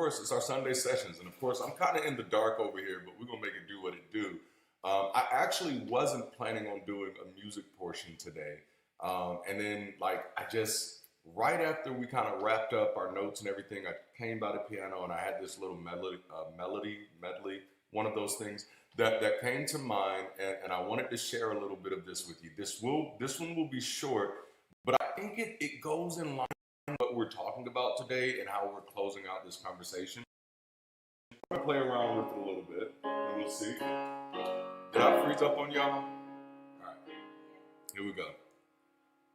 course, it's our Sunday sessions. And of course, I'm kind of in the dark over here, but we're going to make it do what it do. I actually wasn't planning on doing a music portion today. And then, right after we kind of wrapped up our notes and everything, I came by the piano and I had this little medley, one of those things that came to mind. And I wanted to share a little bit of this with you. This one will be short, but I think it goes in line with what we're talking about today and how we're closing out this conversation. I'm going to play around with it a little bit and we'll see. Did I freeze up on y'all? All right, here we go.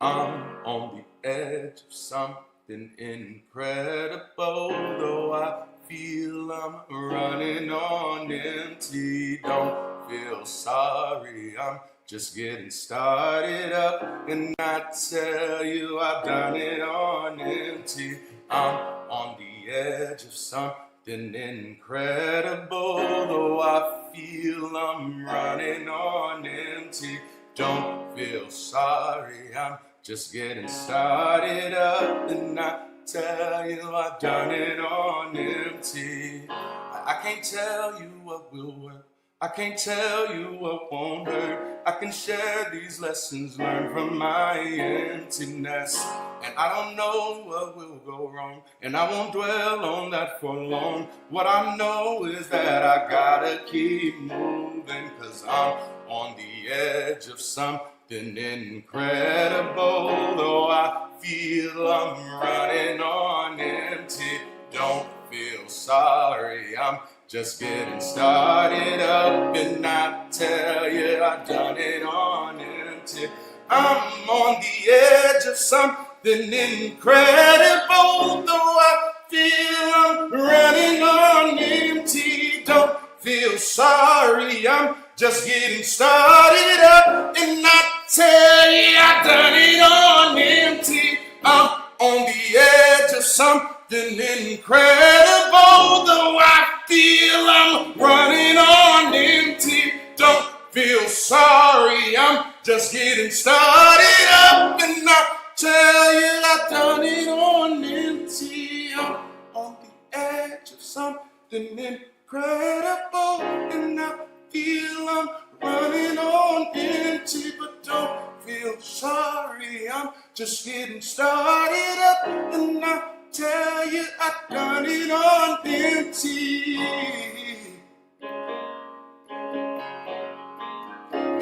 I'm on the edge of something incredible, though I feel I'm running on empty. Don't feel sorry, I'm just getting started up, and I tell you I've done it on empty. I'm on the edge of something incredible, though I feel I'm running on empty. Don't feel sorry, I'm just getting started up, and I tell you I've done it on empty. I can't tell you what will work, I can't tell you what won't hurt. I can share these lessons learned from my emptiness, and I don't know what will go wrong, and I won't dwell on that for long. What I know is that I gotta keep moving, 'cause I'm on the edge of something incredible, though I feel I'm running on empty. Don't feel sorry, I'm just getting started up, and I tell you I've done it on empty. I'm on the edge of something incredible, though I feel I'm running on empty. Don't feel sorry, I'm just getting started up, and I tell you I've done it on empty. I'm on the edge of something incredible, though I feel I'm running on empty. Don't feel sorry, I'm just getting started up, and I tell you I've done it on empty. I'm on the edge of something incredible, and I feel I'm running on empty, but don't feel sorry, I'm just getting started up, and I tell you I've done it on empty.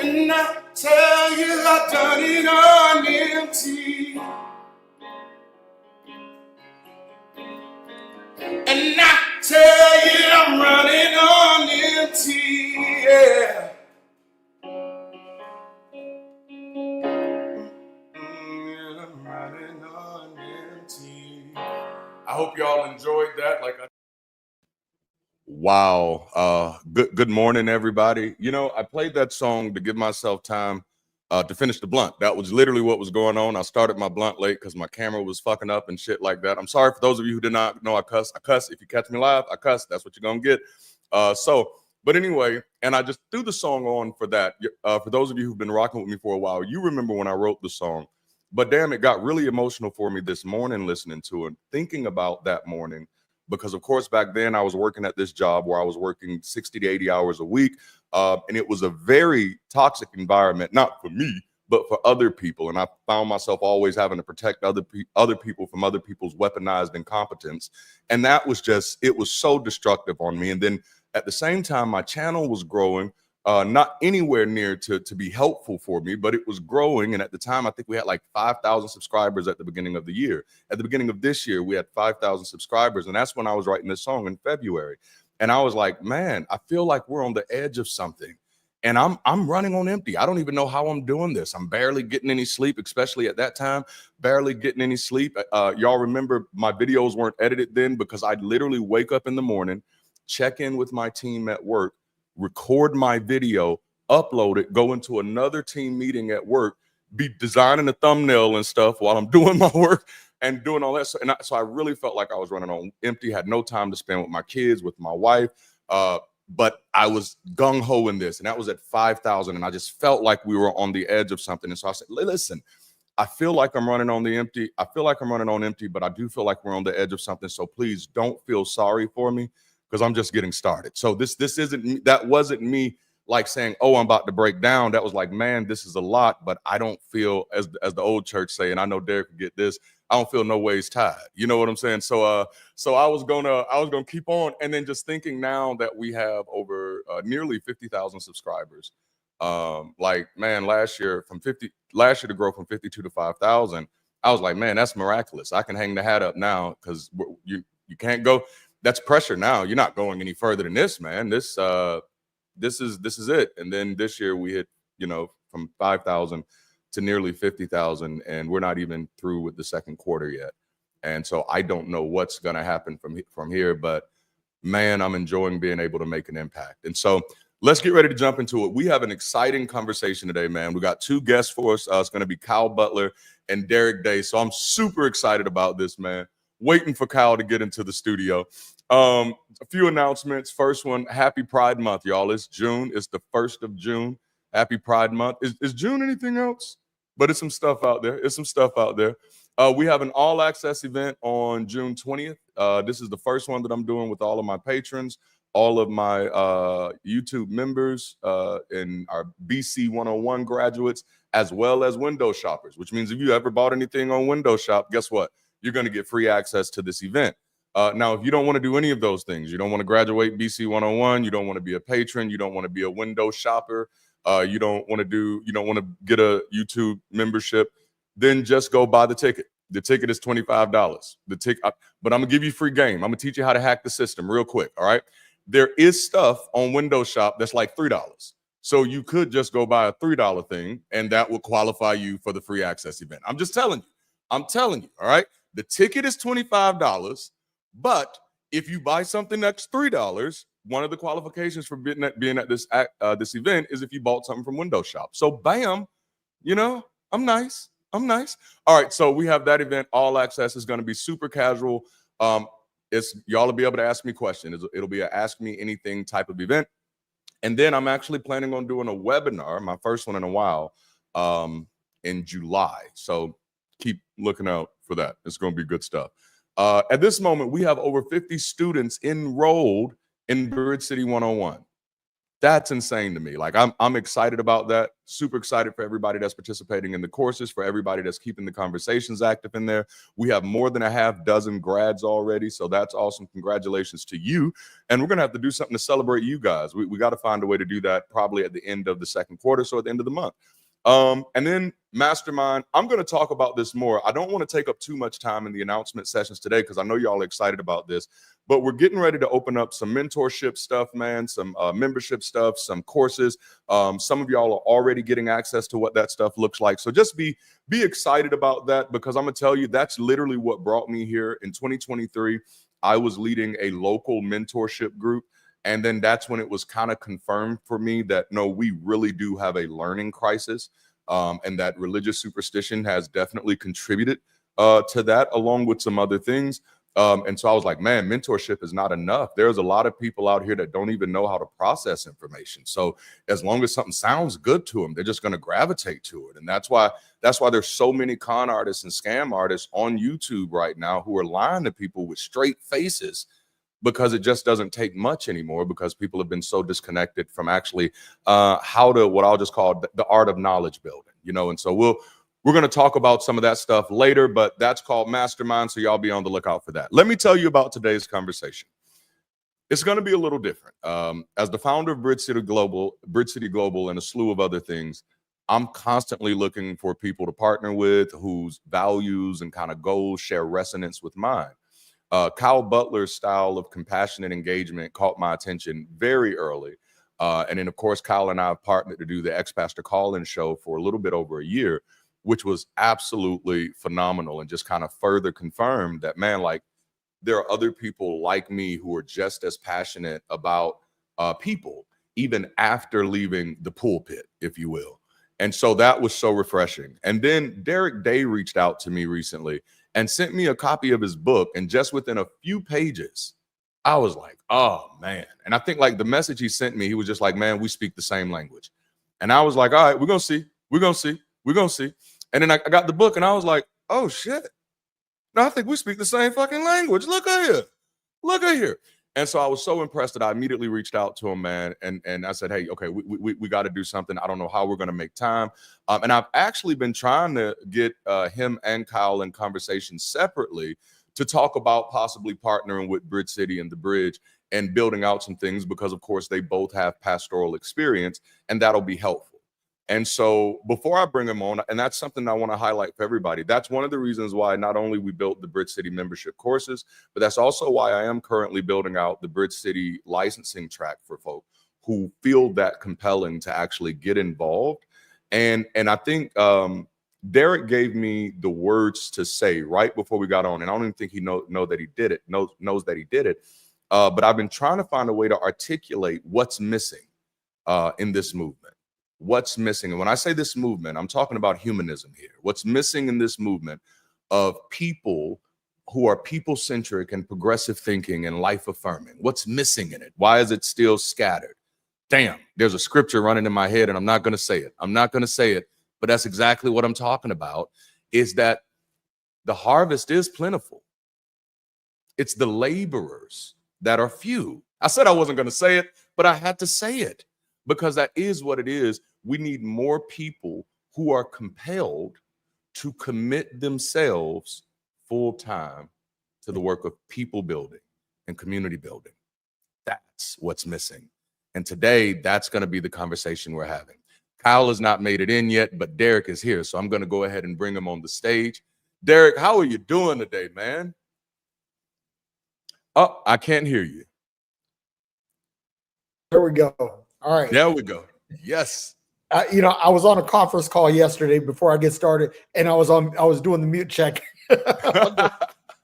And I tell you I've done it on empty. And I tell you I'm running on empty, yeah. I'm running on empty. I hope y'all enjoyed that. Wow. Good morning, everybody. You know, I played that song to give myself time to finish the blunt. That was literally what was going on. I started my blunt late because my camera was fucking up and shit like that. I'm sorry for those of you who did not know I cuss. I cuss. If you catch me live, I cuss. That's what you're going to get. But anyway, and I just threw the song on for that. For those of you who've been rocking with me for a while, you remember when I wrote the song. But damn, it got really emotional for me this morning listening to it, thinking about that morning. Because, of course, back then I was working at this job where I was working 60 to 80 hours a week. And it was a very toxic environment, not for me, but for other people. And I found myself always having to protect other people from other people's weaponized incompetence. And that was it was so destructive on me. And then at the same time, my channel was growing, not anywhere near to be helpful for me, but it was growing. And at the time, I think we had like 5,000 subscribers at the beginning of the year. At the beginning of this year, we had 5,000 subscribers. And that's when I was writing this song in February. And I was like, man, I feel like we're on the edge of something. And I'm running on empty. I don't even know how I'm doing this. I'm barely getting any sleep, especially at that time, barely getting any sleep. Y'all remember my videos weren't edited then because I'd literally wake up in the morning, check in with my team at work, record my video, upload it, go into another team meeting at work, be designing a thumbnail and stuff while I'm doing my work and doing all that. So I really felt like I was running on empty, had no time to spend with my kids, with my wife. But I was gung-ho in this, and that was at 5,000, and I just felt like we were on the edge of something. And so I said, listen, I feel like I'm running on the empty. I feel like I'm running on empty, but I do feel like we're on the edge of something. So please don't feel sorry for me because I'm just getting started. So this isn't that wasn't me like saying, "Oh, I'm about to break down." That was like, "Man, this is a lot," but I don't feel as the old church say, and I know Derek could get this. I don't feel no ways tied. You know what I'm saying? So I was gonna keep on, and then just thinking now that we have over nearly 50,000 subscribers. Like man, last year to grow from 52 to 5,000, I was like, man, that's miraculous. I can hang the hat up now because you can't go. That's pressure now. You're not going any further than this, man. This is it. And then this year we hit, from 5,000 to nearly 50,000, and we're not even through with the second quarter yet. And so I don't know what's going to happen from here, but man, I'm enjoying being able to make an impact. And so let's get ready to jump into it. We have an exciting conversation today, man. We got two guests for us. It's going to be Kyle Butler and Derek Day. So I'm super excited about this, man. Waiting for Kyle to get into the studio. A few announcements. First one, happy Pride Month, y'all. It's June. It's the 1st of June. Happy Pride Month. Is June anything else? But it's some stuff out there. We have an all-access event on June 20th. This is the first one that I'm doing with all of my patrons, all of my YouTube members, and our BC 101 graduates, as well as window shoppers, which means if you ever bought anything on Window Shop, guess what? You're going to get free access to this event. Now, if you don't want to do any of those things, you don't want to graduate BC 101, you don't want to be a patron, you don't want to be a window shopper, you don't want to get a YouTube membership, then just go buy the ticket. The ticket is $25. But I'm gonna give you free game. I'm gonna teach you how to hack the system real quick. All right. There is stuff on Windows Shop that's like $3. So you could just go buy a $3 thing, and that will qualify you for the free access event. I'm just telling you. I'm telling you. All right. The ticket is $25, but if you buy something that's $3, one of the qualifications for being at this event is if you bought something from Windows Shop. So bam, I'm nice. All right, so we have that event. All access is going to be super casual. Y'all will be able to ask me questions. It'll be an ask me anything type of event. And then I'm actually planning on doing a webinar, my first one in a while, in July. So keep looking out for that. It's going to be good stuff. At this moment, we have over 50 students enrolled in Bridge City 101. That's insane to me. Like I'm excited about that. Super excited for everybody that's participating in the courses, for everybody that's keeping the conversations active in there. We have more than a half dozen grads already, so that's awesome. Congratulations to you. And we're gonna have to do something to celebrate you guys. We got to find a way to do that probably at the end of the second quarter, so at the end of the month. And then Mastermind, I'm going to talk about this more. I don't want to take up too much time in the announcement sessions today because I know y'all are excited about this, but we're getting ready to open up some mentorship stuff, man, some membership stuff, some courses. Some of y'all are already getting access to what that stuff looks like. So just be excited about that, because I'm going to tell you that's literally what brought me here in 2023. I was leading a local mentorship group. And then that's when it was kind of confirmed for me that, no, we really do have a learning crisis, and that religious superstition has definitely contributed to that, along with some other things. And so I was like, man, mentorship is not enough. There's a lot of people out here that don't even know how to process information. So as long as something sounds good to them, they're just going to gravitate to it. And that's why there's so many con artists and scam artists on YouTube right now who are lying to people with straight faces, because it just doesn't take much anymore, because people have been so disconnected from actually what I'll just call the art of knowledge building, and so we're going to talk about some of that stuff later, but that's called Mastermind, so y'all be on the lookout for that. Let me tell you about today's conversation. It's going to be a little different. As the founder of Bridge City Global, and a slew of other things, I'm constantly looking for people to partner with whose values and kind of goals share resonance with mine. Kyle Butler's style of compassionate engagement caught my attention very early. And then, of course, Kyle and I have partnered to do the Ex-Pastor Call-In show for a little bit over a year, which was absolutely phenomenal and just kind of further confirmed that, man, like, there are other people like me who are just as passionate about people, even after leaving the pulpit, if you will. And so that was so refreshing. And then Derek Day reached out to me recently and sent me a copy of his book. And just within a few pages, I was like, oh, man. And I think like the message he sent me, he was just like, man, we speak the same language. And I was like, all right, we're going to see. And then I got the book and I was like, oh shit. No, I think we speak the same fucking language. Look at here. Look at here. And so I was so impressed that I immediately reached out to him, man. And I said, hey, okay, we got to do something. I don't know how we're going to make time. And I've actually been trying to get him and Kyle in conversation separately to talk about possibly partnering with Bridge City and the Bridge and building out some things because, of course, they both have pastoral experience and that'll be helpful. And so before I bring him on, and that's something I want to highlight for everybody, that's one of the reasons why not only we built the Bridge City membership courses, but that's also why I am currently building out the Bridge City licensing track for folk who feel that compelling to actually get involved. And I think Derek gave me the words to say right before we got on, and I don't even think he knows that he did it, knows that he did it. But I've been trying to find a way to articulate what's missing in this movement. What's missing? And when I say this movement, I'm talking about humanism here. What's missing in this movement of people who are people-centric and progressive thinking and life-affirming? What's missing in it? Why is it still scattered? Damn, there's a scripture running in my head and I'm not going to say it. I'm not going to say it, but that's exactly what I'm talking about, is that the harvest is plentiful. It's the laborers that are few. I said I wasn't going to say it, but I had to say it because that is what it is. We need more people who are compelled to commit themselves full time to the work of people building and community building. That's what's missing. And today, that's going to be the conversation we're having. Kyle has not made it in yet, but Derek is here. So I'm going to go ahead and bring him on the stage. Derek, how are you doing today, man? Oh, I can't hear you. There we go. All right. There we go. Yes. I was on a conference call yesterday before I get started, and I was doing the mute check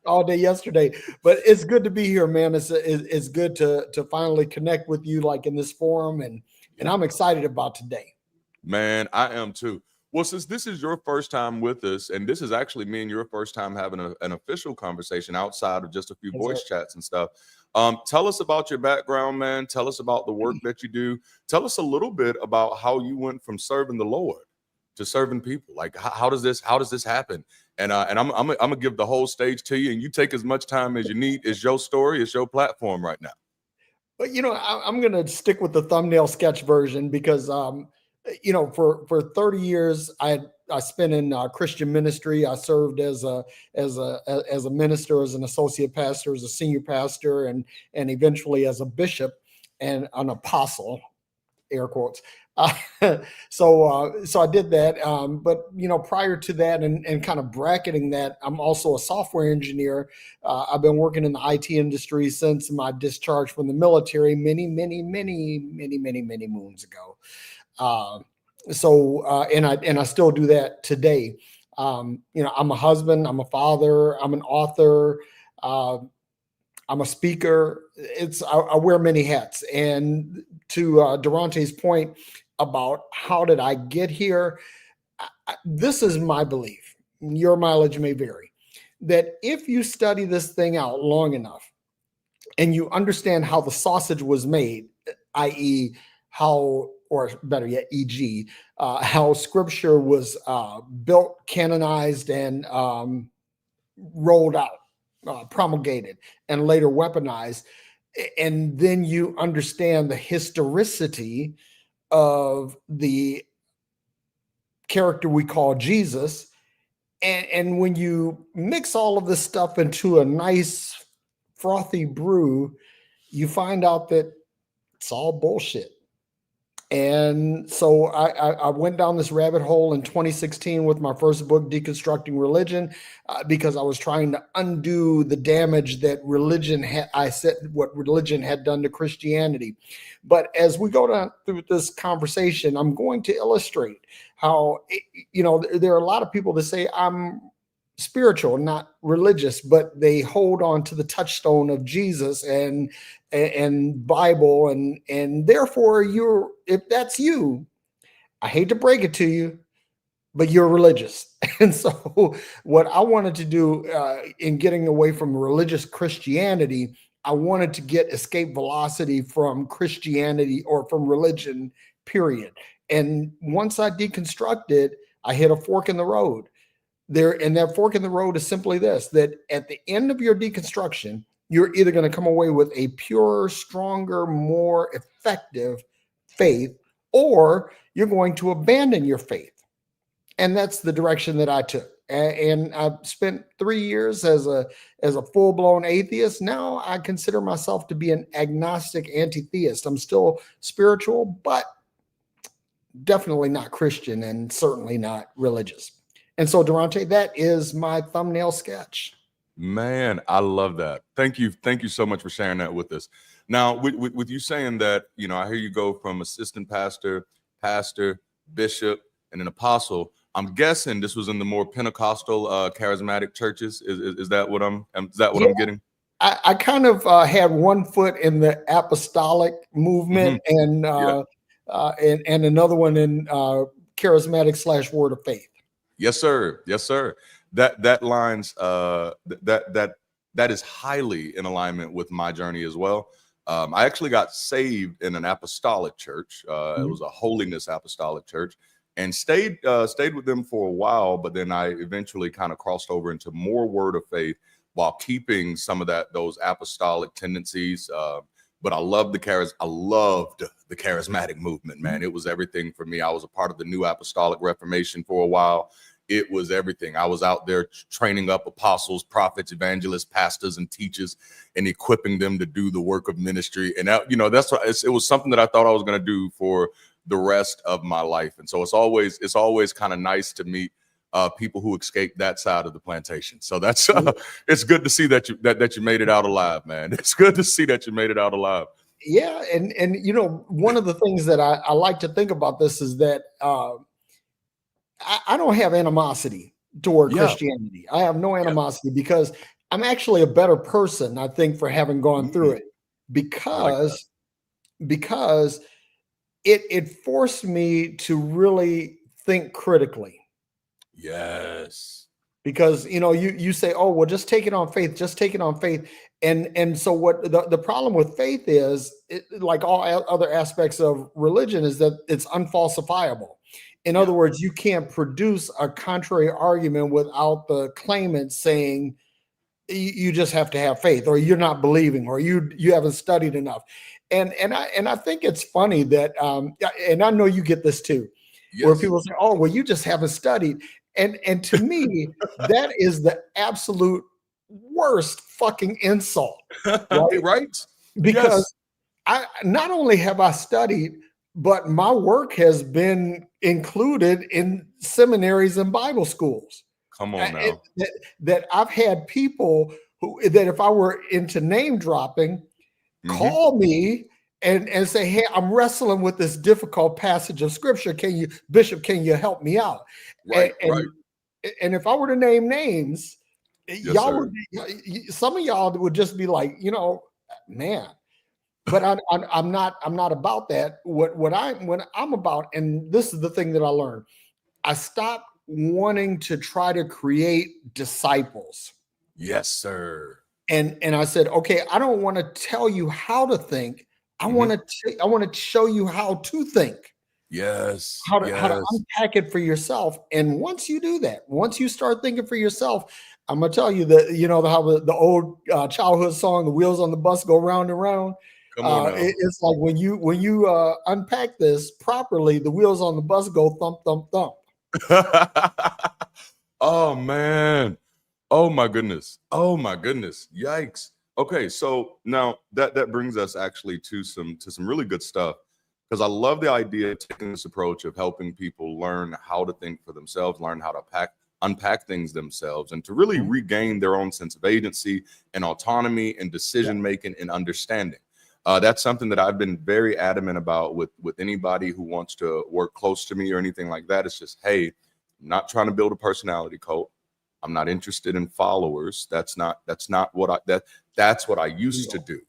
all day yesterday. But it's good to be here, man. It's good to finally connect with you, like in this forum, and I'm excited about today. Man, I am too. Well, since this is your first time with us, and this is actually me and your first time having an official conversation outside of just a few voice chats and stuff. Tell us about your background, man. Tell us about the work that you do. Tell us a little bit about how you went from serving the Lord to serving people. Like, how does this happen? And I'm gonna give the whole stage to you, and you take as much time as you need. It's your story. It's your platform right now. But I'm gonna stick with the thumbnail sketch version because for 30 years I spent in Christian ministry. I served as a minister, as an associate pastor, as a senior pastor, and eventually as a bishop and an apostle, air quotes. So I did that. But prior to that, and kind of bracketing that, I'm also a software engineer. I've been working in the IT industry since my discharge from the military many moons ago. And I still do that today. I'm a husband, I'm a father, I'm an author, I'm a speaker. I wear many hats. And to Durante's point about how did I get here, this is my belief. Your mileage may vary. That if you study this thing out long enough and you understand how the sausage was made, i.e., how, or better yet, e.g., how scripture was built, canonized, and rolled out, promulgated, and later weaponized. And then you understand the historicity of the character we call Jesus. And when you mix all of this stuff into a nice frothy brew, you find out that it's all bullshit. And so I went down this rabbit hole in 2016 with my first book, Deconstructing Religion, because I was trying to undo the damage that what religion had done to Christianity. But as we go down through this conversation, I'm going to illustrate how, there are a lot of people that say I'm spiritual, not religious, but they hold on to the touchstone of Jesus and Bible, and therefore if that's you, I hate to break it to you, but you're religious. And so what I wanted to do in getting away from religious Christianity, I wanted to get escape velocity from Christianity or from religion, period. And once I deconstructed, I hit a fork in the road there. And that fork in the road is simply this, that at the end of your deconstruction, you're either going to come away with a purer, stronger, more effective faith, or you're going to abandon your faith. And that's the direction that I took. And I've spent 3 years as a full-blown atheist. Now I consider myself to be an agnostic anti-theist. I'm still spiritual, but definitely not Christian and certainly not religious. And so, Durante, that is my thumbnail sketch. Man, I love that. Thank you. Thank you so much for sharing that with us. Now, with you saying that, you know, I hear you go from assistant pastor, pastor, bishop, and an apostle. I'm guessing this was in the more Pentecostal, charismatic churches. Is that what I'm getting? I kind of had one foot in the apostolic movement, and another one in charismatic / word of faith. Yes, sir. Yes, sir. That lines that is highly in alignment with my journey as well. I actually got saved in an apostolic church. It was a holiness apostolic church, and stayed with them for a while. But then I eventually kind of crossed over into more word of faith while keeping some of those apostolic tendencies. But I loved the charismatic movement, man. It was everything for me. I was a part of the New Apostolic Reformation for a while. It was everything. I was out there training up apostles, prophets, evangelists, pastors, and teachers, and equipping them to do the work of ministry. And that, you know, that's what it was, something that I thought I was going to do for the rest of my life. And so it's always kind of nice to meet people who escaped that side of the plantation. So that's it's good to see that you made it out alive, man. It's good to see that you made it out alive. Yeah, and you know, one of the things that I like to think about this is that I don't have animosity toward Christianity. I have no animosity because I'm actually a better person, I think, for having gone through it, because it forced me to really think critically. Yes. Because, you know, you say, oh, well, just take it on faith, just take it on faith. And so what the problem with faith is, like all other aspects of religion, is that it's unfalsifiable. In other words, you can't produce a contrary argument without the claimant saying you just have to have faith, or you're not believing, or you haven't studied enough. And I think it's funny that and I know you get this too, where people say, oh, well, you just haven't studied. And to me, that is the absolute worst fucking insult. Right? Because I not only have I studied, but my work has been included in seminaries and Bible schools. Come on now. That I've had people that if I were into name dropping, call me and say, hey, I'm wrestling with this difficult passage of scripture. Bishop, can you help me out? Right. And if I were to name names, some of y'all would just be like, you know, man. But I'm not about that. What I'm about, and this is the thing that I learned, I stopped wanting to try to create disciples. Yes, sir. And I said, okay, I don't want to tell you how to think. I want to show you how to think. Yes. How to unpack it for yourself. And once you do that, once you start thinking for yourself, I'm gonna tell you that, you know, how the old childhood song, "The Wheels on the Bus Go Round and Round." It's like when you unpack this properly, the wheels on the bus go thump, thump, thump. Oh man. Oh my goodness. Yikes. Okay, so now that brings us actually to some really good stuff, because I love the idea of taking this approach of helping people learn how to think for themselves, learn how to unpack things themselves, and to really regain their own sense of agency and autonomy and decision making and understanding. That's something that I've been very adamant about with anybody who wants to work close to me or anything like that. It's just, hey, I'm not trying to build a personality cult. I'm not interested in followers. That's what I used to do.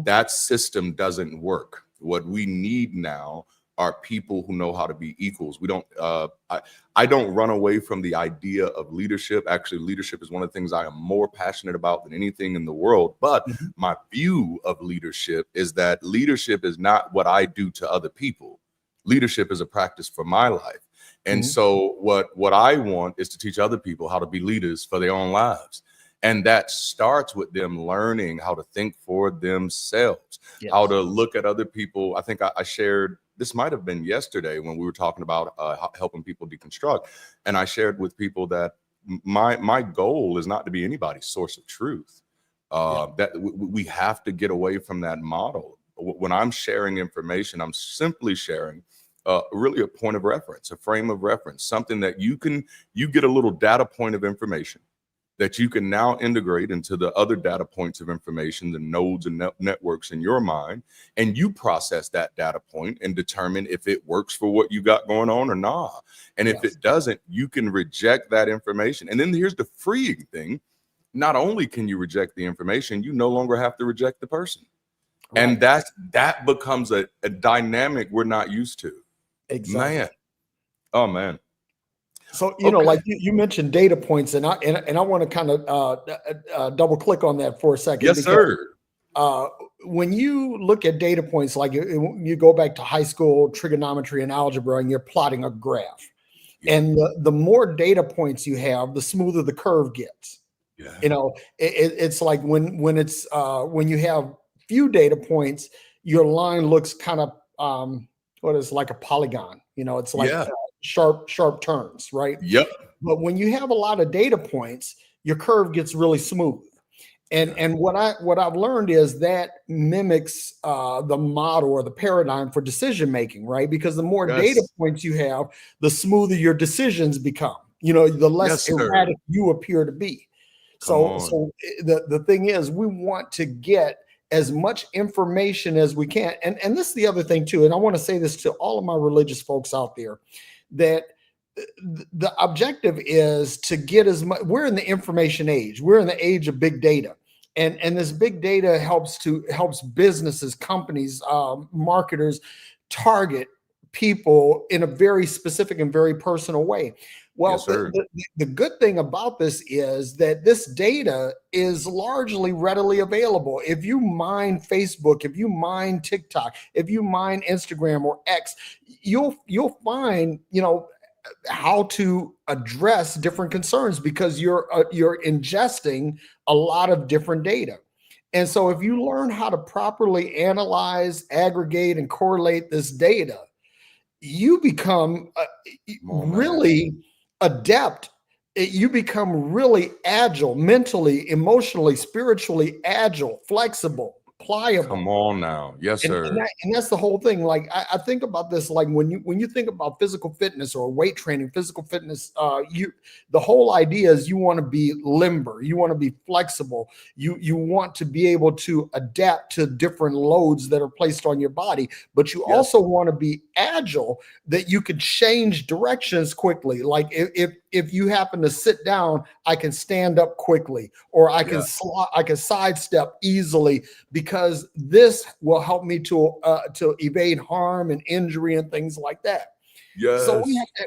That system doesn't work. What we need now are people who know how to be equals. We don't. I don't run away from the idea of leadership. Actually, leadership is one of the things I am more passionate about than anything in the world. But my view of leadership is that leadership is not what I do to other people. Leadership is a practice for my life. And so what I want is to teach other people how to be leaders for their own lives. And that starts with them learning how to think for themselves, how to look at other people. I think I shared, this might have been yesterday when we were talking about helping people deconstruct. And I shared with people that my goal is not to be anybody's source of truth. That we have to get away from that model. When I'm sharing information, I'm simply sharing really a point of reference, a frame of reference, something that you get a little data point of information that you can now integrate into the other data points of information, the nodes and networks in your mind, and you process that data point and determine if it works for what you got going on or not. And if it doesn't, you can reject that information. And then here's the freeing thing. Not only can you reject the information, you no longer have to reject the person. Right. And that becomes a dynamic we're not used to. Exactly. Man. Oh, man. So, you know, like you mentioned data points, and I want to kind of double click on that for a second. Yes, sir. When you look at data points, like you go back to high school trigonometry and algebra, and you're plotting a graph, and the more data points you have, the smoother the curve gets. Yeah. You know, it's like when you have few data points, your line looks kind of what is like a polygon. You know, it's like sharp turns, right? Yep. But when you have a lot of data points, your curve gets really smooth. And what I've learned is that mimics the model or the paradigm for decision making, right? Because the more data points you have, the smoother your decisions become. You know, the less erratic you appear to be. So the thing is, we want to get as much information as we can. And this is the other thing too, and I want to say this to all of my religious folks out there, that the objective is to get as much. We're in the information age. We're in the age of big data. And this big data helps businesses, companies, marketers target people in a very specific and very personal way. Well, the good thing about this is that this data is largely readily available. If you mine Facebook, if you mine TikTok, if you mine Instagram or X, you'll find, you know, how to address different concerns because you're ingesting a lot of different data. And so if you learn how to properly analyze, aggregate, and correlate this data, you become really adept. You become really agile, mentally, emotionally, spiritually agile, flexible, pliable. Come on now. Yes, sir. And that's the whole thing. Like I think about this, like when you think about physical fitness or weight training, physical fitness, the whole idea is you want to be limber, you want to be flexible, you want to be able to adapt to different loads that are placed on your body, but you also want to be agile, that you can change directions quickly. Like if you happen to sit down, I can stand up quickly, or I can sidestep easily, because this will help me to evade harm and injury and things like that. Yes. So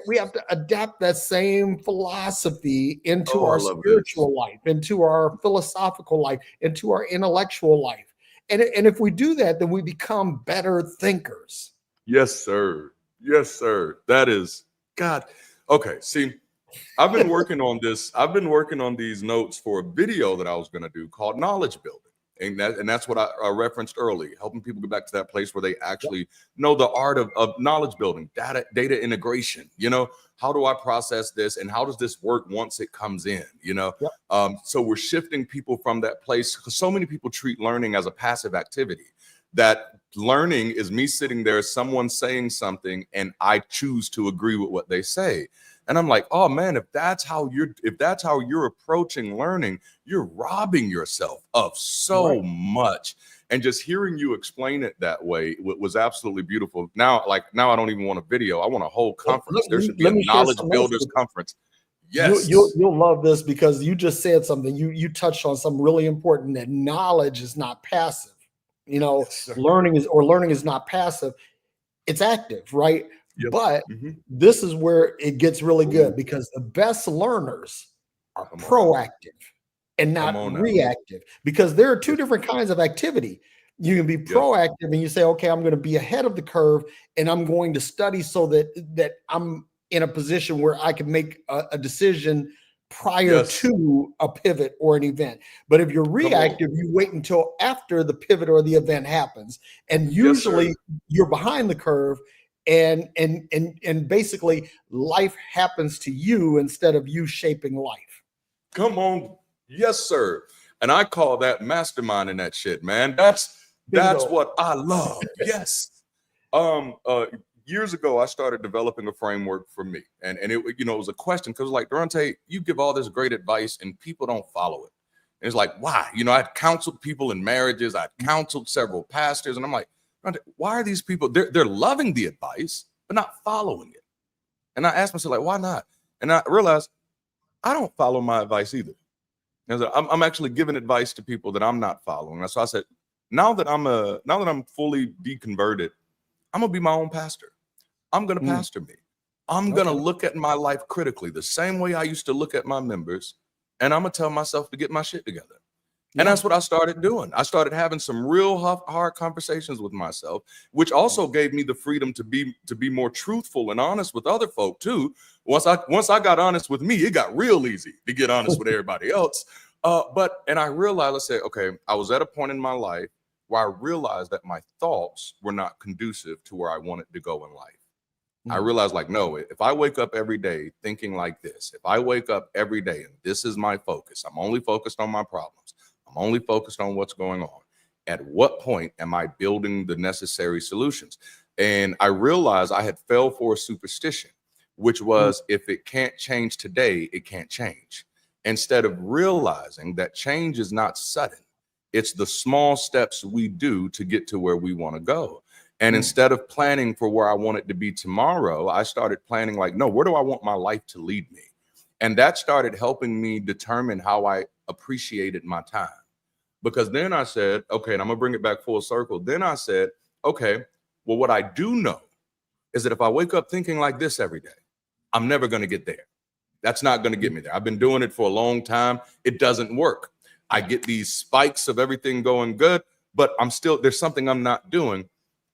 we have to adapt that same philosophy into our spiritual life, into our philosophical life, into our intellectual life. And if we do that, then we become better thinkers. Yes, sir. Yes, sir. That is God. Okay. See, I've been working on this. I've been working on these notes for a video that I was going to do called Knowledge Building. And that's what I referenced early, helping people get back to that place where they actually know the art of knowledge building, data integration. You know, how do I process this, and how does this work once it comes in? You know, so we're shifting people from that place, because so many people treat learning as a passive activity. That learning is me sitting there, someone saying something, and I choose to agree with what they say. And I'm like, oh man, if that's how you're approaching learning, you're robbing yourself of so much. And just hearing you explain it that way was absolutely beautiful. Now I don't even want a video. I want a whole conference. There should be a knowledge builders conference. Yes. You'll love this, because you just said something. You touched on something really important, that knowledge is not passive. You know, learning is not passive. It's active, right? Yep. But this is where it gets really good, because the best learners are proactive and not reactive, because there are two different kinds of activity. You can be proactive and you say, okay, I'm going to be ahead of the curve, and I'm going to study so that I'm in a position where I can make a decision prior Yes. to a pivot or an event. But if you're reactive, you wait until after the pivot or the event happens. And usually you're behind the curve, and basically life happens to you instead of you shaping life. Come on. Yes, sir. And I call that masterminding that shit, man. That's what I love. Yes. Years ago, I started developing a framework for me. And it, it was a question, because like, Durante, you give all this great advice and people don't follow it. And it's like, why? I'd counseled people in marriages. I'd counseled several pastors. And I'm like, why are these people, they're loving the advice, but not following it? And I asked myself, like, why not? And I realized I don't follow my advice either. And so I'm actually giving advice to people that I'm not following. And so I said, now that I'm fully deconverted, I'm gonna be my own pastor. I'm gonna pastor me. I'm gonna look at my life critically, the same way I used to look at my members, and I'm gonna tell myself to get my shit together. And that's what I started doing. I started having some real hard conversations with myself, which also gave me the freedom to be more truthful and honest with other folk too. Once I got honest with me, it got real easy to get honest with everybody else. And I realized, I said, okay, I was at a point in my life where I realized that my thoughts were not conducive to where I wanted to go in life. I realized, like, no, if I wake up every day thinking like this, if I wake up every day and this is my focus, I'm only focused on my problems, I'm only focused on what's going on, at what point am I building the necessary solutions? And I realized I had fell for a superstition, which was, if it can't change today, it can't change. Instead of realizing that change is not sudden, it's the small steps we do to get to where we want to go. And instead of planning for where I want it to be tomorrow, I started planning like, no, where do I want my life to lead me? And that started helping me determine how I appreciated my time. Because then I said, okay, and I'm gonna bring it back full circle. Then I said, okay, well, what I do know is that if I wake up thinking like this every day, I'm never gonna get there. That's not gonna get me there. I've been doing it for a long time. It doesn't work. I get these spikes of everything going good, but there's something I'm not doing.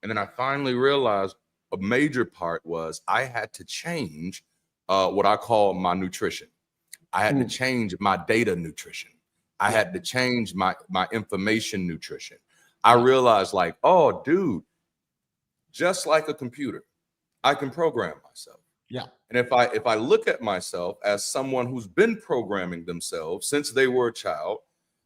And then I finally realized a major part was I had to change what I call my nutrition. I had to change my data nutrition. I had to change my information nutrition. I realized, like, oh, dude, just like a computer, I can program myself. Yeah. And if I look at myself as someone who's been programming themselves since they were a child,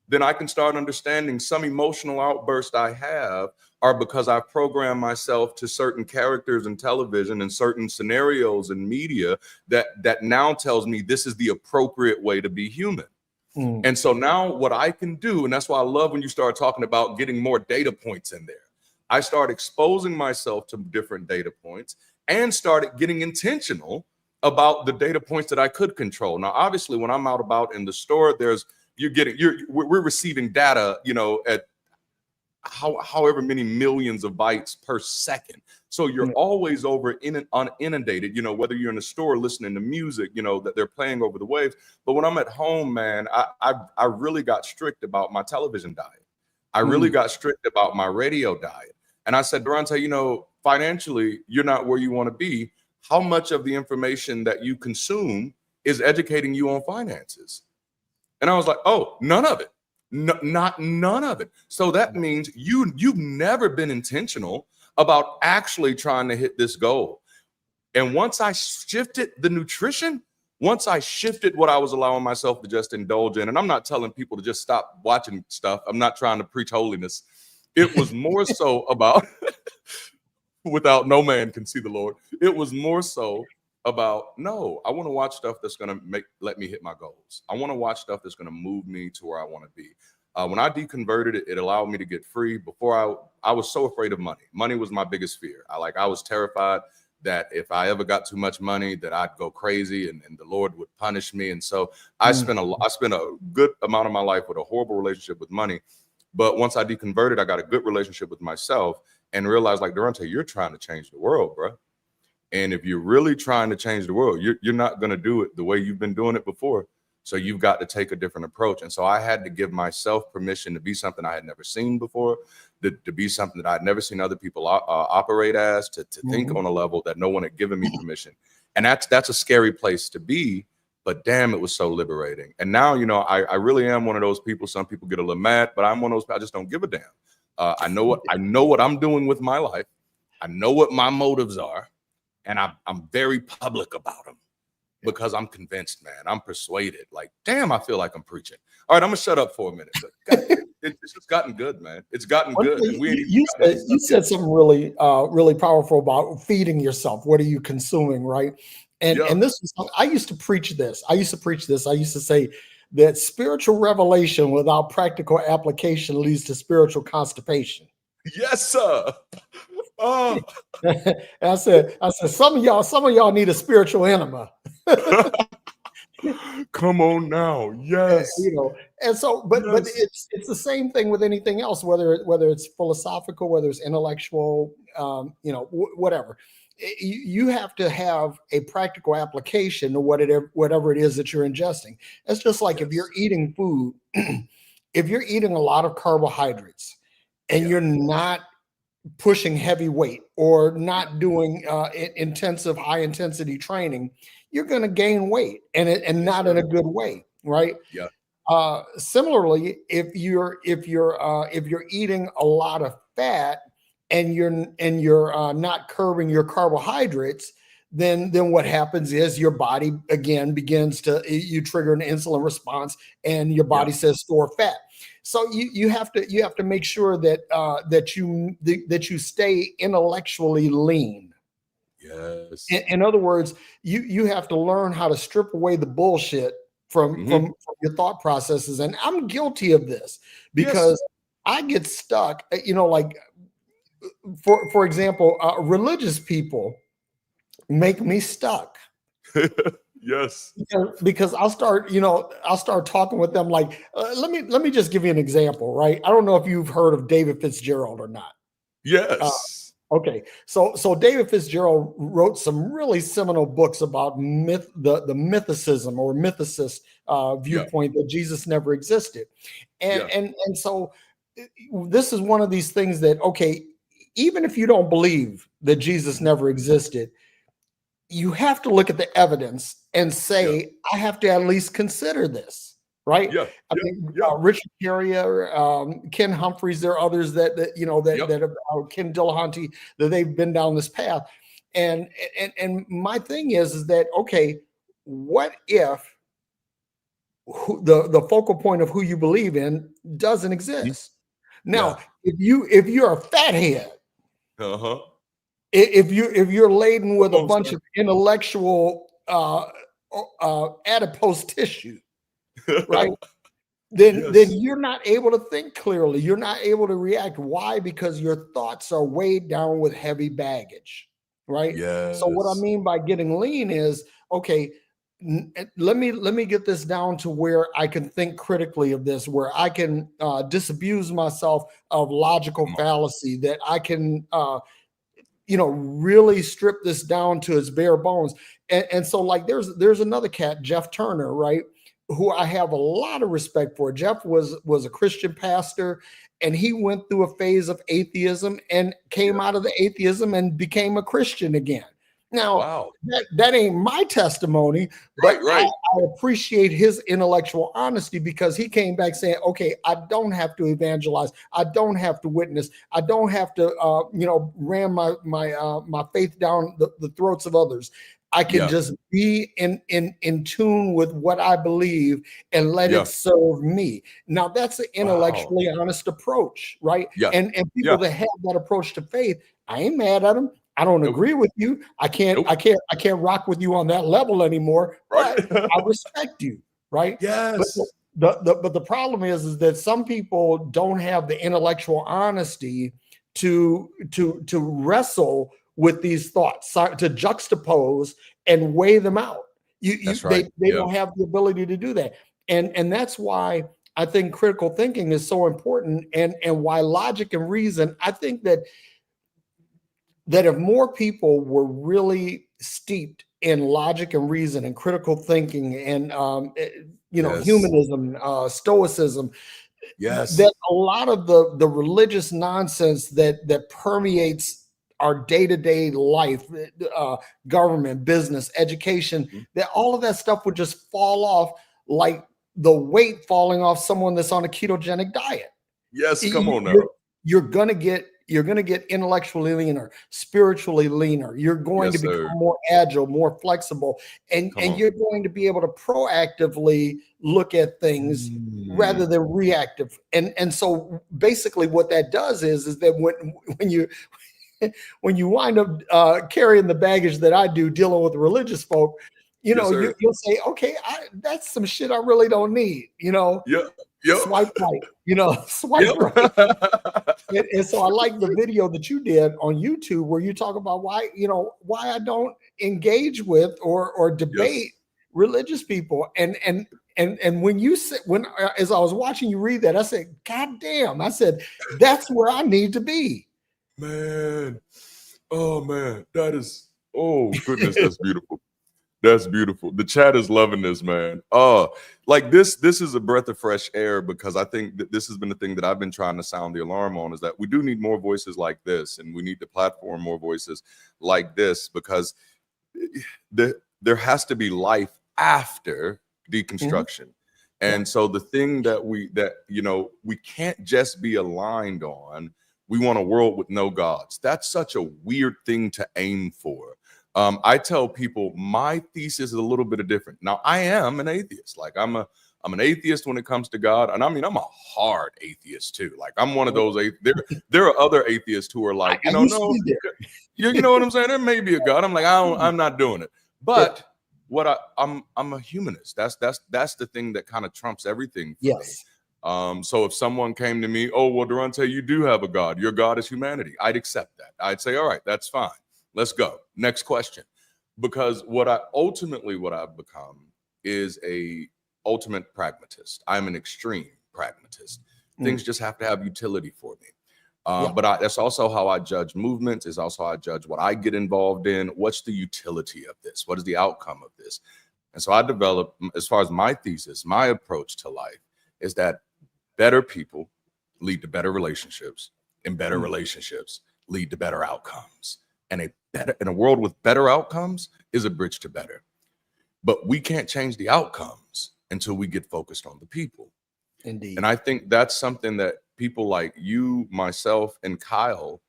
then I can start understanding some emotional outbursts I have are because I've programmed myself to certain characters in television and certain scenarios in media that now tells me this is the appropriate way to be human. And so now what I can do, and that's why I love when you start talking about getting more data points in there. I start exposing myself to different data points and started getting intentional about the data points that I could control. Now, obviously, when I'm out about in the store, we're receiving data, at however many millions of bytes per second. So you're always inundated, whether you're in a store listening to music, that they're playing over the waves. But when I'm at home, man, I really got strict about my television diet. I really got strict about my radio diet. And I said, Durante, financially, you're not where you want to be. How much of the information that you consume is educating you on finances? And I was like, oh, none of it. None of it. So that means you've never been intentional about actually trying to hit this goal. And once I shifted the nutrition, once I shifted what I was allowing myself to just indulge in, and I'm not telling people to just stop watching stuff. I'm not trying to preach holiness. It was more so about, without no man can see the Lord. It was more so about, no, I want to watch stuff that's going to let me hit my goals. I want to watch stuff that's going to move me to where I want to be. When I deconverted, it allowed me to get free. Before I was so afraid of money. Money was my biggest fear. I was terrified that if I ever got too much money, that I'd go crazy and the Lord would punish me. And so I spent a good amount of my life with a horrible relationship with money. But once I deconverted, I got a good relationship with myself and realized, like, Durante, you're trying to change the world, bro. And if you're really trying to change the world, you're not going to do it the way you've been doing it before. So you've got to take a different approach. And so I had to give myself permission to be something I had never seen before, to be something that I'd never seen other people operate as, to think on a level that no one had given me permission. And that's a scary place to be, but damn, it was so liberating. And now, you know, I really am one of those people. Some people get a little mad, but I'm one of those, I just don't give a damn. I know what I'm doing with my life. I know what my motives are, and I'm very public about them because I'm convinced, man. I'm persuaded. Like, damn, I feel like I'm preaching. All right, I'm gonna shut up for a minute. It's just gotten good, man. It's gotten good. And you said something really, really powerful about feeding yourself. What are you consuming, right? And this is, I used to preach this. I used to say that spiritual revelation without practical application leads to spiritual constipation. Yes, sir. Oh. And I said, some of y'all need a spiritual enema. Come on now, yes. You know, and so, but it's the same thing with anything else, whether it's philosophical, whether it's intellectual, you know, whatever. You have to have a practical application to whatever it is that you're ingesting. It's just like if you're eating food, if you're eating a lot of carbohydrates and you're not pushing heavy weight or not doing intensive, high intensity training, you're going to gain weight and not in a good way, right? Yeah. Similarly, if you're eating a lot of fat and you're not curbing your carbohydrates, then what happens is your body again begins to, you trigger an insulin response and your body says store fat. So you have to make sure that that you stay intellectually lean. Yes. In other words, you have to learn how to strip away the bullshit from your thought processes. And I'm guilty of this because I get stuck, you know, like for example, religious people make me stuck. Yes. Because I'll start talking with them like, let me just give you an example, right? I don't know if you've heard of David Fitzgerald or not. Yes. Okay. So David Fitzgerald wrote some really seminal books about the mythicism or mythicist viewpoint that Jesus never existed. And so this is one of these things that, okay, even if you don't believe that Jesus never existed, you have to look at the evidence and say, I have to at least consider this, right? I mean, Richard Carrier, Ken Humphreys, there are others that have, Ken Dillahunty, that they've been down this path. And my thing is that, okay, what if the focal point of who you believe in doesn't exist? Now, if you're a fathead, if you're laden with a bunch of intellectual adipose tissue, right? Then you're not able to think clearly. You're not able to react. Why? Because your thoughts are weighed down with heavy baggage, right? So what I mean by getting lean is, okay, let me get this down to where I can think critically of this, where I can disabuse myself of logical fallacy, that I can really strip this down to its bare bones. And so like there's another cat, Jeff Turner, right, who I have a lot of respect for. Jeff was a Christian pastor, and he went through a phase of atheism and came out of the atheism and became a Christian again. Now, that ain't my testimony, but I appreciate his intellectual honesty, because he came back saying, okay, I don't have to evangelize. I don't have to witness. I don't have to, ram my faith down the throats of others. I can just be in tune with what I believe and let it serve me. Now, that's an intellectually honest approach, right? And people that have that approach to faith, I ain't mad at them. I don't agree with you. I can't rock with you on that level anymore. But I respect you, right? Yes. But the problem is that some people don't have the intellectual honesty to wrestle with these thoughts, to juxtapose and weigh them out. They don't have the ability to do that. And that's why I think critical thinking is so important, and why logic and reason. I think that if more people were really steeped in logic and reason and critical thinking and humanism, stoicism, that a lot of the religious nonsense that permeates our day-to-day life, government, business, education, that all of that stuff would just fall off like the weight falling off someone that's on a ketogenic diet. Yes, come on now. You're gonna get intellectually leaner, spiritually leaner. You're going to become more agile, more flexible, and you're going to be able to proactively look at things rather than reactive. And so basically what that does is that when you wind up carrying the baggage that I do dealing with religious folk, you'll say, okay, that's some shit I really don't need, Yep. Swipe right, swipe right. And so I like the video that you did on YouTube where you talk about why I don't engage with or debate religious people. And when you said, as I was watching you read that, I said, God damn, I said, that's where I need to be. Man. Oh man, oh goodness, that's beautiful. That's beautiful. The chat is loving this, man. Like this is a breath of fresh air, because I think that this has been the thing that I've been trying to sound the alarm on, is that we do need more voices like this, and we need to platform more voices like this, because there has to be life after deconstruction. And so the thing that we can't just be aligned on, we want a world with no gods. That's such a weird thing to aim for. I tell people my thesis is a little bit different. Now, I am an atheist. Like I'm an atheist when it comes to God. And I mean, I'm a hard atheist too. Like I'm one of those, there are other atheists who are like, no, you know what I'm saying? There may be a God. I'm like, I'm not doing it. But I'm a humanist. That's the thing that kind of trumps everything for me. So if someone came to me, oh, well, Durante, you do have a God. Your God is humanity. I'd accept that. I'd say, all right, that's fine. Let's go. Next question. Because what I've become is a ultimate pragmatist. I'm an extreme pragmatist. Things just have to have utility for me. But that's also how I judge movements. Is also how I judge what I get involved in. What's the utility of this? What is the outcome of this? And so I developed, as far as my thesis, my approach to life is that better people lead to better relationships, and better relationships lead to better outcomes. And a world with better outcomes is a bridge to better. But we can't change the outcomes until we get focused on the people. Indeed. And I think that's something that people like you, myself, and Kyle,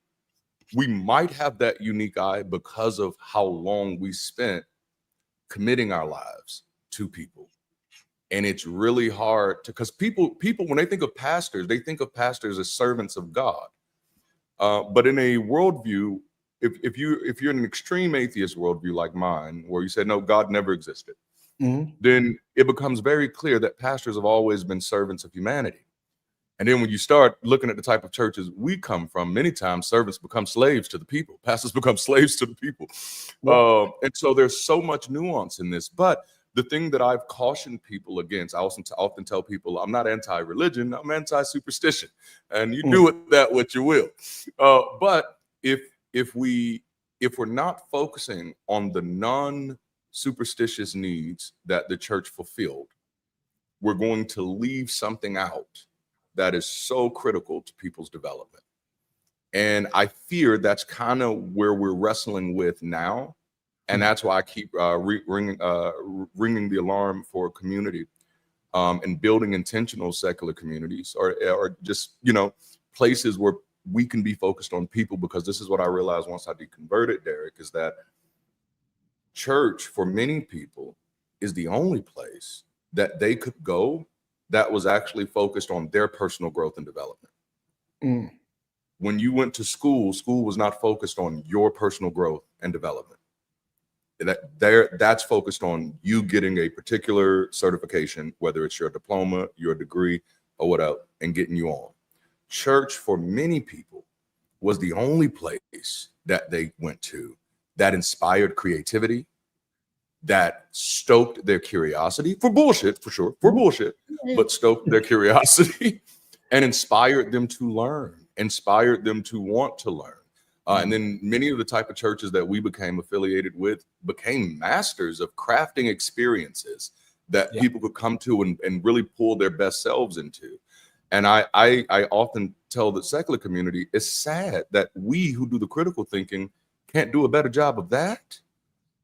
we might have that unique eye because of how long we spent committing our lives to people. And it's really hard because people, when they think of pastors, they think of pastors as servants of God. But in a worldview, if you're in an extreme atheist worldview like mine, where you said, no, God never existed, then it becomes very clear that pastors have always been servants of humanity. And then when you start looking at the type of churches we come from, many times servants become slaves to the people. Pastors become slaves to the people. And so there's so much nuance in this. But the thing that I've cautioned people against, I often tell people, I'm not anti-religion, I'm anti-superstition. And you do with that what you will. But if we're not focusing on the non-superstitious needs that the church fulfilled, we're going to leave something out that is so critical to people's development. And I fear that's kind of where we're wrestling with now. And that's why I keep ringing the alarm for community and building intentional secular communities or just, places where we can be focused on people, because this is what I realized once I deconverted, Derek, is that church for many people is the only place that they could go that was actually focused on their personal growth and development. When you went to school was not focused on your personal growth and development. That's focused on you getting a particular certification, whether it's your diploma, your degree, or whatever, and getting you on. Church for many people was the only place that they went to that inspired creativity, that stoked their curiosity for bullshit, for sure, but stoked their curiosity and inspired them to learn, inspired them to want to learn. And then many of the type of churches that we became affiliated with became masters of crafting experiences that people could come to and really pull their best selves into. And I often tell the secular community, it's sad that we who do the critical thinking can't do a better job of that.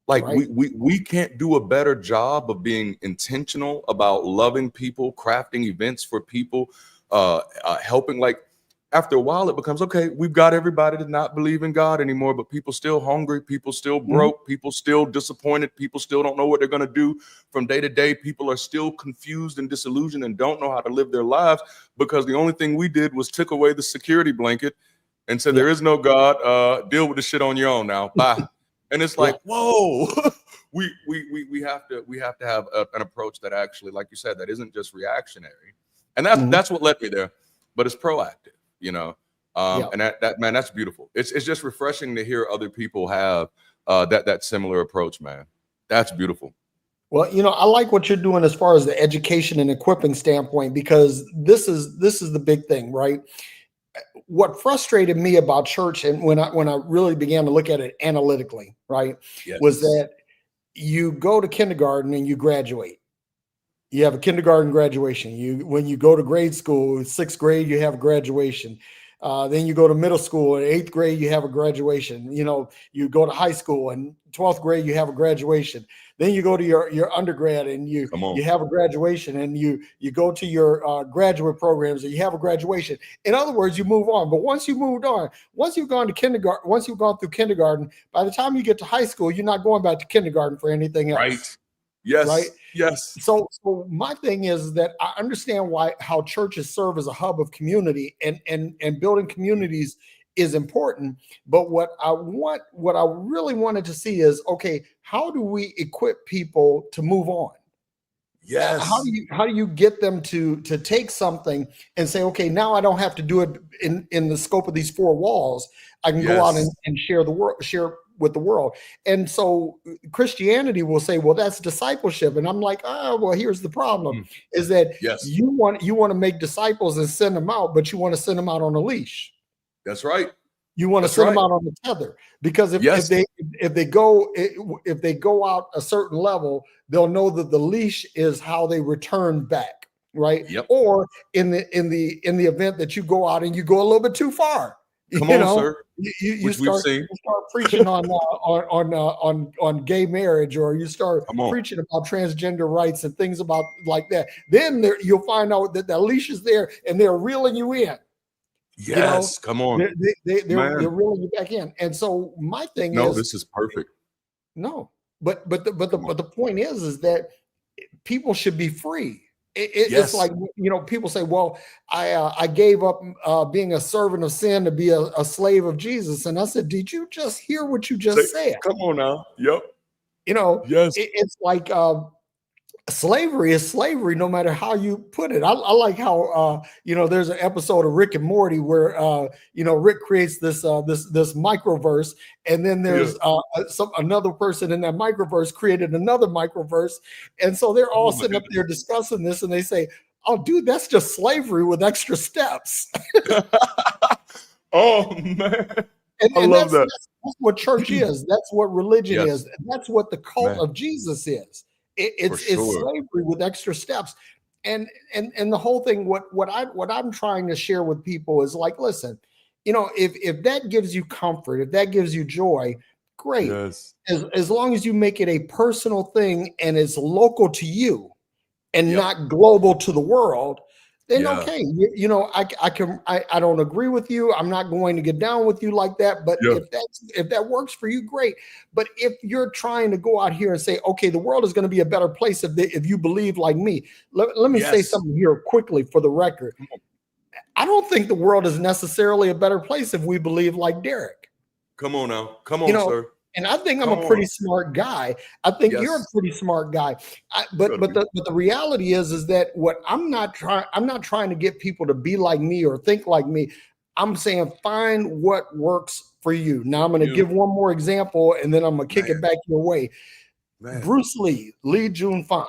Like Right. we can't do a better job of being intentional about loving people, crafting events for people, helping. Like after a while, it becomes okay. We've got everybody to not believe in God anymore, but people still hungry, people still broke, people still disappointed, people still don't know what they're going to do from day to day. People are still confused and disillusioned and don't know how to live their lives because the only thing we did was took away the security blanket and said there is no God. Deal with the shit on your own now. Bye. And it's like, whoa, we have to have an approach that actually, like you said, that isn't just reactionary, and that's what led me there, but it's proactive, you know. And that man, that's beautiful. It's just refreshing to hear other people have that similar approach, man. That's beautiful. Well, you know, I like what you're doing as far as the education and equipping standpoint, because this is the big thing, right? What frustrated me about church, and when I really began to look at it analytically, right, was that you go to kindergarten and you graduate. You have a kindergarten graduation. When you go to grade school, sixth grade, you have graduation. Then you go to middle school, in eighth grade, you have a graduation. You know, you go to high school, and 12th grade, you have a graduation. Then you go to your undergrad, and you have a graduation, and you go to your graduate programs, and you have a graduation. In other words, you move on. But once you moved on, once you've gone to kindergarten, once you've gone through kindergarten, by the time you get to high school, you're not going back to kindergarten for anything else. Right. Yes. Right. Yes. So my thing is that I understand how churches serve as a hub of community, and building communities is important. But what I really wanted to see is, okay, how do we equip people to move on? Yes. How do you get them to take something and say, okay, now I don't have to do it in the scope of these four walls. I can go out and share with the world. And so Christianity will say, well, that's discipleship. And I'm like, well, here's the problem is that you want to make disciples and send them out, but you want to send them out on a leash. That's right. You want to send them out on the tether, because if they go out a certain level, they'll know that the leash is how they return back. Right. Yep. Or in the event that you go out and you go a little bit too far. Come on, sir. You start preaching on gay marriage, or you start preaching about transgender rights and things about like that. Then you'll find out that the leash is there and they're reeling you in. Yes, come on. They're reeling you back in. And so my thing is, this is perfect. No, but the point is that people should be free. It's like, you know, people say, well, I gave up being a servant of sin to be a slave of Jesus. And I said, did you just hear what you just said? Come on now. Yep. You know, it's like slavery is slavery, no matter how you put it. I like how, you know, there's an episode of Rick and Morty where, you know, Rick creates this microverse, and then there's another person in that microverse created another microverse. And so they're all sitting up there discussing this, and they say, oh, dude, that's just slavery with extra steps. Oh, man. And I love that. That's what church is. That's what religion is. That's what the cult of Jesus is. It's slavery with extra steps. And the whole thing, what I'm trying to share with people is like, listen, you know, if that gives you comfort, if that gives you joy, great. As long as you make it a personal thing and it's local to you and not global to the world, then okay. You know, I don't agree with you. I'm not going to get down with you like that. But if that works for you, great. But if you're trying to go out here and say, okay, the world is going to be a better place if you believe like me. Let me say something here quickly for the record. I don't think the world is necessarily a better place if we believe like Derek. Come on now. Come on, sir. And I think I'm a pretty smart guy. I think you're a pretty smart guy. But the reality is that what I'm not trying to get people to be like me or think like me. I'm saying find what works for you. Now I'm going to give one more example, and then I'm going to kick it back your way. Bruce Lee Jun Fan.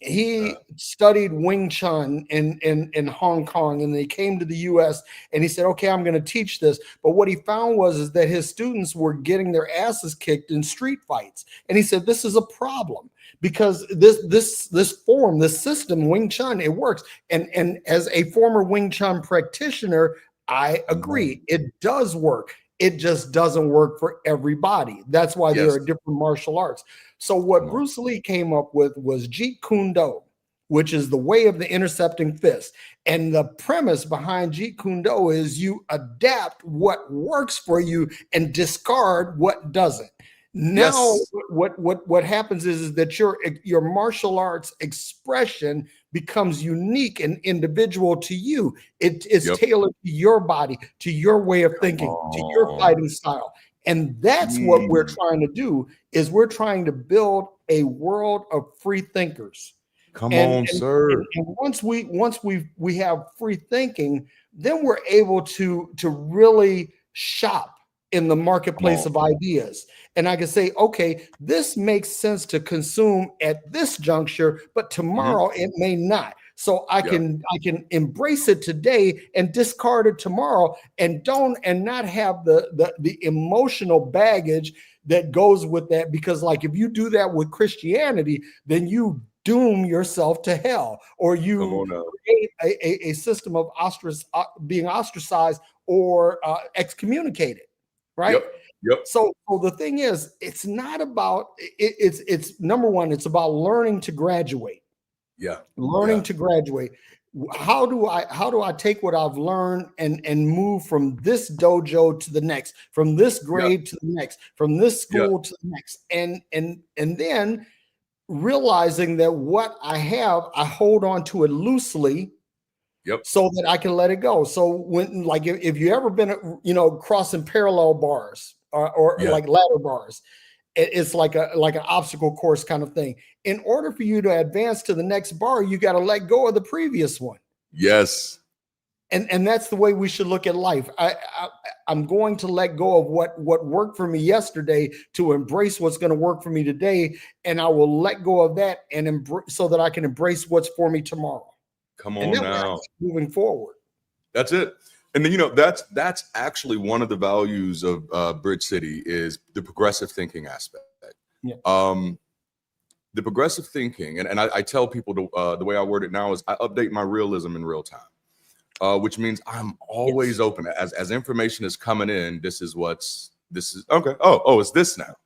He studied Wing Chun in Hong Kong, and they came to the US, and he said, okay, I'm going to teach this. But what he found was that his students were getting their asses kicked in street fights. And he said, this is a problem, because this form, this system, Wing Chun, it works. And as a former Wing Chun practitioner, I agree, it does work. It just doesn't work for everybody. That's why there Yes. are different martial arts. So what Bruce Lee came up with was Jeet Kune Do, which is the way of the intercepting fist. And the premise behind Jeet Kune Do is you adapt what works for you and discard what doesn't. Now, Yes. what happens is that your martial arts expression becomes unique and individual to you. It is tailored to your body, to your way of thinking, to your fighting style. And that's what we're trying to do, is we're trying to build a world of free thinkers. Come on, sir. And once we have free thinking, then we're able to really shop in the marketplace of ideas. And I can say, okay, this makes sense to consume at this juncture, but tomorrow it may not. So I can embrace it today and discard it tomorrow, and not have the emotional baggage that goes with that. Because like if you do that with Christianity, then you doom yourself to hell, or you create a system of being ostracized or excommunicated. Right. Yep. So the thing is, it's not about it's number one, it's about learning to graduate. Learning to graduate. How do I take what I've learned and move from this dojo to the next, from this grade to the next, from this school to the next, and then realizing that what I have, I hold on to it loosely. So that I can let it go. So when, like, if you ever been, crossing parallel bars or like ladder bars, it's like an obstacle course kind of thing. In order for you to advance to the next bar, you got to let go of the previous one. Yes. And that's the way we should look at life. I'm going to let go of what worked for me yesterday to embrace what's going to work for me today, and I will let go of that and so that I can embrace what's for me tomorrow. Come on now. Moving forward. That's it. And then, that's actually one of the values of Bridge City is the progressive thinking aspect. The progressive thinking, and I tell people the way I word it now is I update my realism in real time, which means I'm always open. As information is coming in, this is okay. Oh, it's this now.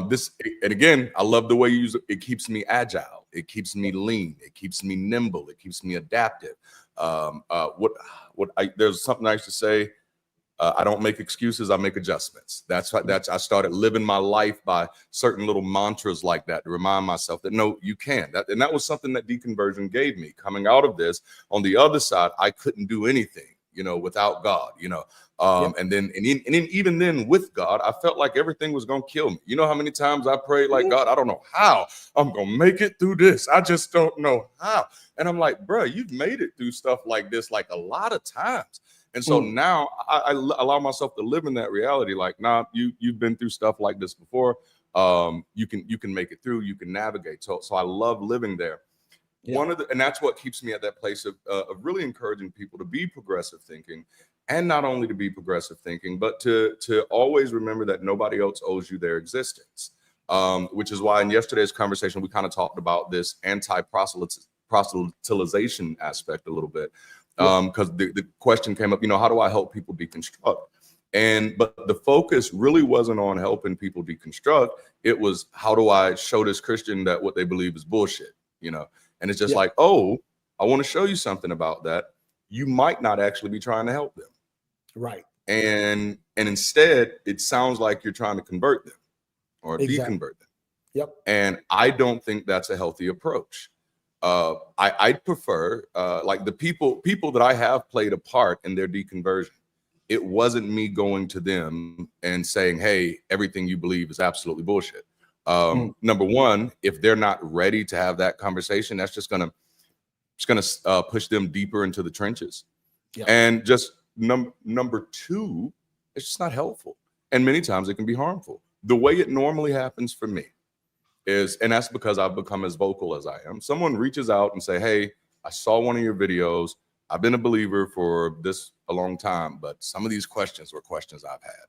This, and again, I love the way you use it. It keeps me agile. It keeps me lean. It keeps me nimble. It keeps me adaptive. There's something I used to say. I don't make excuses. I make adjustments. I started living my life by certain little mantras like that to remind myself that no, you can. That was something that deconversion gave me. Coming out of this, on the other side, I couldn't do anything, without God, and then even then with God, I felt like everything was gonna kill me. You know how many times I prayed like, God, I don't know how I'm gonna make it through this. I just don't know how. And I'm like, bro, you've made it through stuff like this like a lot of times. And so now I allow myself to live in that reality. Like, nah, you've been through stuff like this before. You can make it through. You can navigate. So I love living there. And that's what keeps me at that place of really encouraging people to be progressive thinking, and not only to be progressive thinking, but to always remember that nobody else owes you their existence. Which is why in yesterday's conversation we kind of talked about this proselytization aspect a little bit. Because the question came up, how do I help people deconstruct? But the focus really wasn't on helping people deconstruct. It was, how do I show this Christian that what they believe is bullshit? And it's just like, oh, I want to show you something about that. You might not actually be trying to help them. Right. And instead, it sounds like you're trying to convert them or deconvert them. Yep. And I don't think that's a healthy approach. I'd prefer like the people that I have played a part in their deconversion. It wasn't me going to them and saying, hey, everything you believe is absolutely bullshit. Number one, if they're not ready to have that conversation, that's just gonna push them deeper into the trenches. And just number two, it's just not helpful. And many times it can be harmful. The way it normally happens for me is, and that's because I've become as vocal as I am. Someone reaches out and say, hey, I saw one of your videos. I've been a believer for a long time, but some of these questions were questions I've had.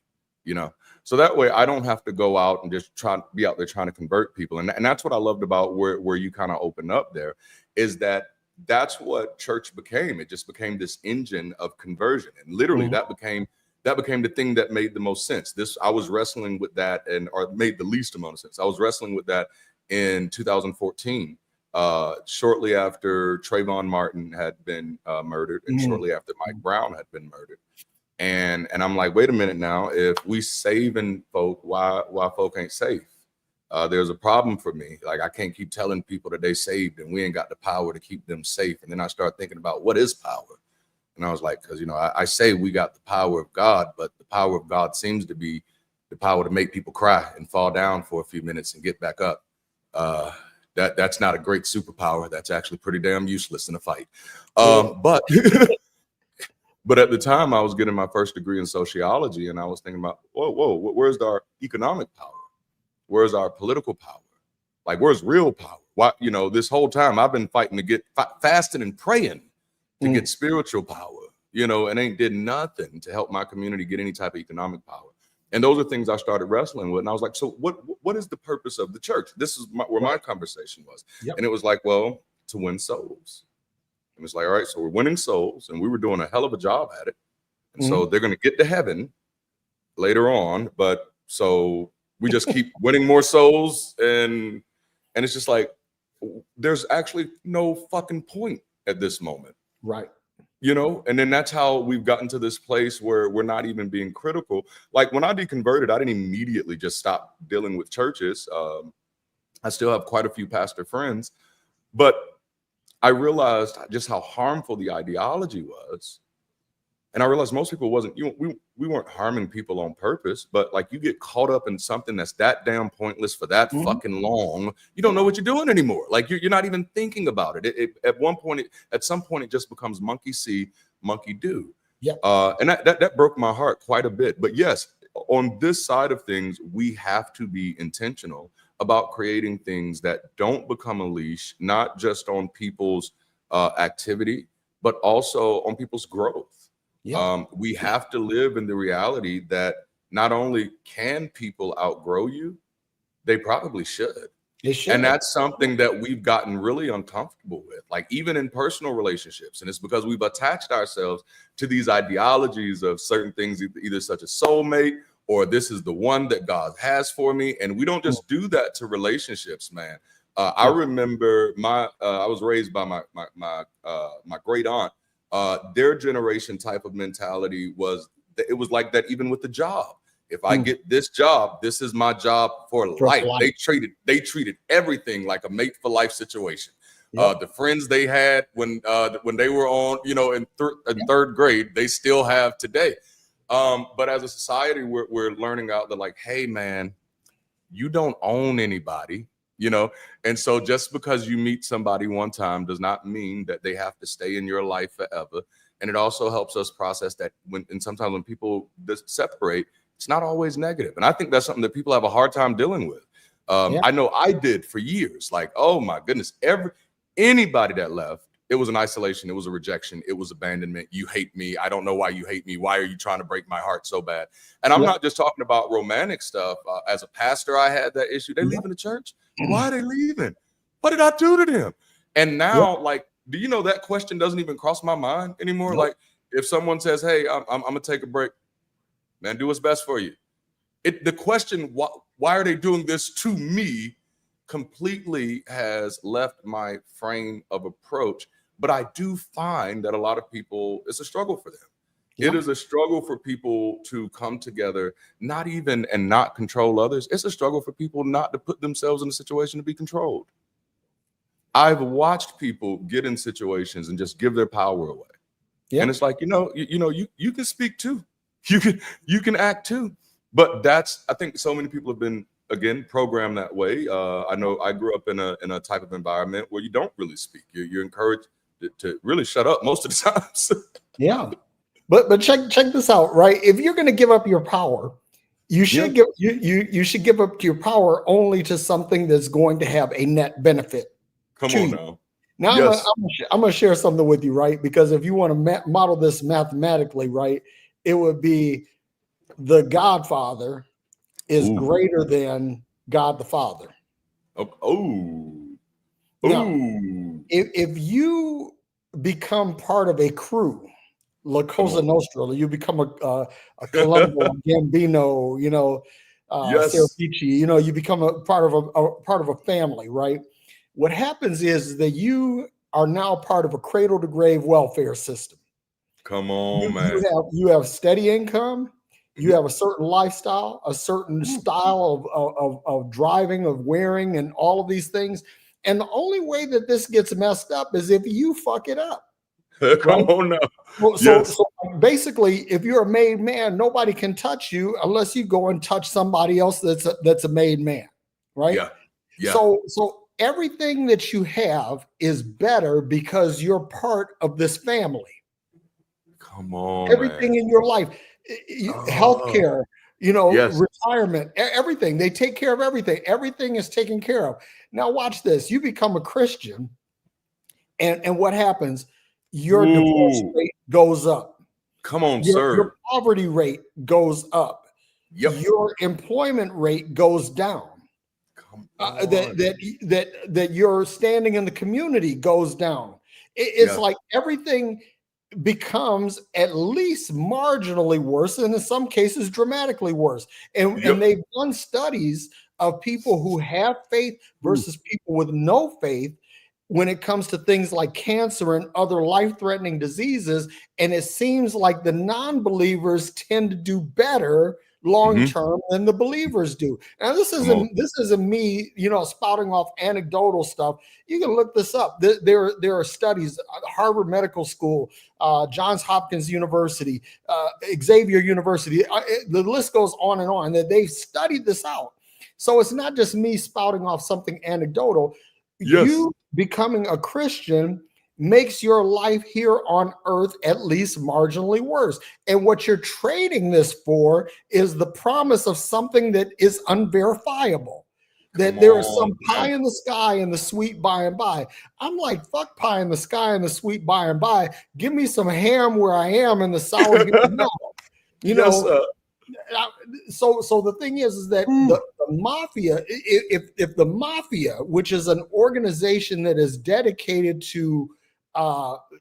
you know? So that way I don't have to go out and just try to be out there trying to convert people. And that's what I loved about where you kind of open up there, is that that's what church became. It just became this engine of conversion. And literally that became the thing that made the most sense. I was wrestling with that, or made the least amount of sense. I was wrestling with that in 2014, shortly after Trayvon Martin had been murdered, and shortly after Mike Brown had been murdered. And I'm like, wait a minute now, if we saving folk, why folk ain't safe? There's a problem for me. Like, I can't keep telling people that they saved and we ain't got the power to keep them safe. And then I start thinking about, what is power? And I was like, because, you know, I say we got the power of God, but the power of God seems to be the power to make people cry and fall down for a few minutes and get back up. That's not a great superpower. That's actually pretty damn useless in a fight. But but at the time, I was getting my first degree in sociology, and I was thinking about, whoa, where's our economic power? Where's our political power? Like, where's real power? Why, you know, this whole time I've been fighting to get fasting and praying to get spiritual power, you know, and ain't did nothing to help my community get any type of economic power. And those are things I started wrestling with. And I was like, so what is the purpose of the church? This is where my conversation was. And it was like, well, to win souls. And it's like, all right, so we're winning souls, and we were doing a hell of a job at it. And so they're going to get to heaven later on. But so we just keep winning more souls. And it's just like, there's actually no fucking point at this moment. Right. You know, and then that's how we've gotten to this place where we're not even being critical. Like, when I deconverted, I didn't immediately just stop dealing with churches. I still have quite a few pastor friends, but I realized just how harmful the ideology was. And I realized most people we weren't harming people on purpose, but like, you get caught up in something that's that damn pointless for that fucking long, you don't know what you're doing anymore. Like, you're not even thinking about it. At some point, it just becomes monkey see, monkey do. And that broke my heart quite a bit. But yes, on this side of things, we have to be intentional about creating things that don't become a leash, not just on people's activity, but also on people's growth. We have to live in the reality that not only can people outgrow you, they probably should. They should. And that's something that we've gotten really uncomfortable with, like, even in personal relationships. And it's because we've attached ourselves to these ideologies of certain things, either such as soulmate, or this is the one that God has for me. And we don't just do that to relationships, man. I remember I was raised by my great aunt. Their generation type of mentality was that it was like that even with the job. If I get this job, this is my job for life. They treated everything like a mate for life situation. The friends they had when they were on, you know, in third grade, they still have today. But as a society, we're learning out that, like, hey man, you don't own anybody. You know, and so just because you meet somebody one time does not mean that they have to stay in your life forever. And it also helps us process that sometimes when people separate, it's not always negative. And I think that's something that people have a hard time dealing with. I know I did for years. Like, oh my goodness, anybody that left, it was an isolation, it was a rejection, it was abandonment. You hate me. I don't know why you hate me. Why are you trying to break my heart so bad? And I'm not just talking about romantic stuff. As a pastor, I had that issue. They leaving the church. Why are they leaving? What did I do to them? And now, like, do you know that question doesn't even cross my mind anymore? Like, if someone says, hey, I'm gonna take a break, man, do what's best for you. The question, why are they doing this to me, completely has left my frame of approach. But I do find that a lot of people, it's a struggle for them. It is a struggle for people to come together, not control others. It's a struggle for people not to put themselves in a situation to be controlled. I've watched people get in situations and just give their power away. And it's like, you can speak too. You can act too. But I think so many people have been, again, programmed that way. I know I grew up in a type of environment where you don't really speak. You're encouraged to really shut up most of the times. But check this out, right? If you're going to give up your power, you should give up your power only to something that's going to have a net benefit. Come on now. Now I'm going to share something with you, right? Because if you want to model this mathematically, right, it would be the Godfather is Ooh. greater than God the Father. Oh. Now, Ooh. if you become part of a crew, La Come Cosa on. Nostra, you become a Colombo, Gambino, Yes. Serapici, you become a part of a family, right? What happens is that you are now part of a cradle to grave welfare system. Come on, man. You have steady income, you Mhm. have a certain lifestyle, a certain style of driving, of wearing, and all of these things. And the only way that this gets messed up is if you fuck it up, Come right? on now. Well, Yes. so basically, if you're a made man, nobody can touch you unless you go and touch somebody else that's a made man, right? Yeah. Yeah. So everything that you have is better because you're part of this family. Come on, man. Everything in your life, Oh, healthcare, yes. retirement, everything. They take care of everything. Everything is taken care of. Now watch this. You become a Christian, and what happens? Your divorce Ooh. rate goes up. Come on, Your sir. poverty rate goes up. Yep. Your employment rate goes down. Come That on. that your standing in the community goes down. It's Yeah. like everything becomes at least marginally worse, and in some cases dramatically worse. And Yep. they've done studies of people who have faith Ooh. versus people with no faith when it comes to things like cancer and other life-threatening diseases. And it seems like the non-believers tend to do better long Mhm. term than the believers do. Now, this Come on. isn't me, spouting off anecdotal stuff. You can look this up. There are studies, Harvard Medical School, Johns Hopkins University, Xavier University. The list goes on and on. That they've studied this out. So it's not just me spouting off something anecdotal. Yes. You becoming a Christian makes your life here on earth at least marginally worse. And what you're trading this for is the promise of something that is unverifiable. Come That there is on, some man. pie in the sky and the sweet by and by. I'm like, fuck pie in the sky and the sweet by and by. Give me some ham where I am and the sour here now. You Yes, know, sir. so the thing is that Ooh. the mafia, if the mafia, which is an organization that is dedicated to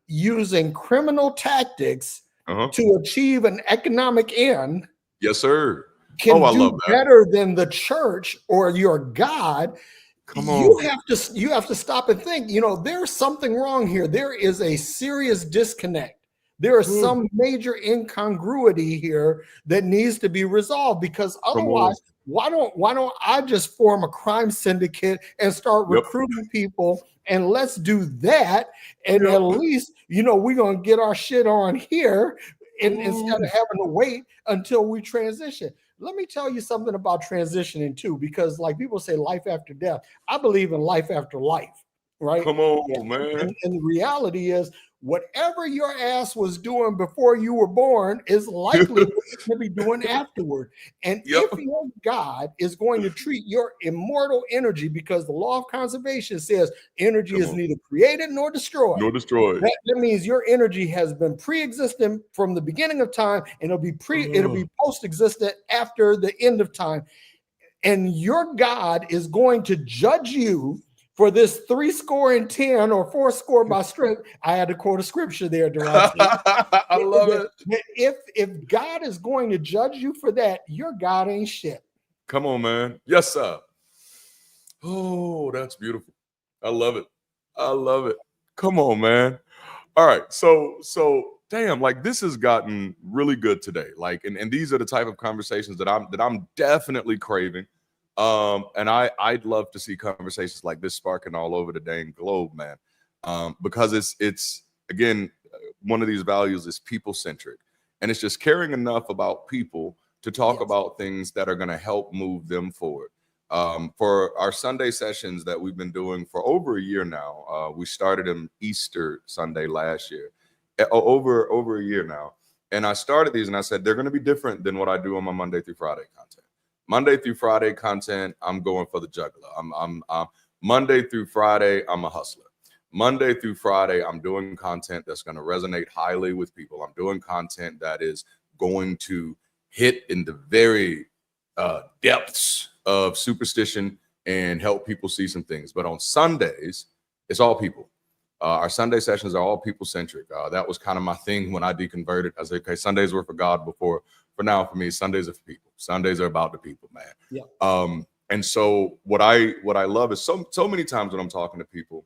using criminal tactics Uh-huh. to achieve an economic end, Yes, sir. Oh, can I do love that. better than the church or your God, Come you on. have to stop and think, there's something wrong here. There is a serious disconnect. There is Ooh. some major incongruity here that needs to be resolved, because Come on. otherwise, why don't I just form a crime syndicate and start Yep. recruiting people, and let's do that, and Yep. at least we're gonna get our shit on here, and instead Ooh. of having to wait until we transition. Let me tell you something about transitioning too, because like people say life after death. I believe in life after life, right? Come on, man. And the reality is, whatever your ass was doing before you were born is likely what you're going to be doing afterward. And Yep. if your God is going to treat your immortal energy, because the law of conservation says energy Come is on. neither created nor destroyed. No destroyed. That means your energy has been pre-existent from the beginning of time, and it'll be post-existent after the end of time. And your God is going to judge you for this 3 score and 10 or 4 score by strength. I had to quote a scripture there, Durante. I love it. If God is going to judge you for that, your God ain't shit. Come on, man. Yes, sir. Oh, that's beautiful. I love it. I love it. Come on, man. All right. So damn, like this has gotten really good today. Like, and these are the type of conversations that I'm definitely craving. And I'd love to see conversations like this sparking all over the dang globe, man. Because it's again, one of these values is people centric, and it's just caring enough about people to talk Yes. about things that are going to help move them forward. For our Sunday sessions that we've been doing for over a year now, we started them Easter Sunday last year, over a year now. And I started these and I said, they're going to be different than what I do on my Monday through Friday content. Monday through Friday content, I'm going for the juggler. I'm Monday through Friday, I'm a hustler. Monday through Friday, I'm doing content that's going to resonate highly with people. I'm doing content that is going to hit in the very depths of superstition and help people see some things. But on Sundays, it's all people. Our Sunday sessions are all people centric. That was kind of my thing when I deconverted. I said, okay, Sundays were for God before. For now, for me, Sundays are for people. Sundays are about the people, man. Yeah. And so what I love is so many times when I'm talking to people,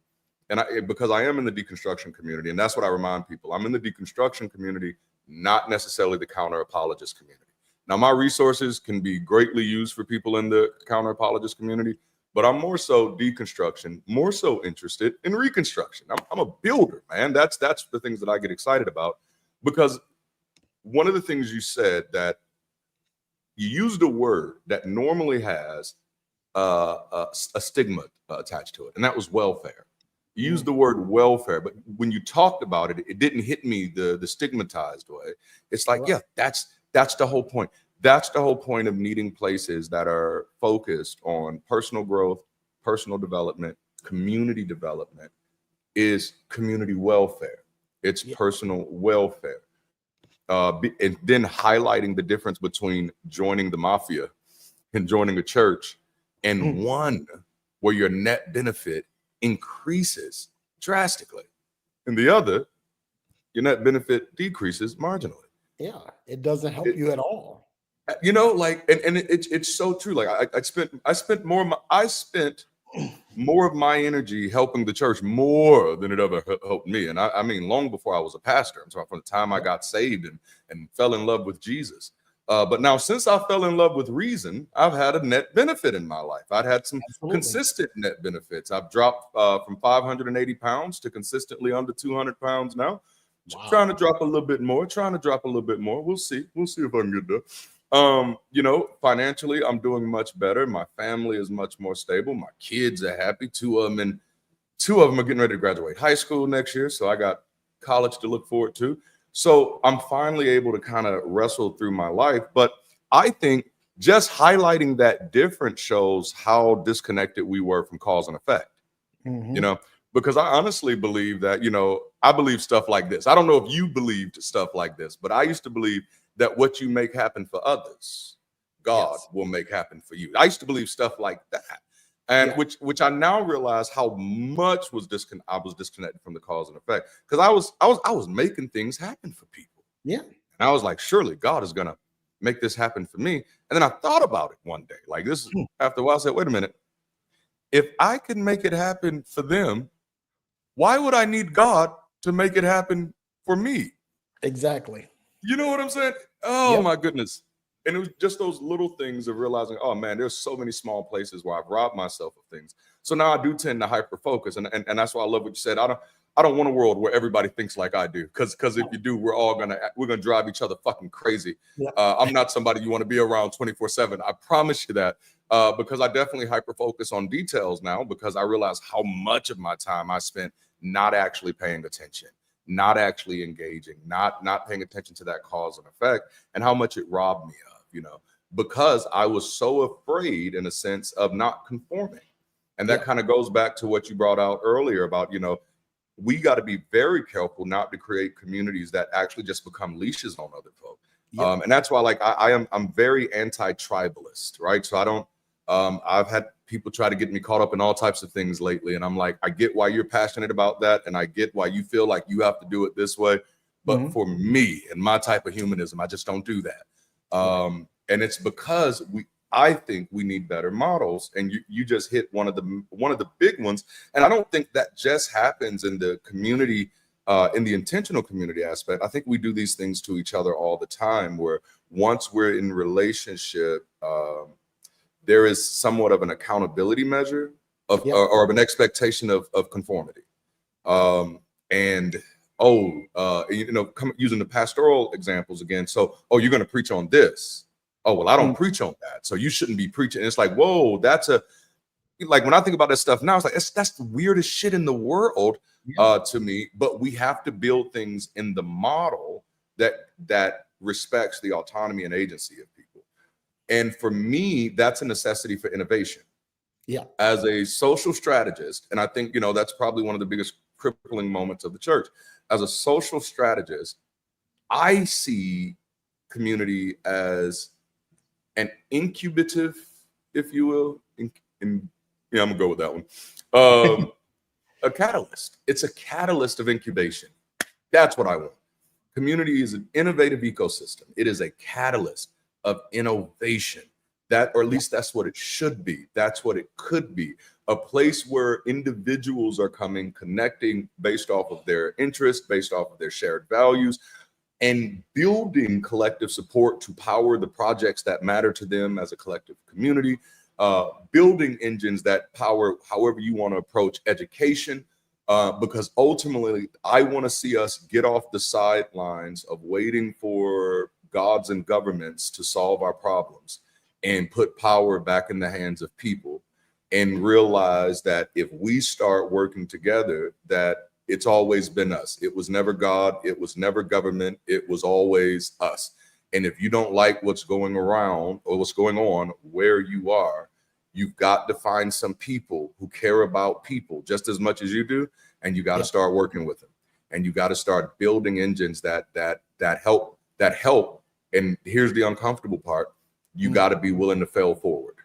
and because I am in the deconstruction community, and that's what I remind people. I'm in the deconstruction community, not necessarily the counter apologist community. Now, my resources can be greatly used for people in the counter apologist community, but I'm more so deconstruction, more so interested in reconstruction. I'm a builder, man. That's the things that I get excited about, because one of the things you said, that you used a word that normally has a stigma attached to it, and that was welfare. You used the word welfare, but when you talked about it, it didn't hit me the stigmatized way. It's like, yeah, that's the whole point. That's the whole point of needing places that are focused on personal growth, personal development, community development, is community welfare. It's personal welfare. And then highlighting the difference between joining the mafia and joining a church, and one where your net benefit increases drastically, and the other, your net benefit decreases marginally. Yeah, it doesn't help you at all. You know, like, and it's so true. Like I spent more of my energy helping the church more than it ever helped me. And I mean, long before I was a pastor. I'm talking from the time I got saved and fell in love with Jesus. But now, since I fell in love with reason, I've had a net benefit in my life. I've had some consistent net benefits. I've dropped from 580 pounds to consistently under 200 pounds now. Wow. Trying to drop a little bit more. We'll see if I can get there. You know, financially, I'm doing much better. My family is much more stable. My kids are happy. Two of them are getting ready to graduate high school next year. So I got college to look forward to. So I'm finally able to kind of wrestle through my life. But I think just highlighting that difference shows how disconnected we were from cause and effect, you know, because I honestly believe that, you know, I believe stuff like this. I don't know if you believed stuff like this, but I used to believe that what you make happen for others, God will make happen for you. I used to believe stuff like that. And which I now realize how much I was disconnected from the cause and effect, because I was making things happen for people. Yeah. And I was like, surely God is gonna make this happen for me. And then I thought about it one day. Like, this after a while, I said, wait a minute. If I can make it happen for them, why would I need God to make it happen for me? Exactly. You know what I'm saying? Oh my goodness. And it was just those little things of realizing, oh man, there's so many small places where I've robbed myself of things. So now I do tend to hyper focus, and that's why I love what you said. I don't want a world where everybody thinks like I do, because if you do, we're gonna drive each other fucking crazy. I'm not somebody you want to be around 24/7. I promise you that, because I definitely hyper focus on details now, because I realize how much of my time I spent not actually paying attention, not actually engaging, not paying attention to that cause and effect, and how much it robbed me of, you know, because I was so afraid, in a sense, of not conforming. And that kind of goes back to what you brought out earlier about, you know, we got to be very careful not to create communities that actually just become leashes on other folk. And that's why, like, I'm very anti-tribalist, right? So I don't, I've had people try to get me caught up in all types of things lately. And I'm like, I get why you're passionate about that. And I get why you feel like you have to do it this way. But for me and my type of humanism, I just don't do that. And it's because I think we need better models. And you just hit one of the big ones. And I don't think that just happens in the community, in the intentional community aspect. I think we do these things to each other all the time, where once we're in relationship, there is somewhat of an accountability measure or of an expectation of conformity. Using the pastoral examples again. So, you're going to preach on this. Oh, well, I don't preach on that, so you shouldn't be preaching. It's like, whoa, like when I think about that stuff now, it's like, that's the weirdest shit in the world to me. But we have to build things in the model that respects the autonomy and agency of people. And for me, that's a necessity for innovation. Yeah. As a social strategist, and I think, you know, that's probably one of the biggest crippling moments of the church. As a social strategist, I see community as an incubative, if you will. Yeah, I'm gonna go with that one. A catalyst. It's a catalyst of incubation. That's what I want. Community is an innovative ecosystem. It is a catalyst of innovation. That, or at least that's what it should be. That's what it could be. A place where individuals are coming, connecting based off of their interests, based off of their shared values, and building collective support to power the projects that matter to them as a collective community, building engines that power however you want to approach education, because ultimately I want to see us get off the sidelines of waiting for gods and governments to solve our problems and put power back in the hands of people, and realize that if we start working together, that it's always been us. It was never God. It was never government. It was always us. And if you don't like what's going around or what's going on where you are, you've got to find some people who care about people just as much as you do. And you got to start working with them. And you got to start building engines that help. And here's the uncomfortable part. You got to be willing to fail forward,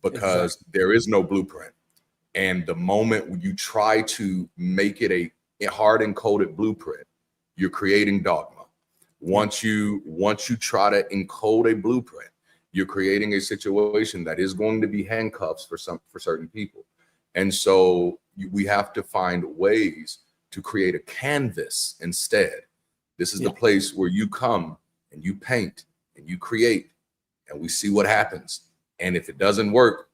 because there is no blueprint. And the moment you try to make it a hard encoded blueprint, you're creating dogma. Once you try to encode a blueprint, you're creating a situation that is going to be handcuffs for certain people. And so we have to find ways to create a canvas instead. This is the place where you come and you paint and you create, and we see what happens. And if it doesn't work,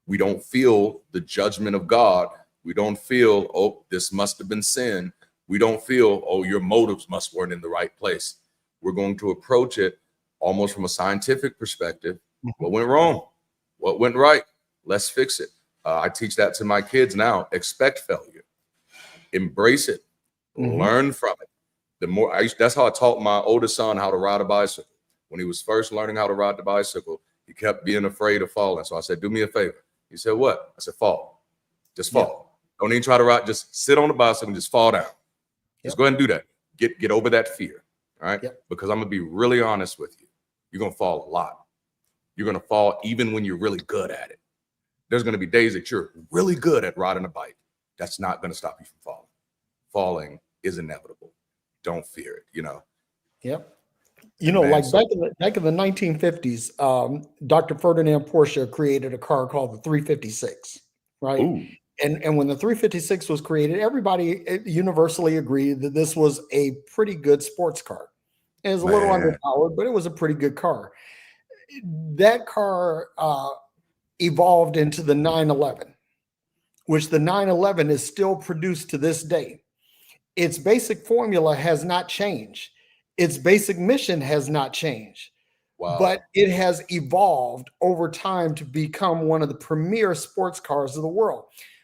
we don't feel the judgment of God. We don't feel, oh, this must have been sin. We don't feel, oh, your motives must weren't in the right place. We're going to approach it almost from a scientific perspective. What went wrong? What went right? Let's fix it. I teach that to my kids now. Expect failure. Embrace it. Learn from it. That's how I taught my oldest son how to ride a bicycle. When he was first learning how to ride the bicycle, he kept being afraid of falling. So I said, do me a favor. He said, what? I said, fall. Just fall. Don't even try to ride. Just sit on the bicycle and just fall down. Just go ahead and do that. Get over that fear. All right. Because I'm going to be really honest with you. You're going to fall a lot. You're going to fall even when you're really good at it. There's going to be days that you're really good at riding a bike. That's not going to stop you from falling. Falling is inevitable. Don't fear it, you know? Yep. You know, like back in the 1950s, Dr. Ferdinand Porsche created a car called the 356, right? Ooh. And when the 356 was created, everybody universally agreed that this was a pretty good sports car. It was a little underpowered, but it was a pretty good car. That car evolved into the 911, which the 911 is still produced to this day. Its basic formula has not changed. Its basic mission has not changed. Wow. But it has evolved over time to become one of the premier sports cars of the world.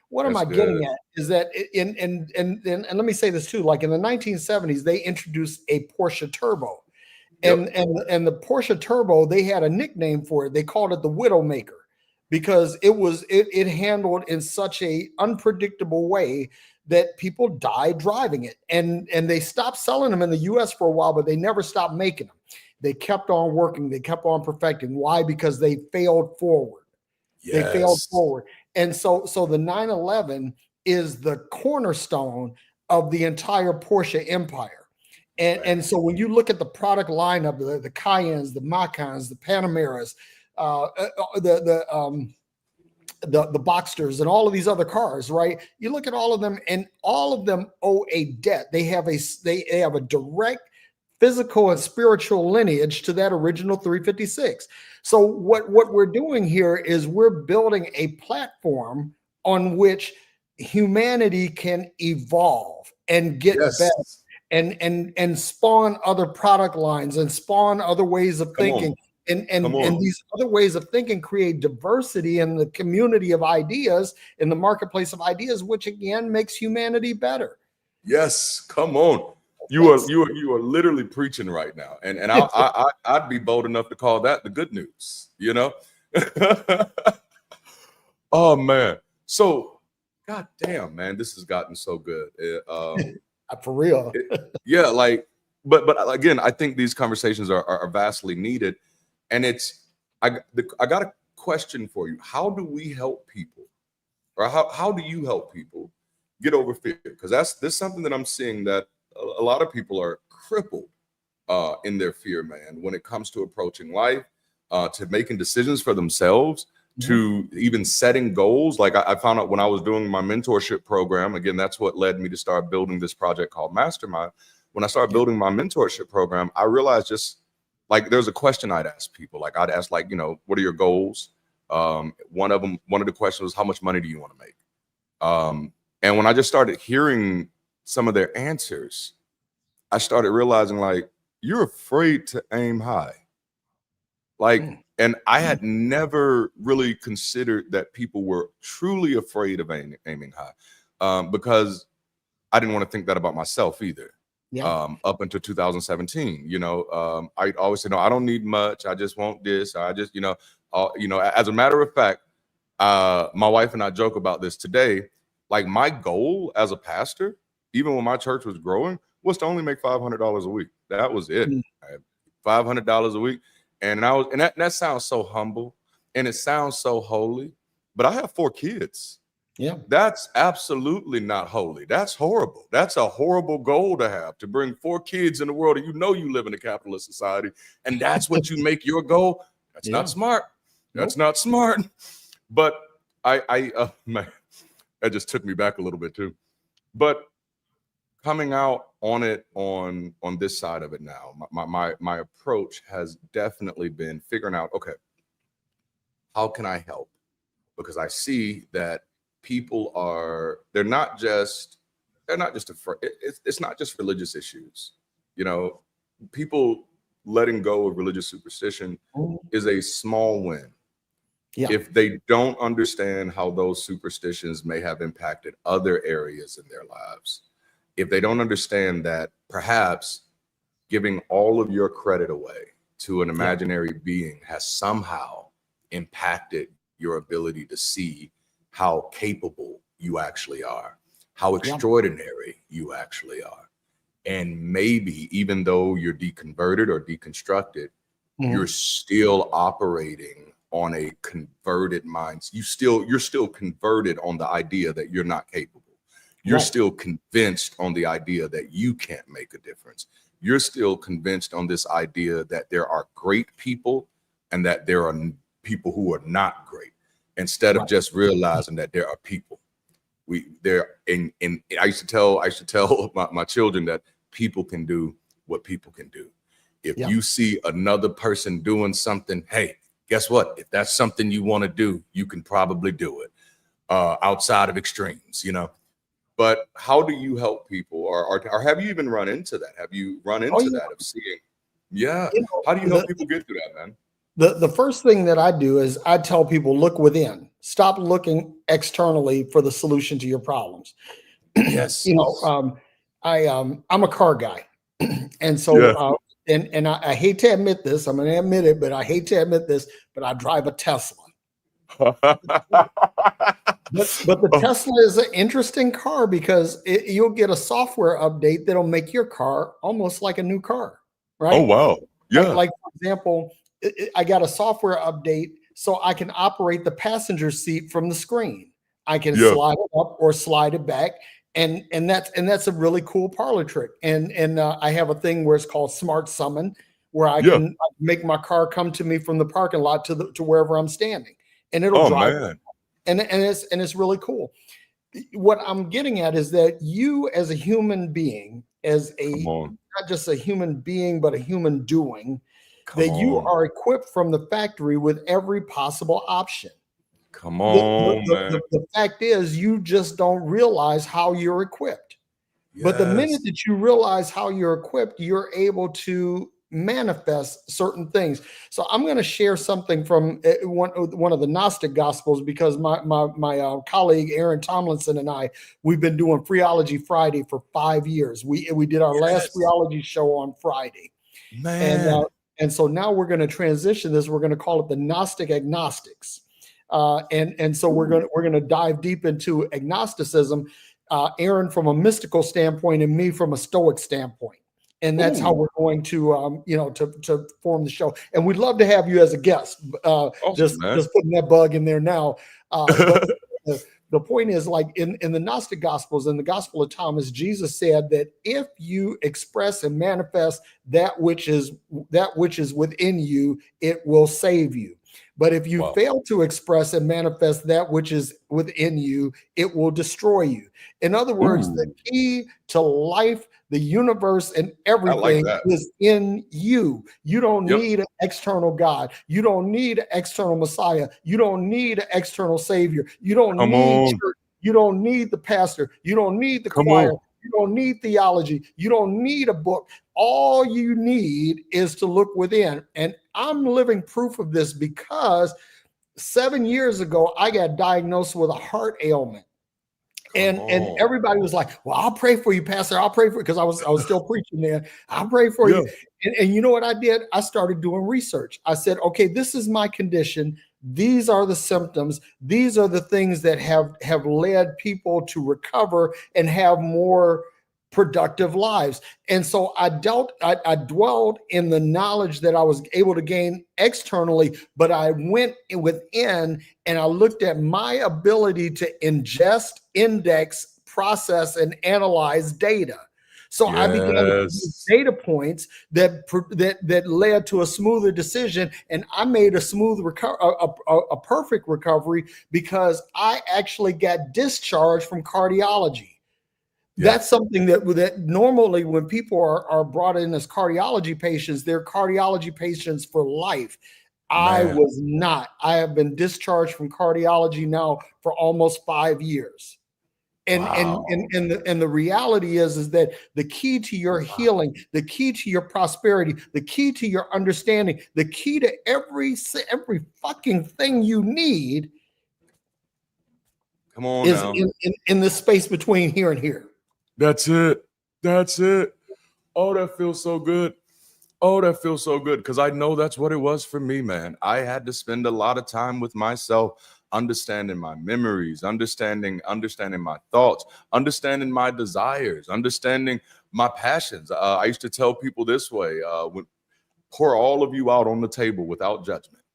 What am I getting at is that and let me say this too, like in the 1970s, they introduced a Porsche Turbo. And the Porsche Turbo, they had a nickname for it. They called it the Widowmaker, because it handled in such a unpredictable way that people died driving it. And they stopped selling them in the US for a while, but they never stopped making them. They kept on working. They kept on perfecting. Why? Because they failed forward. They failed forward. And so the 911 is the cornerstone of the entire Porsche empire. And so when you look at the product lineup, the Cayennes, the Macans, the Panameras, the Boxsters, and all of these other cars, right? You look at all of them, and all of them owe a debt. They have a direct physical and spiritual lineage to that original 356. So what we're doing here is we're building a platform on which humanity can evolve and get better and spawn other product lines and spawn other ways of thinking. And these other ways of thinking create diversity in the community of ideas, in the marketplace of ideas, which again makes humanity better. Yes, come on. You are literally preaching right now, and I'd be bold enough to call that the good news. You know. Oh man, so goddamn man, this has gotten so good. For real. Like but again, I think these conversations are vastly needed, and I got a question for you. How do we help people, or how do you help people get over fear? Because this something that I'm seeing that a lot of people are crippled in their fear, man, when it comes to approaching life, to making decisions for themselves, to even setting goals. Like I found out when I was doing my mentorship program, again, that's what led me to start building this project called Mastermind. When I started building my mentorship program, I realized just like there's a question I'd ask people. Like I'd ask, like, what are your goals? One of the questions was, how much money do you want to make? And when I just started hearing some of their answers, I started realizing, like, you're afraid to aim high. Like, and I had never really considered that people were truly afraid of aiming high, because I didn't want to think that about myself either. Up until 2017, I always said, no, I don't need much. I just want this. I just, as a matter of fact, my wife and I joke about this today. Like, my goal as a pastor, even when my church was growing, was to only make $500 a week. That was it. $500 a week. And that sounds so humble and it sounds so holy, but I have 4 kids. Yeah. That's absolutely not holy. That's horrible. That's a horrible goal to have, to bring 4 kids in the world. And you live in a capitalist society, and that's what you make your goal. That's not smart. That's not smart. But man, that just took me back a little bit too. But coming out on it on this side of it now, my approach has definitely been figuring out, okay, how can I help? Because I see that people they're not just afraid. It's not just religious issues. People letting go of religious superstition is a small win. If they don't understand how those superstitions may have impacted other areas in their lives, if they don't understand that perhaps giving all of your credit away to an imaginary being has somehow impacted your ability to see how capable you actually are, how extraordinary you actually are. And maybe even though you're deconverted or deconstructed, you're still operating on a converted mind. You're still converted on the idea that you're not capable. You're still convinced on the idea that you can't make a difference. You're still convinced on this idea that there are great people and that there are people who are not great, instead of just realizing that there are people. I used to tell my children that people can do what people can do. If you see another person doing something, hey, guess what? If that's something you want to do, you can probably do it, outside of extremes, But how do you help people, or have you even run into that? Have you run into that of seeing? How do you help people get through that, man? The first thing that I do is I tell people, look within. Stop looking externally for the solution to your problems. Yes. I'm a car guy. And so, and I hate to admit this, I'm going to admit it, but I hate to admit this, but I drive a Tesla. But the Tesla is an interesting car because you'll get a software update that'll make your car almost like a new car, right? Oh, wow. Yeah. Like for example, I got a software update so I can operate the passenger seat from the screen. I can slide it up or slide it back. And that's a really cool parlor trick. And I have a thing where it's called Smart Summon, where I can make my car come to me from the parking lot to wherever I'm standing, and it'll drive. Man. And it's really cool. What I'm getting at is that you, as a human being, not just a human being, but a human doing, you are equipped from the factory with every possible option. Come on, man. The fact is, you just don't realize how you're equipped. But the minute that you realize how you're equipped, you're able to manifest certain things. So I'm going to share something from one of the Gnostic Gospels, because my colleague Aaron Tomlinson and we've been doing Phreology Friday for 5 years. We did our last Phreology show on Friday, man. And so now we're going to transition this. We're going to call it the Gnostic Agnostics. And so we're going to dive deep into agnosticism, Aaron from a mystical standpoint and me from a Stoic standpoint. And that's how Ooh, we're going to, to form the show. And we'd love to have you as a guest. awesome, man. Just putting that bug in there now. But the point is, like in the Gnostic Gospels, in the Gospel of Thomas, Jesus said that if you express and manifest that which is within you, it will save you. But if you Wow. fail to express and manifest that which is within you, it will destroy you. In other words, the Ooh, key to life, the universe, and I like everything that. is in you. You don't Yep. need an external God. You don't need an external Messiah. You don't need an external Savior. You don't Come need on. church. You don't need the pastor. You don't need the Come choir. on. You don't need theology. You don't need a book. All you need is to look within. And I'm living proof of this because 7 years ago, I got diagnosed with a heart ailment. Come And on. everybody was like, "Well, I'll pray for you, Pastor. I'll pray for you," because I was still preaching there. I'll pray for Yeah. you. And you know what I did? I started doing research. I said, okay, this is my condition. These are the symptoms. These are the things that have led people to recover and have more productive lives. And so I dwelled in the knowledge that I was able to gain externally, but I went within and I looked at my ability to ingest, index, process, and analyze data. So I began to use Yes. data points that led to a smoother decision, and I made a smooth a perfect recovery because I actually got discharged from cardiology. Yeah. That's something that normally when people are brought in as cardiology patients, they're cardiology patients for life. I Man. was not. I have been discharged from cardiology now for almost 5 years. Wow. And the reality is that the key to your healing, the key to your prosperity, the key to your understanding, the key to every fucking thing you need Come on is now. in the space between here and here. That's it. That's it. Oh, that feels so good. Oh, that feels so good because I know that's what it was for me, man. I had to spend a lot of time with myself, understanding my memories, understanding my thoughts, understanding my desires, understanding my passions. I used to tell people this way: pour all of you out on the table without judgment,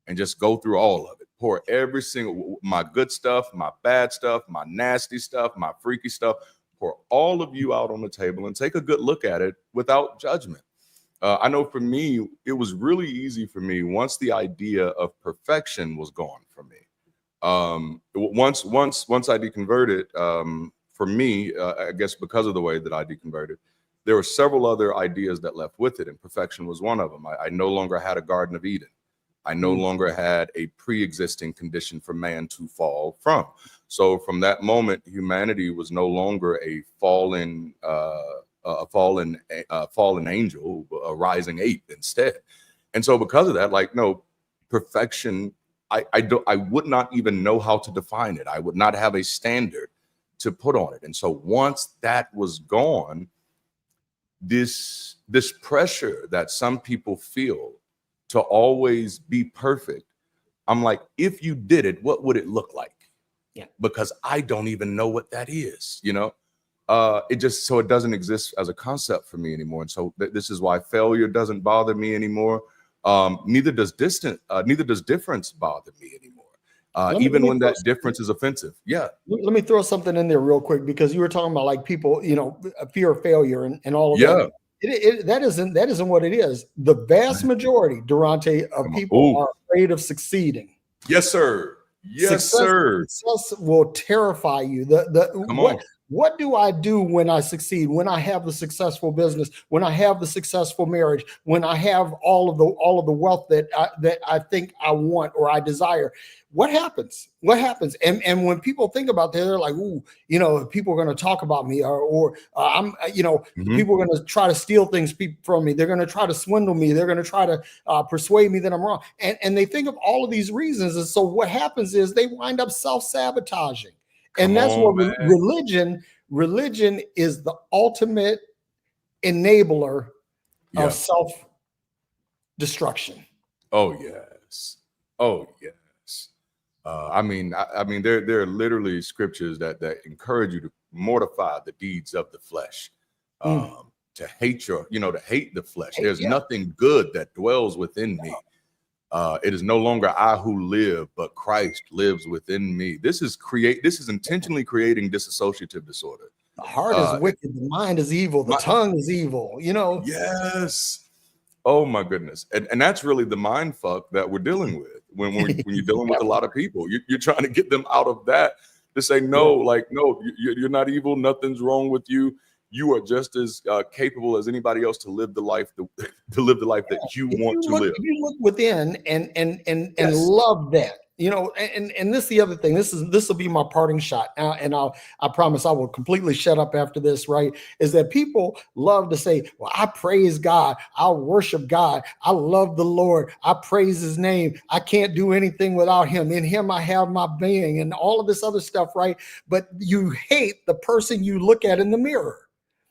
and just go through all of it. Pour every single my good stuff, my bad stuff, my nasty stuff, my freaky stuff. Pour all of you out on the table and take a good look at it without judgment. I know for me, it was really easy for me once the idea of perfection was gone from me. Once I deconverted, for me, I guess because of the way that I deconverted, there were several other ideas that left with it, and perfection was one of them. I no longer had a Garden of Eden. I no longer had a pre-existing condition for man to fall from. So from that moment, humanity was no longer a fallen fallen angel, a rising ape instead. And so because of that, like, no, perfection, I would not even know how to define it. I would not have a standard to put on it. And so once that was gone, this pressure that some people feel to always be perfect, I'm like, if you did it, what would it look like? Yeah. Because I don't even know what that is, you know? It just, so it doesn't exist as a concept for me anymore. And so this is why failure doesn't bother me anymore. Neither does difference bother me anymore. Even when that difference is offensive. Yeah. Let me throw something in there real quick because you were talking about like people, fear of failure and all of that. That isn't what it is. The vast majority, Durante, of people are afraid of succeeding. Yes, sir. Yes, sir. Success will terrify you. What do I do when I succeed? When I have the successful business? When I have the successful marriage? When I have all of the wealth that I think I want or I desire? What happens? What happens? And when people think about that, they're like, "Ooh, people are going to talk about me, or I'm, people are going to try to steal things from me. They're going to try to swindle me. They're going to try to persuade me that I'm wrong." And they think of all of these reasons. And so what happens is they wind up self-sabotaging. And that's what religion is, the ultimate enabler of self-destruction. Oh yes. Oh yes. I mean, there are literally scriptures that encourage you to mortify the deeds of the flesh. to hate to hate the flesh. There's Yeah. nothing good that dwells within me. It is no longer I who live, but Christ lives within me. This is intentionally creating dissociative disorder. The heart is wicked, the mind is evil, the tongue is evil, Yes. Oh my goodness. And that's really the mind fuck that we're dealing with when you're dealing with a lot of people. You're trying to get them out of that to say, no, no, you're not evil. Nothing's wrong with you. You are just as capable as anybody else to live the life that you want to live. If you look within and love that, and this is the other thing. This will be my parting shot now, and I promise I will completely shut up after this. Right? Is that people love to say, "Well, I praise God, I worship God, I love the Lord, I praise His name. I can't do anything without Him. In Him I have my being," and all of this other stuff. Right? But you hate the person you look at in the mirror.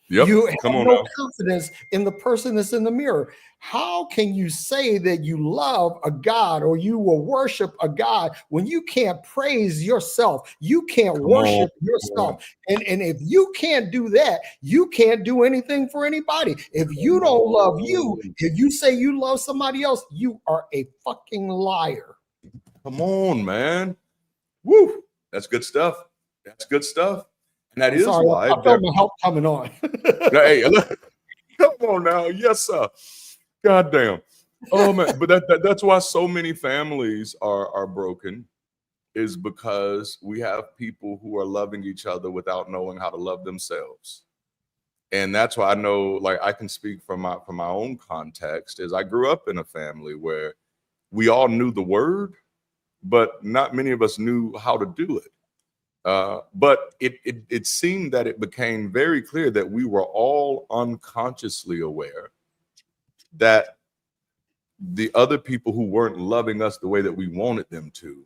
Yep. You have no confidence in the person that's in the mirror. How can you say that you love a God or you will worship a God when you can't praise yourself? You can't worship yourself. And if you can't do that, you can't do anything for anybody. If you don't love you, if you say you love somebody else, you are a fucking liar. Come on, man. Woo. That's good stuff. That's good stuff. And that is why I felt my help coming on. Hey, come on now. Yes, sir. God damn. Oh man, but that's why so many families are broken, is because we have people who are loving each other without knowing how to love themselves. And that's why I know, like, I can speak from my own context, is I grew up in a family where we all knew the word, but not many of us knew how to do it. But it seemed that it became very clear that we were all unconsciously aware that the other people who weren't loving us the way that we wanted them to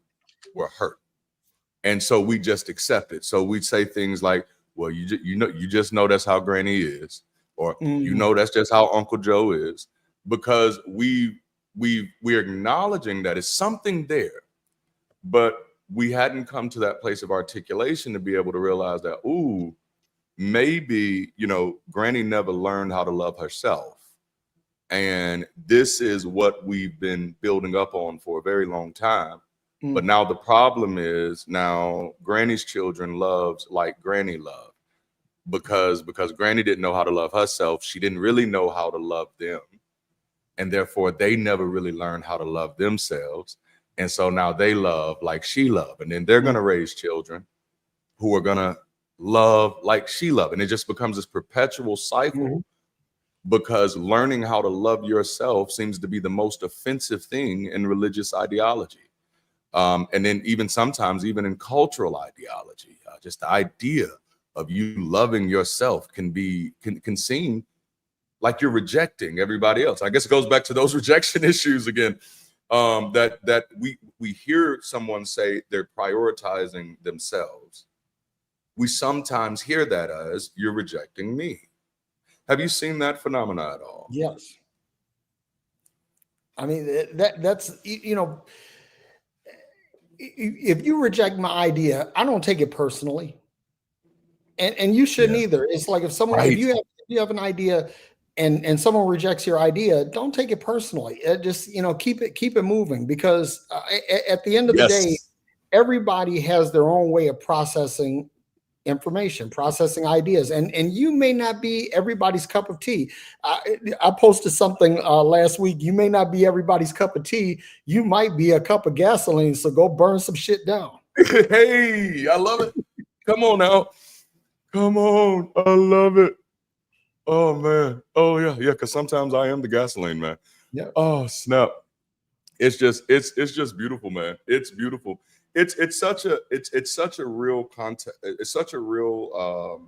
were hurt. And so we just accepted. So we'd say things like, well, you just know that's how Granny is, or that's just how Uncle Joe is, because we're acknowledging that it's something there, but we hadn't come to that place of articulation to be able to realize that, ooh, maybe, Granny never learned how to love herself. And this is what we've been building up on for a very long time. But now the problem is, now Granny's children loves like Granny loved, because Granny didn't know how to love herself. She didn't really know how to love them. And therefore they never really learned how to love themselves. And so now they love like she loved. And then they're going to raise children who are going to love like she loved. And it just becomes this perpetual cycle, because learning how to love yourself seems to be the most offensive thing in religious ideology. And then even sometimes, even in cultural ideology, just the idea of you loving yourself can seem like you're rejecting everybody else. I guess it goes back to those rejection issues again. That we hear someone say they're prioritizing themselves. We sometimes hear that as, you're rejecting me. Have you seen that phenomena at all? Yes. I mean, that's, if you reject my idea, I don't take it personally. And you shouldn't either. It's like if someone, if you have an idea and someone rejects your idea, don't take it personally. Just, keep it moving, because at the end of the day, everybody has their own way of processing information, processing ideas, and you may not be everybody's cup of tea. I posted something last week. You may not be everybody's cup of tea. You might be a cup of gasoline. So go burn some shit down. Hey, I love it. Come on now. Come on. I love it. Oh man. Oh yeah. Because sometimes I am the gasoline man. Yeah. Oh snap. It's just beautiful, man. It's beautiful. It's such a real concept. It's such a real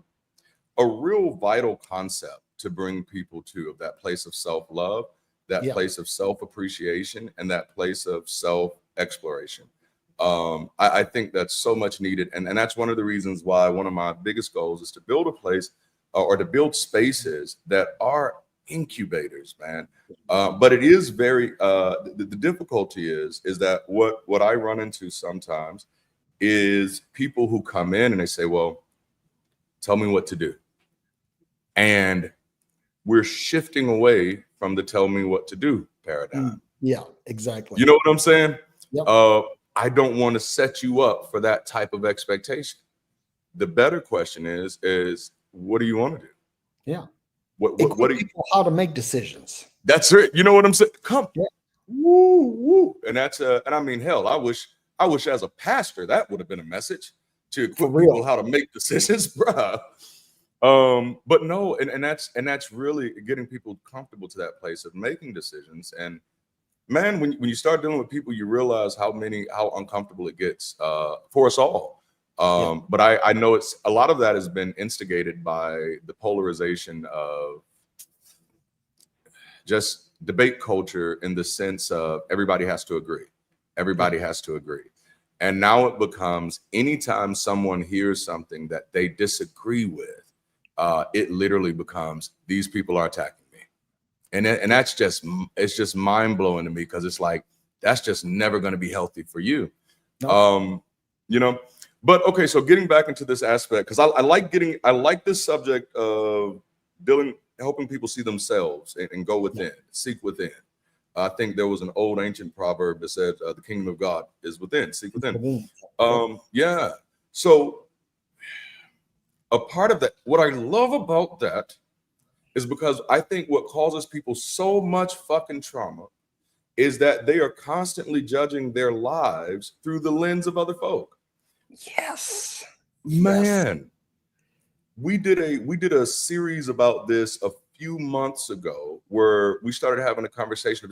vital concept to bring people to, that place of self-love, that place of self-appreciation, and that place of self-exploration. I think that's so much needed. And that's one of the reasons why one of my biggest goals is to build a place or to build spaces that are incubators, man. But it is very, the difficulty is that what I run into sometimes is people who come in and they say, well, tell me what to do. And we're shifting away from the tell me what to do paradigm. Yeah, exactly. You know what I'm saying? Yep. I don't want to set you up for that type of expectation. The better question is what do you want to do? Yeah. What do you, people how to make decisions? That's it. You know what I'm saying? Come. Yeah. Woo, woo. And that's and I mean, hell, I wish as a pastor that would have been a message to equip people how to make decisions, bruh. But no, and that's really getting people comfortable to that place of making decisions. And man, when you start dealing with people, you realize how uncomfortable it gets for us all. But I know it's a lot of that has been instigated by the polarization of just debate culture, in the sense of everybody has to agree. Everybody has to agree. And now it becomes anytime someone hears something that they disagree with, it literally becomes these people are attacking me. And that's just mind blowing to me, because it's like, that's just never going to be healthy for you. No. You know, but okay. So getting back into this aspect, because I like this subject of helping people see themselves and go within, seek within. I think there was an old ancient proverb that said, the kingdom of God is within, seek within. Yeah. So a part of that, what I love about that is because I think what causes people so much fucking trauma is that they are constantly judging their lives through the lens of other folk. Yes. Man. We did a series about this a few months ago, where we started having a conversation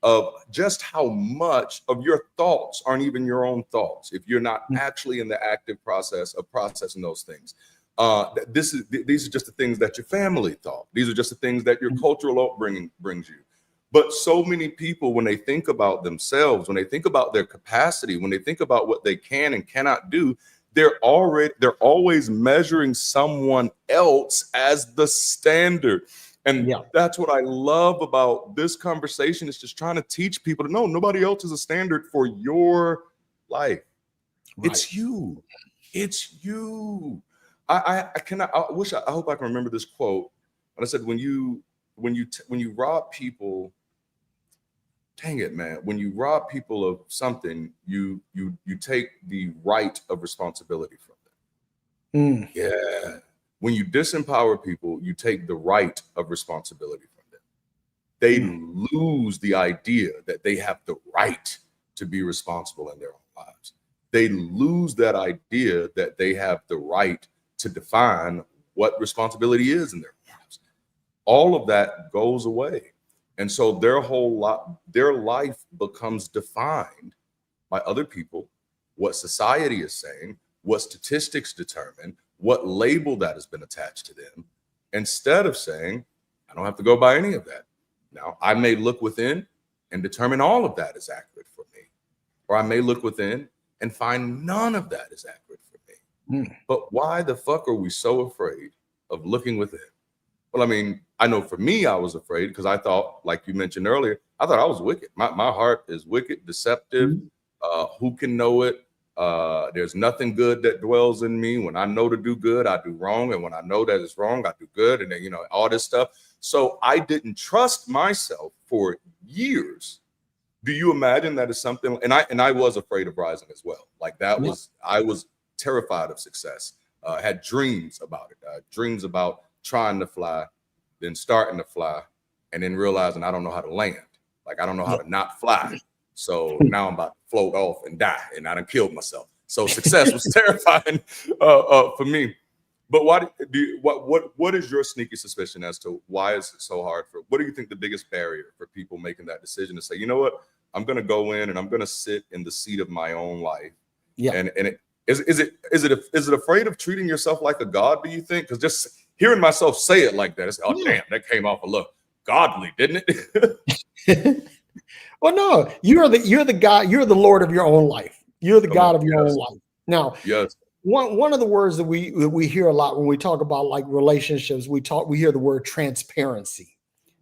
of just how much of your thoughts aren't even your own thoughts if you're not actually in the active process of processing those things. These are just the things that your family thought. These are just the things that your cultural upbringing brings you. But so many people, when they think about themselves, when they think about their capacity, when they think about what they can and cannot do, they're always measuring someone else as the standard. And that's what I love about this conversation, is just trying to teach people to know nobody else is a standard for your life. Right. It's you. It's you. I hope I can remember this quote. And I said, when you rob people, dang it, man, when you rob people of something, you take the right of responsibility from them. Yeah. When you disempower people, you take the right of responsibility from them. They lose the idea that they have the right to be responsible in their own lives. They lose that idea that they have the right to define what responsibility is in their lives. All of that goes away. And so their life becomes defined by other people, what society is saying, what statistics determine, what label that has been attached to them, instead of saying, I don't have to go by any of that. Now, I may look within and determine all of that is accurate for me. Or I may look within and find none of that is accurate for me. But why the fuck are we so afraid of looking within? Well, I mean, I know for me, I was afraid because I thought, like you mentioned earlier, I thought I was wicked. My heart is wicked, deceptive. Who can know it? There's nothing good that dwells in me. When I know to do good, I do wrong. And when I know that it's wrong, I do good. And then, all this stuff. So I didn't trust myself for years. Do you imagine that is something? And I was afraid of rising as well. Like I was terrified of success. Had dreams about it. Dreams about trying to fly, then starting to fly, and then realizing I don't know how to land. Like, I don't know how to not fly. So now I'm about to float off and die, and I done killed myself. So success was terrifying for me. But what is your sneaky suspicion as to why is it so hard what do you think the biggest barrier for people making that decision to say, you know what, I'm going to go in and I'm going to sit in the seat of my own life? Yeah. And is it afraid of treating yourself like a god, do you think? Because just hearing myself say it like that, it's damn, that came off a little godly, didn't it? Well, no, you're the God, you're the Lord of your own life. You're the God of your own life. Now, one of the words that we hear a lot when we talk about like relationships, we hear the word transparency.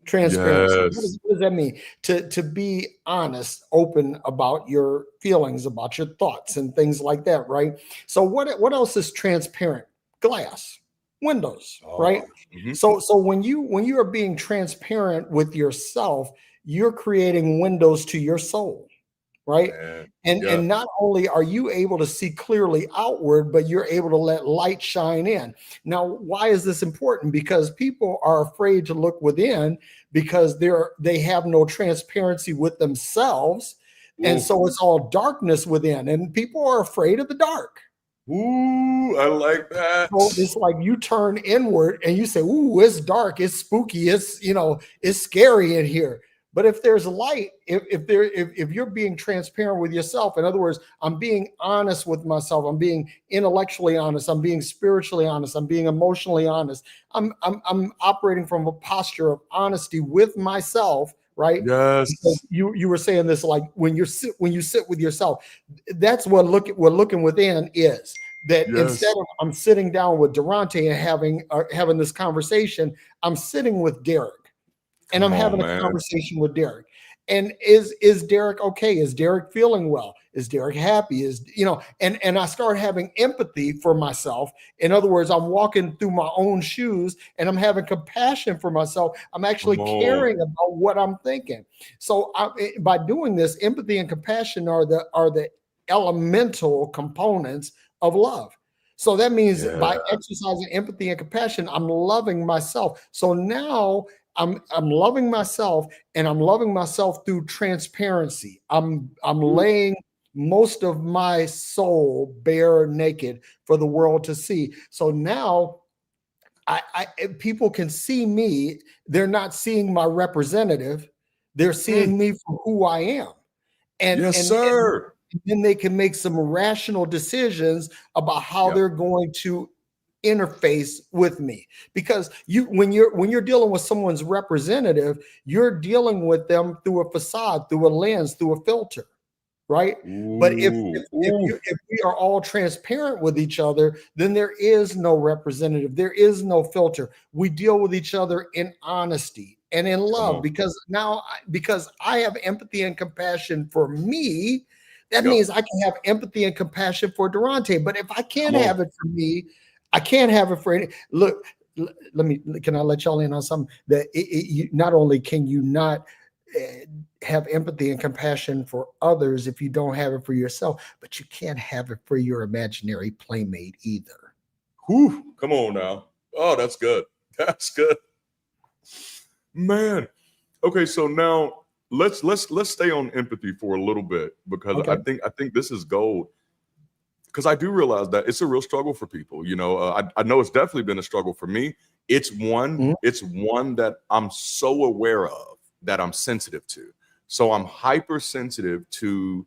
Transparency. Yes. What does that mean? To be honest, open about your feelings, about your thoughts and things like that, right? So what else is transparent? Glass. windows, Oh, right? mhm. So when you are being transparent with yourself, you're creating windows to your soul, right? Man. And Yeah. not only are you able to see clearly outward, but you're able to let light shine in. Now, why is this important? Because people are afraid to look within because they have no transparency with themselves. And Ooh. so it's all darkness within, and people are afraid of the dark. Ooh, I like that. So it's like you turn inward and you say, "Ooh, it's dark, it's spooky, it's scary in here." But if there's light, if you're being transparent with yourself, in other words, I'm being honest with myself, I'm being intellectually honest, I'm being spiritually honest, I'm being emotionally honest, I'm operating from a posture of honesty with myself, right? Because Yes. you were saying this, like when you sit with yourself, that's what looking within is. That instead Yes. of I'm sitting down with Durante and having this conversation, I'm sitting with Derek and I'm Come on, having a man. conversation with Derek. And is Derek okay? Is Derek feeling well? Is Derek happy? And I start having empathy for myself. In other words, I'm walking through my own shoes and I'm having compassion for myself. I'm actually Come on. caring about what I'm thinking. So by doing this, empathy and compassion are the elemental components of love. So that means Yeah. by exercising empathy and compassion, I'm loving myself. So now I'm loving myself, and I'm loving myself through transparency. I'm laying most of my soul bare naked for the world to see. So now people can see me. They're not seeing my representative. They're Mm. seeing me for who I am. And Yes, and and sir. then they can make some rational decisions about how Yep. they're going to interface with me. Because when you're dealing with someone's representative, you're dealing with them through a facade, through a lens, through a filter, right? But if Ooh. if if, Ooh. you, if we are all transparent with each other, then there is no representative, there is no filter. We deal with each other in honesty and in Come love, on. because I have empathy and compassion for me. That Yep. means I can have empathy and compassion for Durante. But if I can't Come on. have it for me, I can't have it for any. Look, can I let y'all in on something that not only can you not have empathy and compassion for others if you don't have it for yourself, but you can't have it for your imaginary playmate either. Whew. Come on now. Oh, that's good. That's good. Man. Okay, so now let's stay on empathy for a little bit because I Okay. think I think this is gold. Because I do realize that it's a real struggle for people. I know it's definitely been a struggle for me. Mhm. It's one that I'm so aware of that I'm sensitive to. So I'm hypersensitive to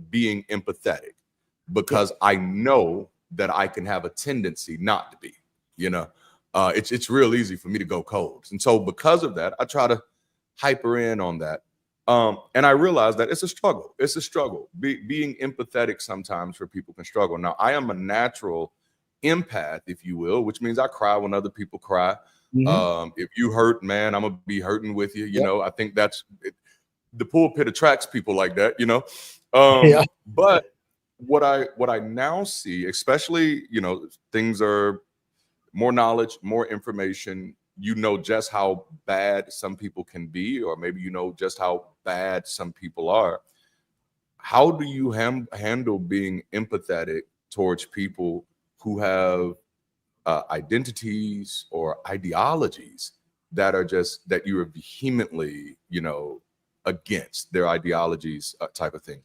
being empathetic Yeah. because I know that I can have a tendency not to be. You know, it's real easy for me to go cold, and so because of that, I try to hyper in on that. And I realize that it's a struggle. It's a struggle. Being empathetic sometimes for people can struggle. Now, I am a natural empath, if you will, which means I cry when other people cry. Mhm. If you hurt, man, I'm gonna be hurting with you. Yep. I think that's it, the pulpit attracts people like that. Yeah. But what I now see, especially things are more knowledge, more information. Just how bad some people can be, or maybe just how bad some people are. How do you handle being empathetic towards people who have identities or ideologies that you are vehemently, against their ideologies, type of thing?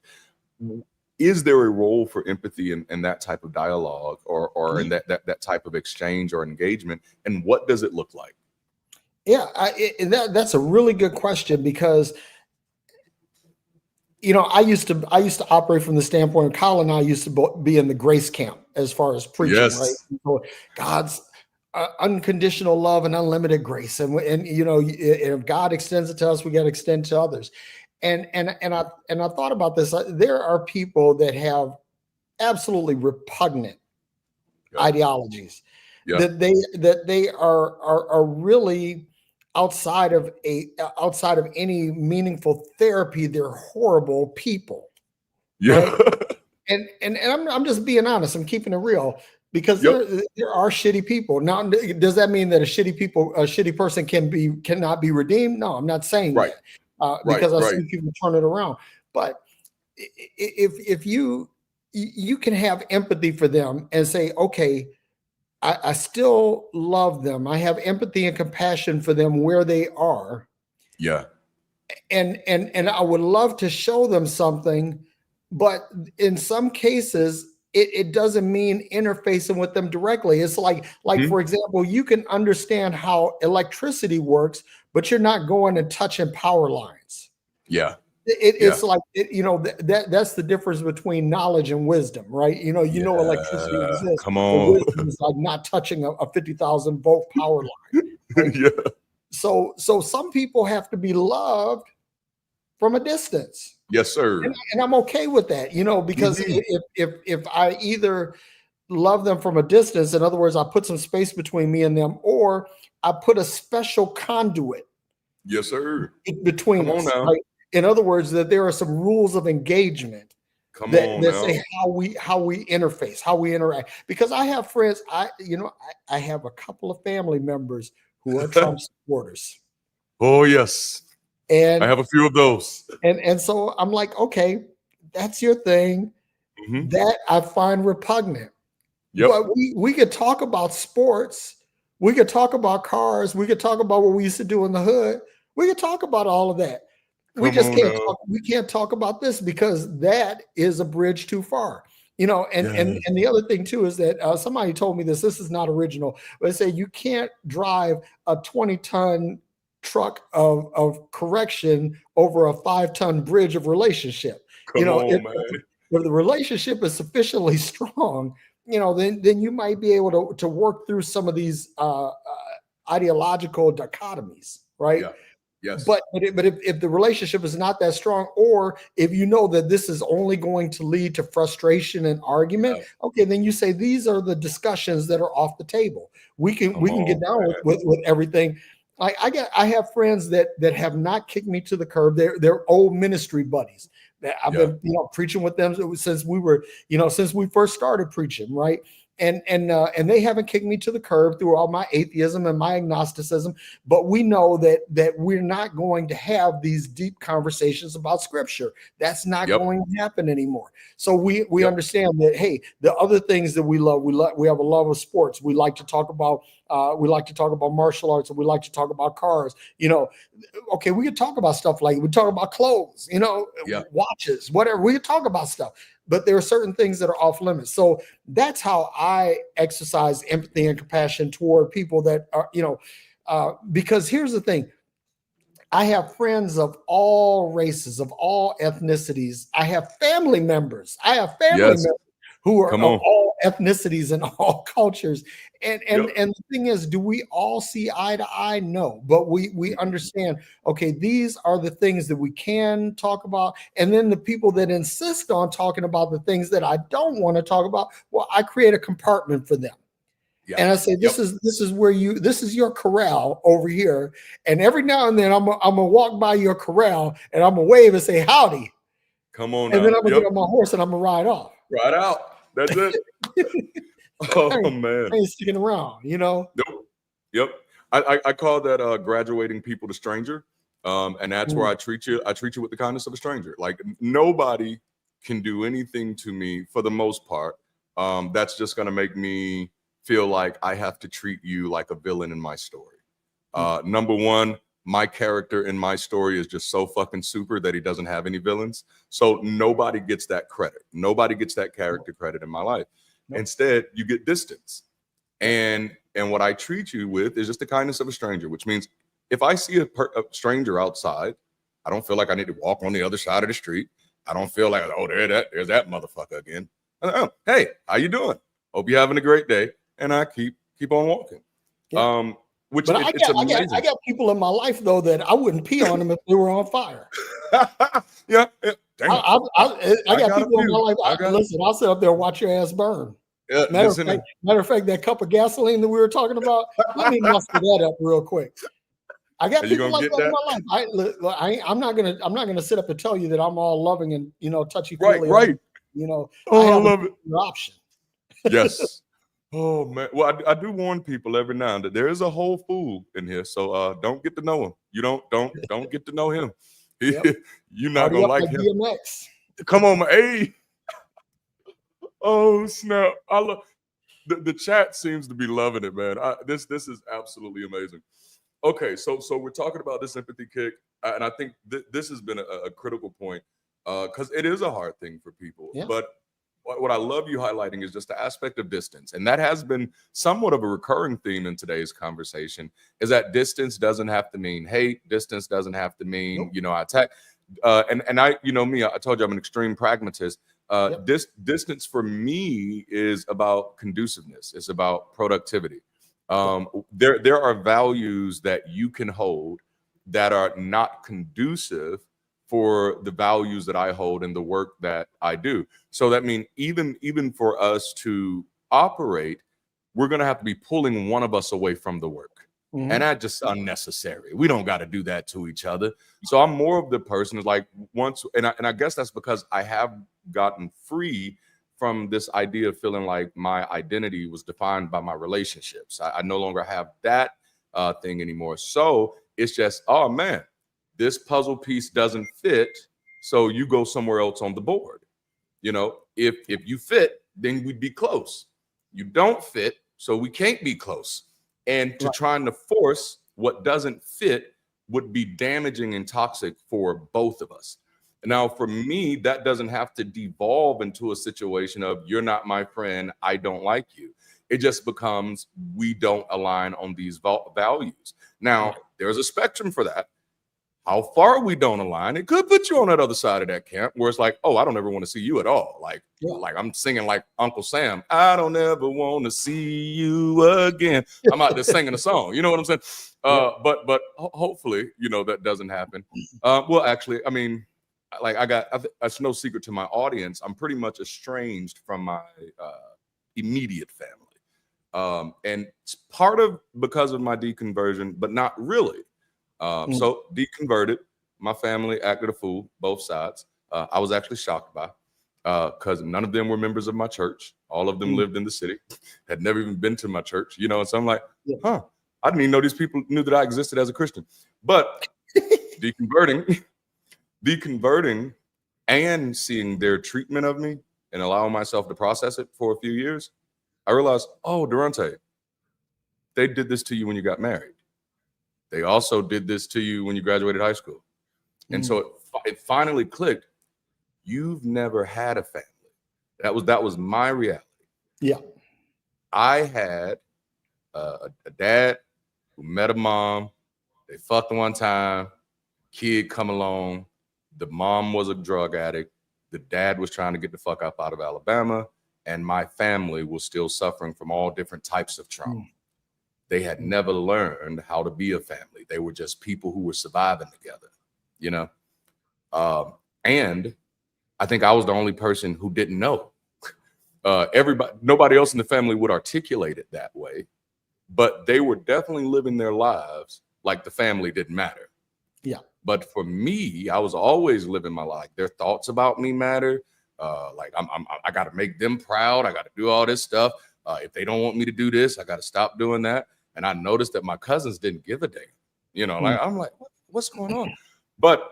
Is there a role for empathy in that type of dialogue, or in that type of exchange or engagement, and what does it look like? Yeah. That's a really good question because I used to operate from the standpoint. Kyle and I used to be in the grace camp as far as preaching, right? Yes. So God's unconditional love and unlimited grace, and if God extends it to us, we got to extend to others. And I thought about this. There are people that have absolutely repugnant Yep. ideologies Yep. that they are really outside of any meaningful therapy. They're horrible people, Yeah. right? And I'm just being honest. I'm keeping it real. because Yep. there are shitty people. Now, does that mean that a shitty person cannot be redeemed? No, I'm not saying Right. that, Right. because I Right. see people turn it around. But if you can have empathy for them and say, okay, I still love them. I have empathy and compassion for them where they are, Yeah. and I would love to show them something, but in some cases it doesn't mean interfacing with them directly. It's like Mhm. for example, you can understand how electricity works, but you're not going and touching power lines. Yeah. Yeah. It's like that's the difference between knowledge and wisdom, right? Electricity Yeah. exists, Come but on. wisdom is like not touching a 50,000 volt power line, right? Yeah. So some people have to be loved from a distance. Yes, sir. And I'm okay with that, because Mhm. if I either love them from a distance, in other words, I put some space between me and them, or I put a special conduit Yes, sir. between Come on us, now. right? In other words, that there are some rules of engagement Come that on that now. say how we interface, how we interact. Because I have friends, I have a couple of family members who are Trump supporters, Oh, yes. I and have a few of those. and so I'm like, okay, that's your thing. Mhm. That I find repugnant. Yep. But we could talk about sports, we could talk about cars, we could talk about what we used to do in the hood. We could talk about all of that. We Come just on can't now. talk, we can't talk about this because that is a bridge too far. And Yes. the other thing too is that somebody told me this. This is not original, but they say you can't drive a 20-ton truck of correction over a 5-ton bridge of relationship. You Come know, on, man. if the relationship is sufficiently strong, then you might be able to work through some of these ideological dichotomies, right? Yeah. Yes. But if the relationship is not that strong, or if you know that this is only going to lead to frustration and argument, Yeah. okay, then you say these are the discussions that are off the table. We can Come get on, down man. with everything. Like I have friends that have not kicked me to the curb. They're old ministry buddies that I've Yeah. been preaching with them since since we first started preaching, right? And they haven't kicked me to the curb through all my atheism and my agnosticism, but we know that we're not going to have these deep conversations about scripture. That's not Yep. going to happen anymore. So we Yep. understand that, hey, the other things that we love, we have a love of sports. We like to talk about martial arts, and we like to talk about cars. Okay, we could talk about stuff like we talk about clothes, Yeah. watches, whatever. We could talk about stuff, but there are certain things that are off limits. So that's how I exercise empathy and compassion toward people that are, because here's the thing. I have friends of all races, of all ethnicities. I have family members. Yes. Who are Come of on. all ethnicities and all cultures. And Yep. and the thing is, do we all see eye to eye? No, but we understand, okay, these are the things that we can talk about. And then the people that insist on talking about the things that I don't want to talk about, well, I create a compartment for them. Yeah. And I say, Yep. this is your corral over here. And every now and then I'm gonna walk by your corral and I'm gonna wave and say howdy. Come on And then now. I'm gonna Yep. get on my horse and I'm gonna ride off. Right out. That's it. I Oh ain't, man. I ain't sticking around, Nope. Yep. I call that graduating people to stranger. And that's where I treat you with the kindness of a stranger. Like nobody can do anything to me for the most part. That's just gonna make me feel like I have to treat you like a villain in my story. Number one, my character in my story is just so fucking super that he doesn't have any villains. So nobody gets that credit. Nobody gets that character credit in my life. Nope. Instead, you get distance. And what I treat you with is just the kindness of a stranger, which means if I see a stranger outside, I don't feel like I need to walk on the other side of the street. I don't feel like, oh, there's that motherfucker again. Hey, how you doing? Hope you're having a great day. And I keep on walking. Yeah. Which But it's amazing. I got people in my life though that I wouldn't pee on them if they were on fire. Yeah. Damn. I got people in my life. Listen, I'll sit up there and watch your ass burn. Yeah, Matter of fact, that cup of gasoline that we were talking about, let me muster that up real quick. I got people like that in my life. I'm not gonna sit up and tell you that I'm all loving and touchy feely. Right. I love it. Option. Yes. Oh man. Well, I do warn people every now and then there is a whole fool in here, so don't get to know him. You don't get to know him. Yep. You're not Party gonna up like like him. DMX. Come on, man. Hey. Oh snap! I love the chat seems to be loving it, man. This is absolutely amazing. Okay, so we're talking about this empathy kick, and I think this has been a critical point because it is a hard thing for people. Yeah. But what I love you highlighting is just the aspect of distance, and that has been somewhat of a recurring theme in today's conversation. Is that distance doesn't have to mean hate. Distance doesn't have to mean Nope. attack. And I, me, I told you I'm an extreme pragmatist. Yep. This distance for me is about conduciveness. It's about productivity. There are values that you can hold that are not conducive for the values that I hold in the work that I do. So that means even for us to operate, we're going to have to be pulling one of us away from the work. Mhm. And that's just unnecessary. We don't got to do that to each other. So I'm more of the person who's like once, and I guess that's because I have gotten free from this idea of feeling like my identity was defined by my relationships. I no longer have that thing anymore. So it's just, oh man, this puzzle piece doesn't fit. So you go somewhere else on the board. If you fit, then we'd be close. You don't fit, so we can't be close. And to Right. trying to force what doesn't fit would be damaging and toxic for both of us. Now, for me, that doesn't have to devolve into a situation of you're not my friend, I don't like you. It just becomes we don't align on these values. Now, Right. there's a spectrum for that. How far we don't align, it could put you on that other side of that camp where it's like, oh, I don't ever want to see you at all. Like I'm singing like Uncle Sam. I don't ever want to see you again. I'm out there singing a song. You know what I'm saying? But hopefully, that doesn't happen. Well, actually, I mean, like it's no secret to my audience. I'm pretty much estranged from my immediate family. And it's part of because of my deconversion, but not really. So deconverted, my family acted a fool, both sides. I was actually shocked by because none of them were members of my church. All of them lived in the city, had never even been to my church, and so I'm like, huh, I didn't even know these people knew that I existed as a Christian. But deconverting and seeing their treatment of me and allowing myself to process it for a few years, I realized, oh, Durante, they did this to you when you got married. They also did this to you when you graduated high school. And so it finally clicked. You've never had a family. That was my reality. Yeah. I had a dad who met a mom. They fucked one time. Kid come along. The mom was a drug addict. The dad was trying to get the fuck up out of Alabama. And my family was still suffering from all different types of trauma. They had never learned how to be a family. They were just people who were surviving together, and I think I was the only person who didn't know. Nobody else in the family would articulate it that way, but they were definitely living their lives like the family didn't matter. Yeah. But for me, I was always living my life. Their thoughts about me matter. Like I got to make them proud. I got to do all this stuff. If they don't want me to do this, I got to stop doing that. And I noticed that my cousins didn't give a damn. Like I'm like, what's going on? But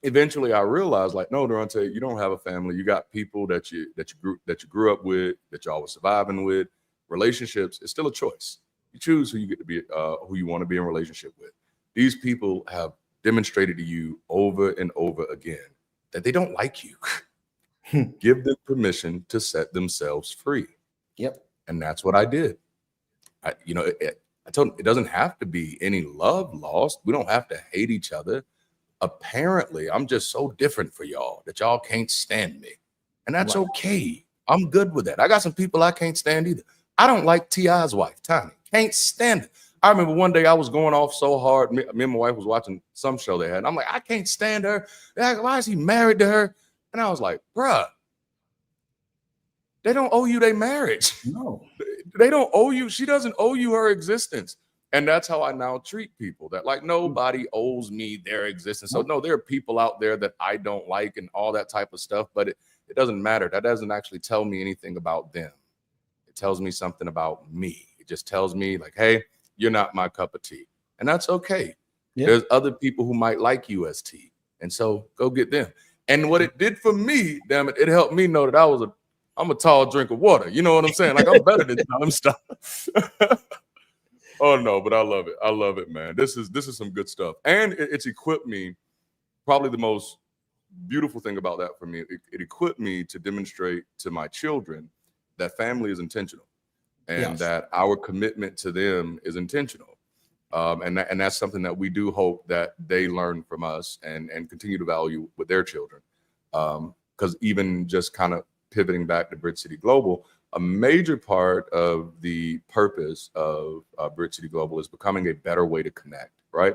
eventually, I realized, like, no, Durante, you don't have a family. You got people that you grew up with, that y'all were surviving with. Relationships is still a choice. You choose who you get to be, who you want to be in relationship with. These people have demonstrated to you over and over again that they don't like you. Give them permission to set themselves free. Yep. And that's what I did. I told them it doesn't have to be any love lost. We don't have to hate each other. Apparently, I'm just so different for y'all that y'all can't stand me. And that's okay. I'm good with that. I got some people I can't stand either. I don't like T.I.'s wife, Tiny. Can't stand it. I remember one day I was going off so hard. Me and my wife was watching some show they had. And I'm like, I can't stand her. Like, why is he married to her? And I was like, bruh, they don't owe you their marriage. No. They don't owe you. She doesn't owe you her existence. And that's how I now treat people, that like nobody owes me their existence. So no, there are people out there that I don't like and all that type of stuff, but it doesn't matter. That doesn't actually tell me anything about them. It tells me something about me. It just tells me like, hey, you're not my cup of tea. And that's okay. Yeah. There's other people who might like you as tea. And so go get them. And what it did for me, damn it, it helped me know that I'm a tall drink of water. You know what I'm saying? Like, I'm better than them stuff. Oh no, but I love it. I love it, man. This is some good stuff. And it's equipped me. Probably the most beautiful thing about that for me, it equipped me to demonstrate to my children that family is intentional and that our commitment to them is intentional. And that's something that we do hope that they learn from us and continue to value with their children. Because even just kind of pivoting back to Bridge City Global, a major part of the purpose of Bridge City Global is becoming a better way to connect, right?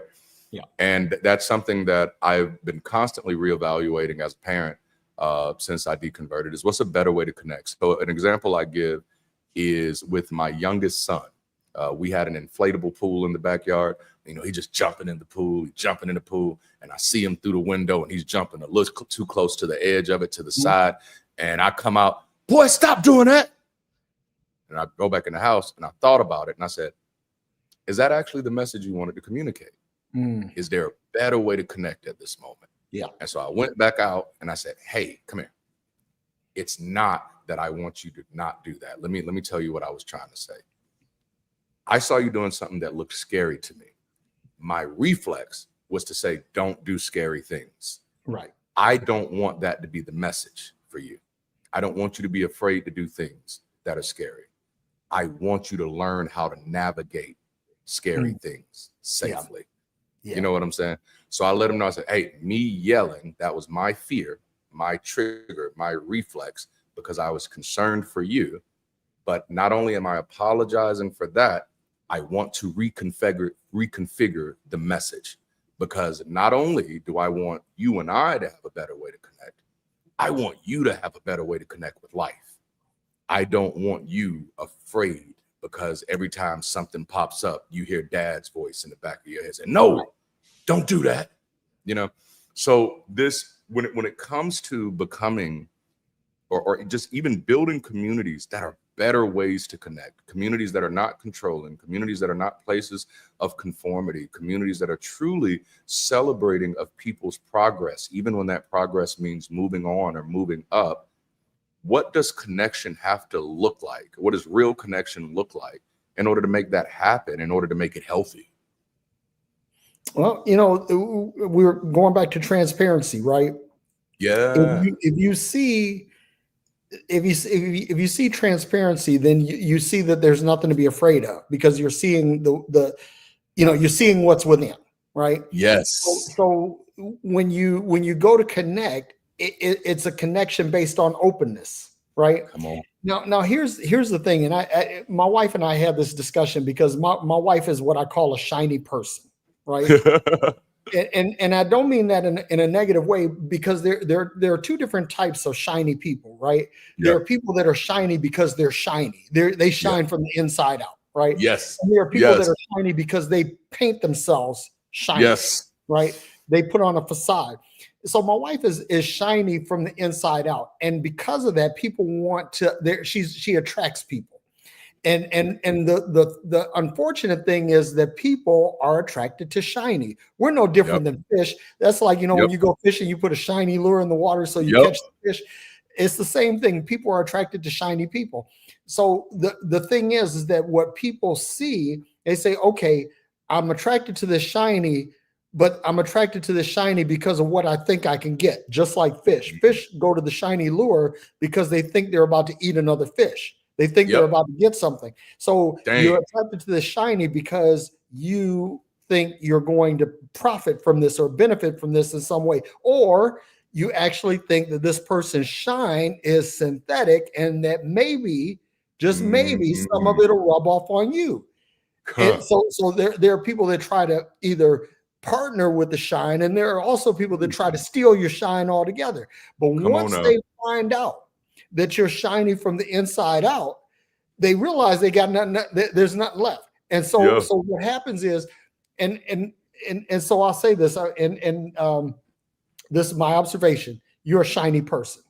Yeah. And that's something that I've been constantly reevaluating as a parent since I deconverted is what's a better way to connect. So an example I give is with my youngest son. We had an inflatable pool in the backyard. You know, he just jumping in the pool, and I see him through the window and he's jumping a little too close to the edge of it, to the side. And I come out, boy, stop doing that. And I go back in the house and I thought about it and I said, is that actually the message you wanted to communicate? Is there a better way to connect at this moment? Yeah. And so I went back out and I said, hey, come here. It's not that I want you to not do that. Let me tell you what I was trying to say. I saw you doing something that looked scary to me. My reflex was to say, don't do scary things. Right. I don't want that to be the message for you. I don't want you to be afraid to do things that are scary. I want you to learn how to navigate scary things safely. Yeah. You know what I'm saying? So I let him know, I said, hey, me yelling, that was my fear, my trigger, my reflex, because I was concerned for you. But not only am I apologizing for that, I want to reconfigure the message, because not only do I want you and I to have a better way to connect, I want you to have a better way to connect with life. I don't want you afraid because every time something pops up, you hear dad's voice in the back of your head saying, no, don't do that. You know, so this, when it comes to becoming or just even building communities that are better ways to connect, communities that are not controlling, communities that are not places of conformity, communities that are truly celebrating of people's progress, even when that progress means moving on or moving up. What does connection have to look like? What does real connection look like in order to make that happen, in order to make it healthy? Well, you know, we're going back to transparency, right? Yeah. If you see transparency, then you see that there's nothing to be afraid of, because you're seeing you're seeing what's within, right? Yes. So when you go to connect, it's a connection based on openness, right? Come on. Now here's the thing, and my wife and I had this discussion, because my wife is what I call a shiny person, right? And I don't mean that in a negative way, because there are two different types of shiny people, right? Yeah. There are people that are shiny because they're shiny. They shine from the inside out, right? Yes. And there are people that are shiny because they paint themselves shiny. Yes. Right? They put on a facade. So my wife is shiny from the inside out, and because of that, people want to. She attracts people. And the unfortunate thing is that people are attracted to shiny. We're no different than fish. That's like, when you go fishing, you put a shiny lure in the water so you catch the fish. It's the same thing. People are attracted to shiny people. So the thing is that what people see, they say, okay, I'm attracted to this shiny, but I'm attracted to this shiny because of what I think I can get. Just like fish. Fish go to the shiny lure because they think they're about to eat another fish. They think they're about to get something. So you're attracted to the shiny because you think you're going to profit from this or benefit from this in some way. Or you actually think that this person's shine is synthetic, and that maybe, just maybe, some of it'll rub off on you. And so there are people that try to either partner with the shine, and there are also people that try to steal your shine altogether. But once they find out that you're shiny from the inside out, they realize they got nothing. There's nothing left. And so what happens is, and so I'll say this, and this is my observation. You're a shiny person.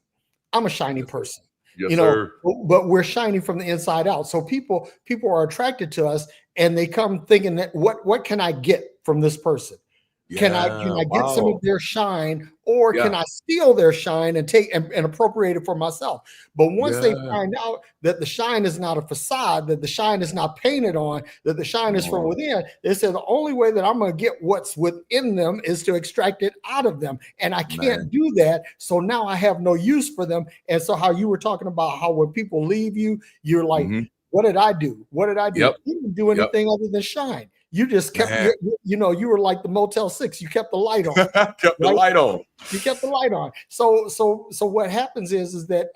I'm a shiny person. Yes, you know, sir. but we're shining from the inside out. So people are attracted to us, and they come thinking that what can I get from this person? Can Yeah. I get some of Wow. their shine, or can Yeah. I steal their shine and take and appropriate it for myself? But once they Yeah. find out that the shine is not a facade, that the shine is not painted on, that the shine Come is from on, within, they say the only way that I'm going to get what's within them is to extract it out of them. And I can't man. do that. So now I have no use for them. And so how you were talking about how when people leave you, you're like, Hmm. what did I do? What did I do? Yep. You didn't do Yep. anything other than shine. You just kept Man. you were like the Motel 6. You kept the light on, Kept the right? light on. You kept the light on. So what happens is that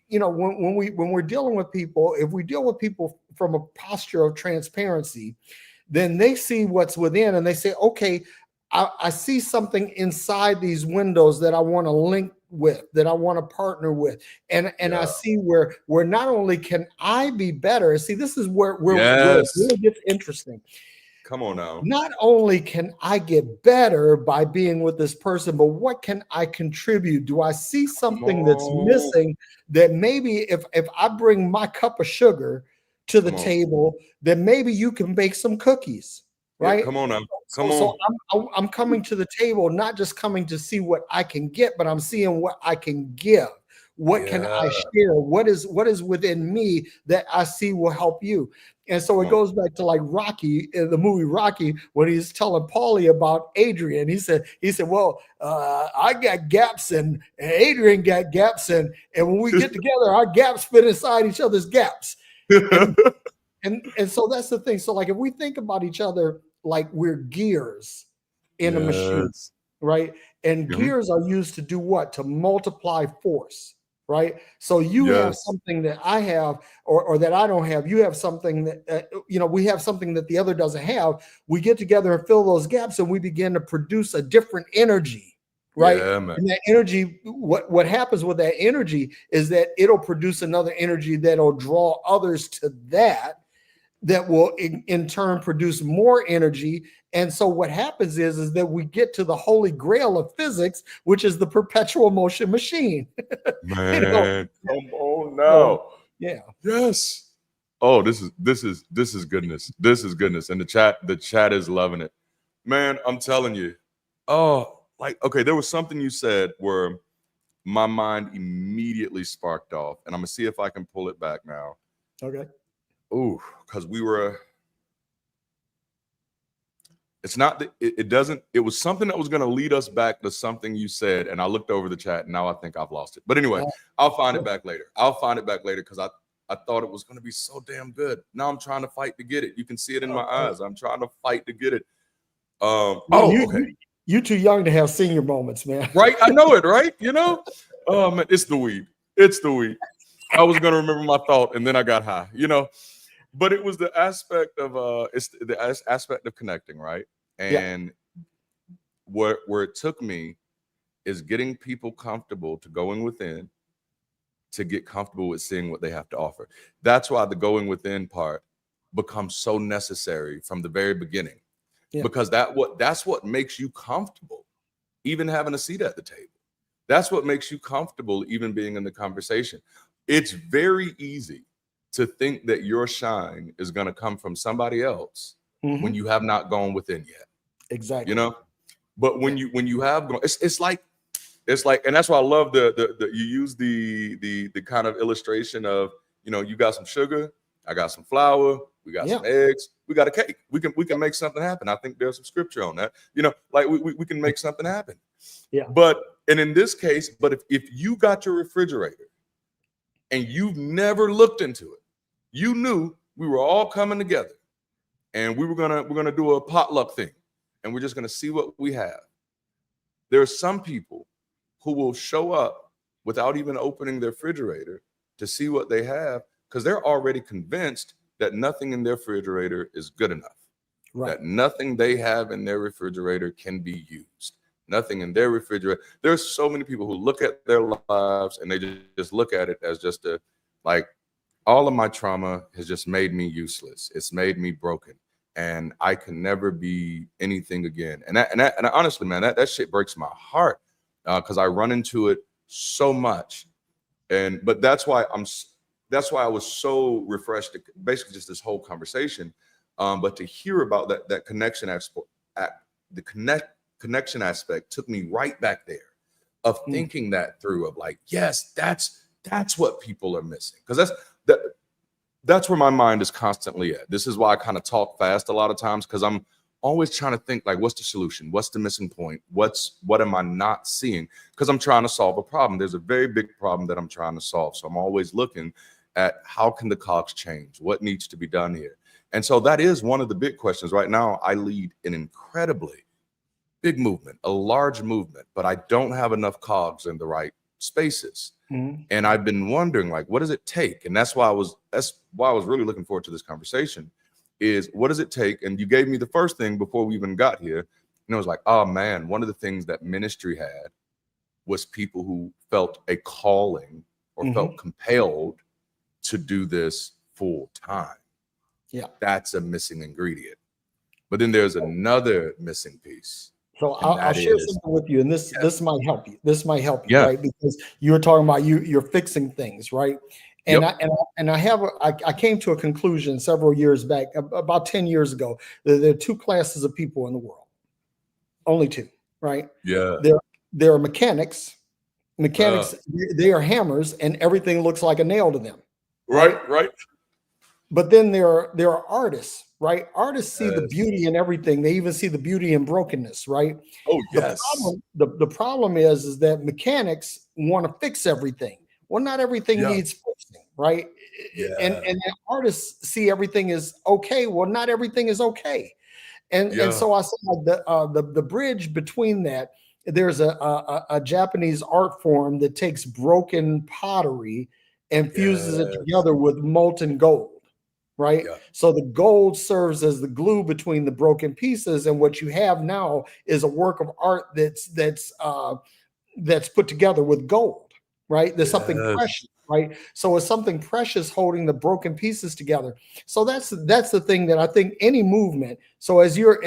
when we're dealing with people, if we deal with people from a posture of transparency, then they see what's within and they say, okay, I see something inside these windows that I want to link with, that I want to partner with. And I Yeah. see where not only can I be better, see, this is where it Yes. really gets interesting. Come on now. Not only can I get better by being with this person, but what can I contribute? Do I see Come something that's on. missing that maybe if I bring my cup of sugar to the Come on. table, then maybe you can bake some cookies, Yeah. right? Come on now. So, Come so on. I'm coming to the table, not just coming to see what I can get, but I'm seeing what I can give. What can Yeah. I share? What is within me that I see will help you? And so Come it on. goes back to like Rocky in the movie Rocky when he's telling Paulie about Adrian. He said, well, I got gaps and Adrian got gaps, and when we get together, our gaps fit inside each other's gaps. And and so that's the thing. So like if we think about each other like we're gears in a machine, Yes. right? And Mhm. gears are used to do what? To multiply force, right? So you have Yes. something that I have, or that I don't have. You have something that we have something that the other doesn't have. We get together and fill those gaps, and we begin to produce a different energy, right? Yeah, man. And that energy, what happens with that energy is that it'll produce another energy that'll draw others to that will in turn produce more energy. And so what happens is that we get to the holy grail of physics, which is the perpetual motion machine. you know, Man, come on so, now. yeah. Yes. Oh, this is goodness. This is goodness. And the chat is loving it. Man, I'm telling you. Oh, like, okay, there was something you said where my mind immediately sparked off. And I'm gonna see if I can pull it back now. Okay. Ooh, because it's not that it doesn't, it was something that was gonna lead us back to something you said, and I looked over the chat and now I think I've lost it. But anyway, I'll find it back later. I'll find it back later because I thought it was gonna be so damn good. Now I'm trying to fight to get it. You can see it in my eyes. I'm trying to fight to get it. Okay. You're too young to have senior moments, man. Right? I know it, right? Oh man, it's the weed. It's the weed. I was gonna remember my thought and then I got high, But it was the aspect of it's the aspect of connecting, right? Yeah. And where it took me is getting people comfortable to going within to get comfortable with seeing what they have to offer. That's why the going within part becomes so necessary from the very beginning. Yeah. Because that's what makes you comfortable, even having a seat at the table. That's what makes you comfortable, even being in the conversation. It's very easy to think that your shine is going to come from somebody else when you have not gone within yet. Exactly. But when you have gone, it's like, and that's why I love the you use the kind of illustration of, you got some sugar, I got some flour, we got some eggs, we got a cake. We can make something happen. I think there's some scripture on that. Like we can make something happen. Yeah. And in this case, if you got your refrigerator and you've never looked into it, you knew we were all coming together and we're gonna do a potluck thing and we're just gonna see what we have. There are some people who will show up without even opening their refrigerator to see what they have because they're already convinced that nothing in their refrigerator is good enough. Right. That nothing they have in their refrigerator can be used. Nothing in their refrigerator. There's so many people who look at their lives and they just look at it as just all of my trauma has just made me useless. It's made me broken. And I can never be anything again. And honestly, man, that shit breaks my heart because I run into it so much. And but that's why I was so refreshed, basically just this whole conversation. But to hear about that connection aspect, connection aspect took me right back there of thinking that through, of like, yes, that's what people are missing. Because that's where my mind is constantly at. This is why I kind of talk fast a lot of times, because I'm always trying to think like, what's the solution? What's the missing point? What am I not seeing? Because I'm trying to solve a problem. There's a very big problem that I'm trying to solve. So I'm always looking at how can the cogs change? What needs to be done here? And so that is one of the big questions. Right now, I lead an incredibly big movement, a large movement, but I don't have enough cogs in the right spaces. And I've been wondering, like, what does it take? And that's why I was really looking forward to this conversation, is what does it take? And you gave me the first thing before we even got here. And it was like, oh man, one of the things that ministry had was people who felt a calling or felt compelled to do this full time. Yeah. That's a missing ingredient. But then there's another missing piece. So I'll share something with you, and this might help you. This might help you, Yeah. right? Because you were talking about you're fixing things, right? And I came to a conclusion several years back, about 10 years ago, that there are two classes of people in the world. Only two, right? Yeah. There are mechanics. Mechanics, they are hammers, and everything looks like a nail to them. Right. But then there are artists, right? Artists see the beauty in everything. They even see the beauty in brokenness, right? Oh, yes. The problem is that mechanics want to fix everything. Well, not everything needs fixing, right? Yeah. And artists see everything is okay. Well, not everything is okay. And so I said, like, the bridge between that, there's a Japanese art form that takes broken pottery and fuses it together with molten gold. Right. Yeah. So the gold serves as the glue between the broken pieces. And what you have now is a work of art that's put together with gold. Right. There's something precious. Right. So it's something precious holding the broken pieces together. So that's the thing that I think any movement. So as you're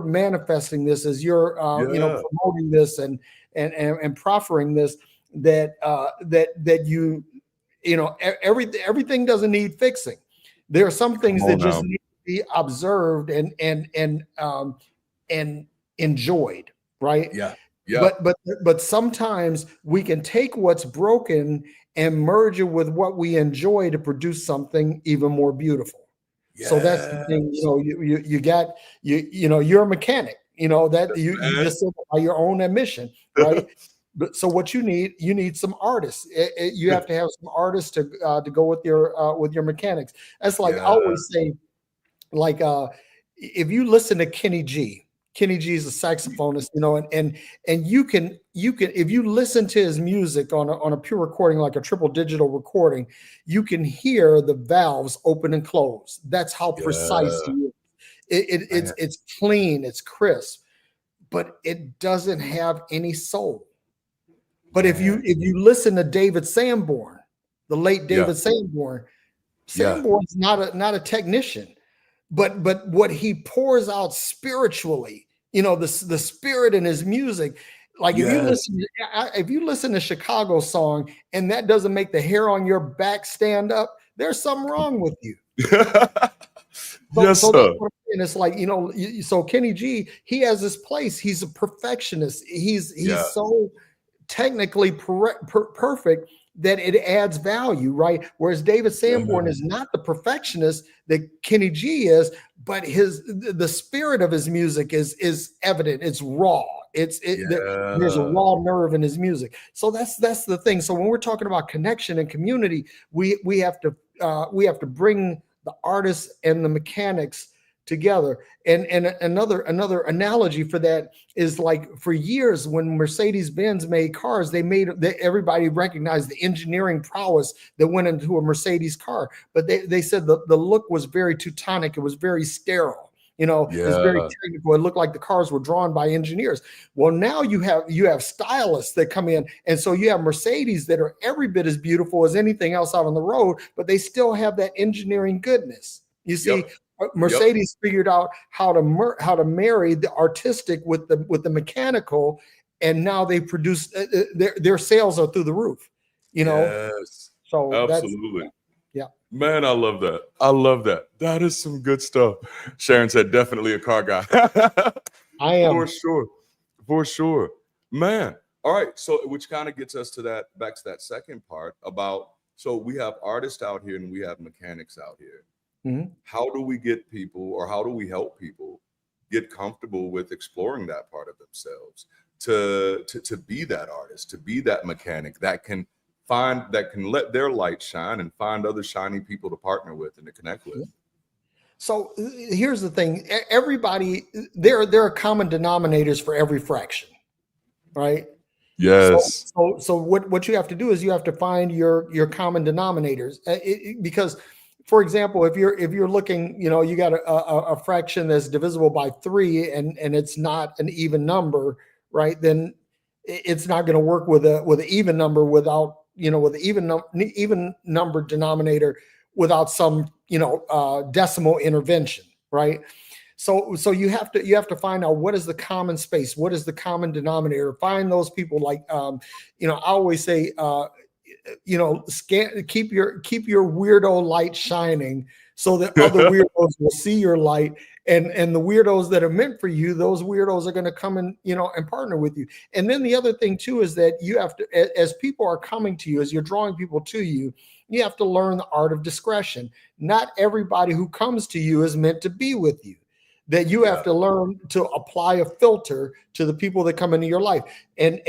manifesting this, as you're promoting this and proffering this, that everything doesn't need fixing. There are some things that just need to be observed and enjoyed, right? Yeah. But sometimes we can take what's broken and merge it with what we enjoy to produce something even more beautiful. Yes. So that's the thing. You're a mechanic. That you just said by your own admission, right? But so what you need some artists. You have to have some artists to go with your mechanics. That's like I always say, like if you listen to Kenny G is a saxophonist, and you can if you listen to his music on a pure recording, like a triple digital recording, you can hear the valves open and close. That's how precise he is. It's clean, it's crisp, but it doesn't have any soul. But if you listen to David Sanborn, the late David Sanborn's not a technician, but what he pours out spiritually, the spirit in his music. Like if you listen to Chicago song and that doesn't make the hair on your back stand up, there's something wrong with you. And it's like, so Kenny G, he has this place. He's a perfectionist. He's so technically perfect that it adds value, right? Whereas David Sanborn is not the perfectionist that Kenny G is, but the spirit of his music is evident. It's raw. There's a raw nerve in his music. So that's the thing. So when we're talking about connection and community, we have to bring the artists and the mechanics together. And another analogy for that is, like, for years when Mercedes-Benz made cars, everybody recognized the engineering prowess that went into a Mercedes car, but they said the look was very Teutonic. It was very sterile. It was very technical. It looked like the cars were drawn by engineers. Well, now you have stylists that come in, and so you have Mercedes that are every bit as beautiful as anything else out on the road, but they still have that engineering goodness. You see, Mercedes figured out how to marry the artistic with the mechanical, and now they produce their sales are through the roof. you know. Yes, So that's, absolutely. yeah. Man, I love that. I love that. That is some good stuff. Sharon said, definitely a car guy. I For am. sure. For sure. Man. All right. So, which kind of gets us to that, back to that second part about, so we have artists out here and we have mechanics out here. Mhm. How do we get people, or how do we help people get comfortable with exploring that part of themselves, to be that artist, to be that mechanic that can let their light shine and find other shiny people to partner with and to connect with? So here's the thing: everybody, there are common denominators for every fraction, right? Yes. So what you have to do is you have to find your common denominators, because, for example, if you're looking, you got a fraction that's divisible by 3, and it's not an even number, right? Then it's not going to work with an even number without, with an even number denominator without some, decimal intervention, right? So you have to find out what is the common space, what is the common denominator. Find those people, like, I always say, keep your weirdo light shining, so that other weirdos will see your light, and the weirdos that are meant for you, those weirdos are going to come and, and partner with you. And then the other thing too is that you have to, as people are coming to you, as you're drawing people to you, you have to learn the art of discretion. Not everybody who comes to you is meant to be with you. That you have to learn to apply a filter to the people that come into your life, and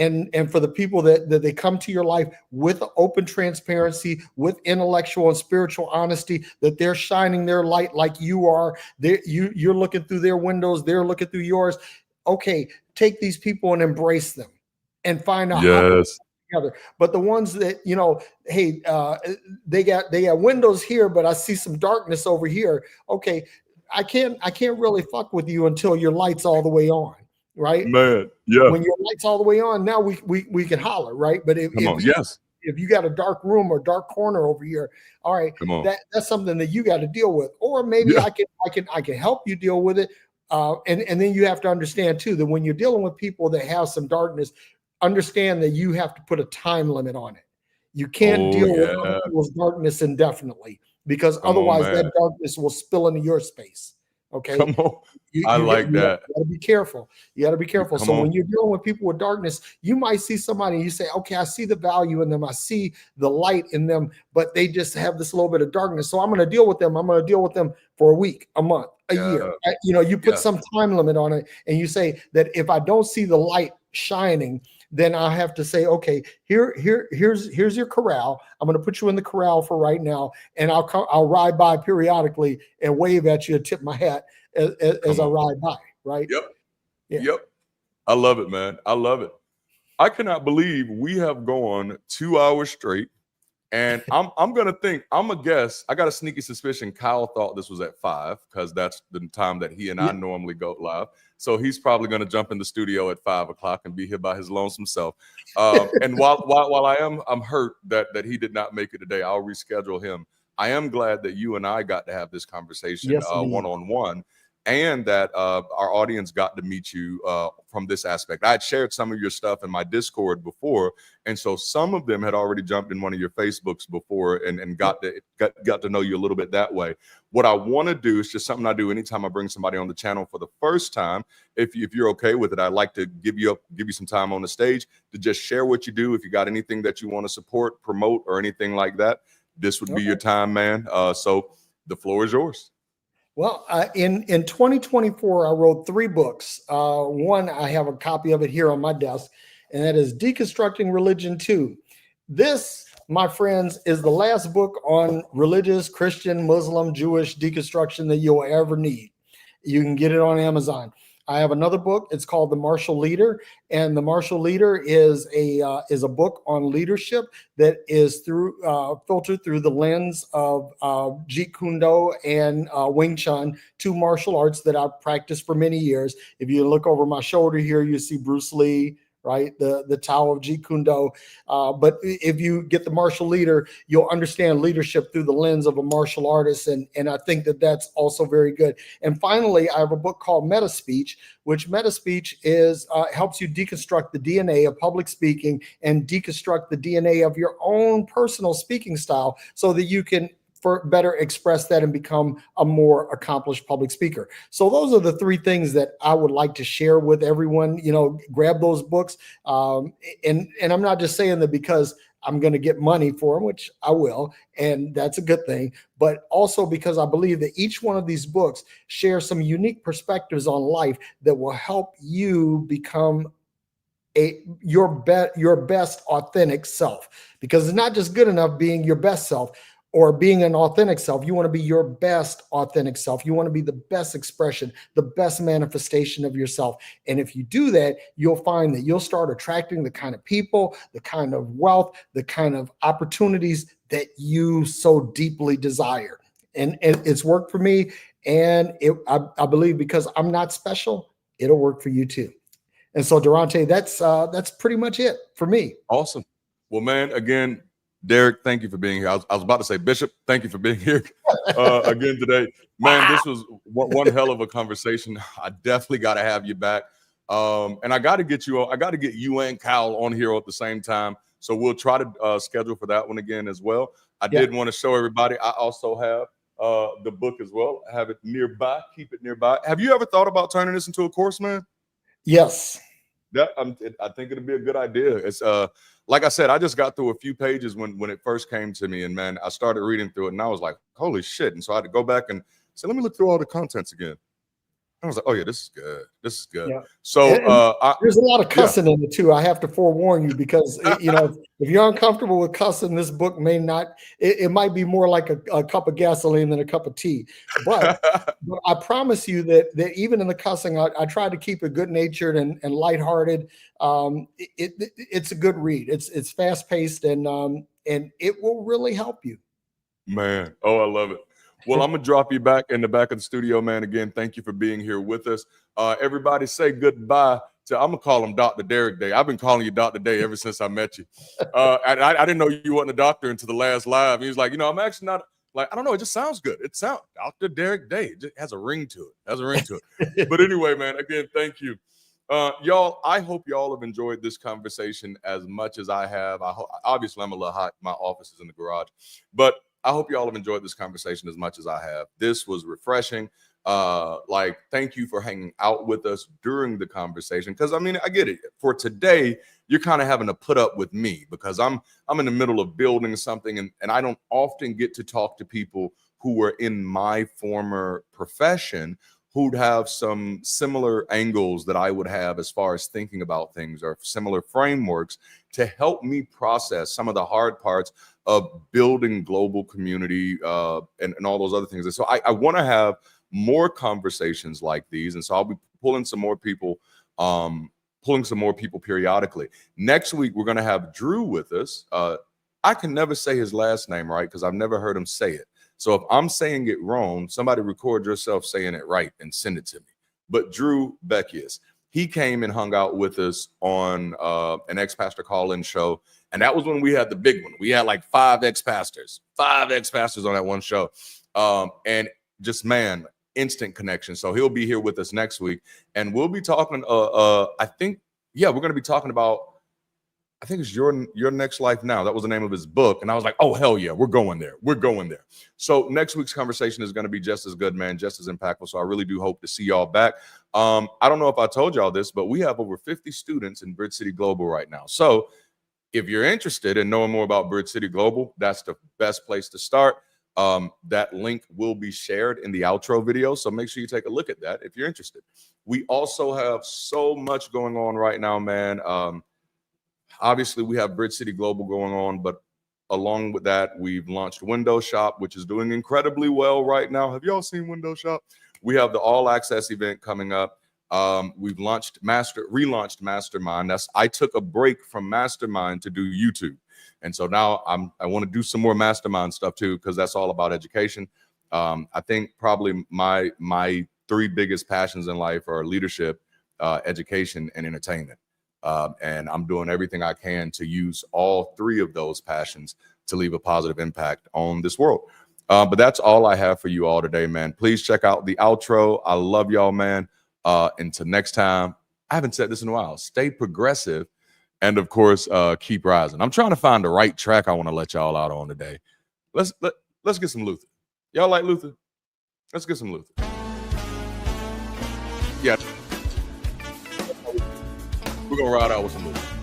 for the people that they come to your life with open transparency, with intellectual and spiritual honesty, that they're shining their light like you are. You're looking through their windows, they're looking through yours. Okay, take these people and embrace them, and find out how to together. But the ones that, hey, they got windows here, but I see some darkness over here. Okay, I can't really fuck with you until your light's all the way on, right? Man, yeah. When your light's all the way on, now we can holler, right? But if you got a dark room or dark corner over here, all right, that's something that you got to deal with. Or maybe I can help you deal with it. And then you have to understand too that when you're dealing with people that have some darkness, understand that you have to put a time limit on it. You can't deal with other people's darkness indefinitely, because otherwise that darkness will spill into your space. Okay. Come on. I like that. You gotta be careful. You gotta be careful. So when you're dealing with people with darkness, you might see somebody and you say, okay, I see the value in them. I see the light in them, but they just have this little bit of darkness. So I'm going to deal with them. I'm going to deal with them for a week, a month, a year. You put some time limit on it, and you say that if I don't see the light shining, then I have to say, okay, here's your corral. I'm going to put you in the corral for right now, and I'll ride by periodically and wave at you and tip my hat as I ride by. Right? Yep. Yeah. Yep. I love it, man. I love it. I cannot believe we have gone 2 hours straight, and I'm gonna guess. I got a sneaky suspicion Kyle thought this was at 5, because that's the time that he and I normally go live. So he's probably going to jump in the studio at 5 o'clock and be here by his lonesome self. And while I'm hurt that he did not make it today, I'll reschedule him. I am glad that you and I got to have this conversation one-on-one, and that our audience got to meet you from this aspect. I had shared some of your stuff in my Discord before, and so some of them had already jumped in one of your Facebooks before and got to know you a little bit that way. What I want to do is just something I do anytime I bring somebody on the channel for the first time. If you're okay with it, I'd like to give you some time on the stage to just share what you do. If you got anything that you want to support, promote, or anything like that, this would be your time, man. So the floor is yours. Well, in 2024, I wrote 3 books. One, I have a copy of it here on my desk, and that is Deconstructing Religion 2. This, my friends, is the last book on religious, Christian, Muslim, Jewish deconstruction that you'll ever need. You can get it on Amazon. I have another book. It's called The Martial Leader, and The Martial Leader is a book on leadership that is filtered through the lens of Jeet Kune Do and Wing Chun, 2 martial arts that I've practiced for many years. If you look over my shoulder here, you see Bruce Lee, right? The Tao of Jeet Kune Do. But if you get the martial leader, you'll understand leadership through the lens of a martial artist. And I think that that's also very good. And finally, I have a book called Meta Speech, which Meta Speech is helps you deconstruct the DNA of public speaking and deconstruct the DNA of your own personal speaking style so that you can better express that and become a more accomplished public speaker. So those are the three things that I would like to share with everyone. You know, grab those books. And I'm not just saying that because I'm going to get money for them, which I will, and that's a good thing, but also because I believe that each one of these books share some unique perspectives on life that will help you become your best authentic self. Because it's not just good enough being your best self or being an authentic self. You want to be your best authentic self. You want to be the best expression, the best manifestation of yourself. And if you do that, you'll find that you'll start attracting the kind of people, the kind of wealth, the kind of opportunities that you so deeply desire. And it's worked for me. And I believe because I'm not special, it'll work for you too. And so, Durante, that's pretty much it for me. Awesome. Well, man, again, Derek, thank you for being here. I was about to say, Bishop, thank you for being here again today. Man, this was one hell of a conversation. I definitely got to have you back. And I got to get you and Kyle on here at the same time. So we'll try to schedule for that one again as well. I did want to show everybody. I also have the book as well. I have it nearby. Keep it nearby. Have you ever thought about turning this into a course, man? Yes. I think it'd be a good idea. It's like I said, I just got through a few pages when it first came to me, and man, I started reading through it, and I was like, holy shit! And so I had to go back and say, let me look through all the contents again. I was like, oh yeah, this is good. This is good. Yeah. So there's a lot of cussing in it too. I have to forewarn you because you know if you're uncomfortable with cussing, this book may not. It might be more like a cup of gasoline than a cup of tea. But I promise you that even in the cussing, I try to keep it good natured and lighthearted. It's a good read. It's fast paced and it will really help you. Man, oh, I love it. Well, I'm going to drop you back in the back of the studio, man. Again, thank you for being here with us. Everybody say goodbye to, I'm going to call him Dr. Derek Day. I've been calling you Dr. Day ever since I met you. I didn't know you weren't a doctor until the last live. He was like, you know, I'm actually not, like, I don't know. It just sounds good. It sounds Dr. Derek Day. It just has a ring to it. But anyway, man, again, thank you. Y'all, I hope y'all have enjoyed this conversation as much as I have. Obviously, I'm a little hot. My office is in the garage. But I hope y'all have enjoyed this conversation as much as I have. This was refreshing. Thank you for hanging out with us during the conversation. Because I mean, I get it. For today, you're kind of having to put up with me because I'm in the middle of building something, and I don't often get to talk to people who were in my former profession who'd have some similar angles that I would have as far as thinking about things or similar frameworks to help me process some of the hard parts of building global community and all those other things. And so I want to have more conversations like these. And so I'll be pulling some more people periodically. Next week, we're going to have Drew with us. I can never say his last name right because I've never heard him say it. So if I'm saying it wrong, somebody record yourself saying it right and send it to me. But Drew Beckius, he came and hung out with us on an ex-pastor call-in show. And that was when we had the big one. We had like five ex-pastors on that one show. And just, man, instant connection. So he'll be here with us next week. And we'll be talking, we're going to be talking about, I think it's Your Next Life Now. That was the name of his book. And I was like, oh, hell yeah, we're going there. So next week's conversation is going to be just as good, man, just as impactful. So I really do hope to see y'all back. I don't know if I told y'all this, but we have over 50 students in Bridge City Global right now. So if you're interested in knowing more about Bridge City Global, that's the best place to start. That link will be shared in the outro video. So make sure you take a look at that if you're interested. We also have so much going on right now, man. Obviously, we have Bridge City Global going on, but along with that, we've launched Window Shop, which is doing incredibly well right now. Have y'all seen Window Shop? We have the All Access event coming up. We've relaunched Mastermind. I took a break from Mastermind to do YouTube. And so now I want to do some more Mastermind stuff too, because that's all about education. I think probably my three biggest passions in life are leadership, education, and entertainment. And I'm doing everything I can to use all three of those passions to leave a positive impact on this world. But that's all I have for you all today, man. Please check out the outro. I love y'all, man. Until next time, I haven't said this in a while. Stay progressive. And of course, keep rising. I'm trying to find the right track I want to let y'all out on today. Let's get some Luther. Y'all like Luther? Let's get some Luther. Yeah. We're gonna ride out with some Luther.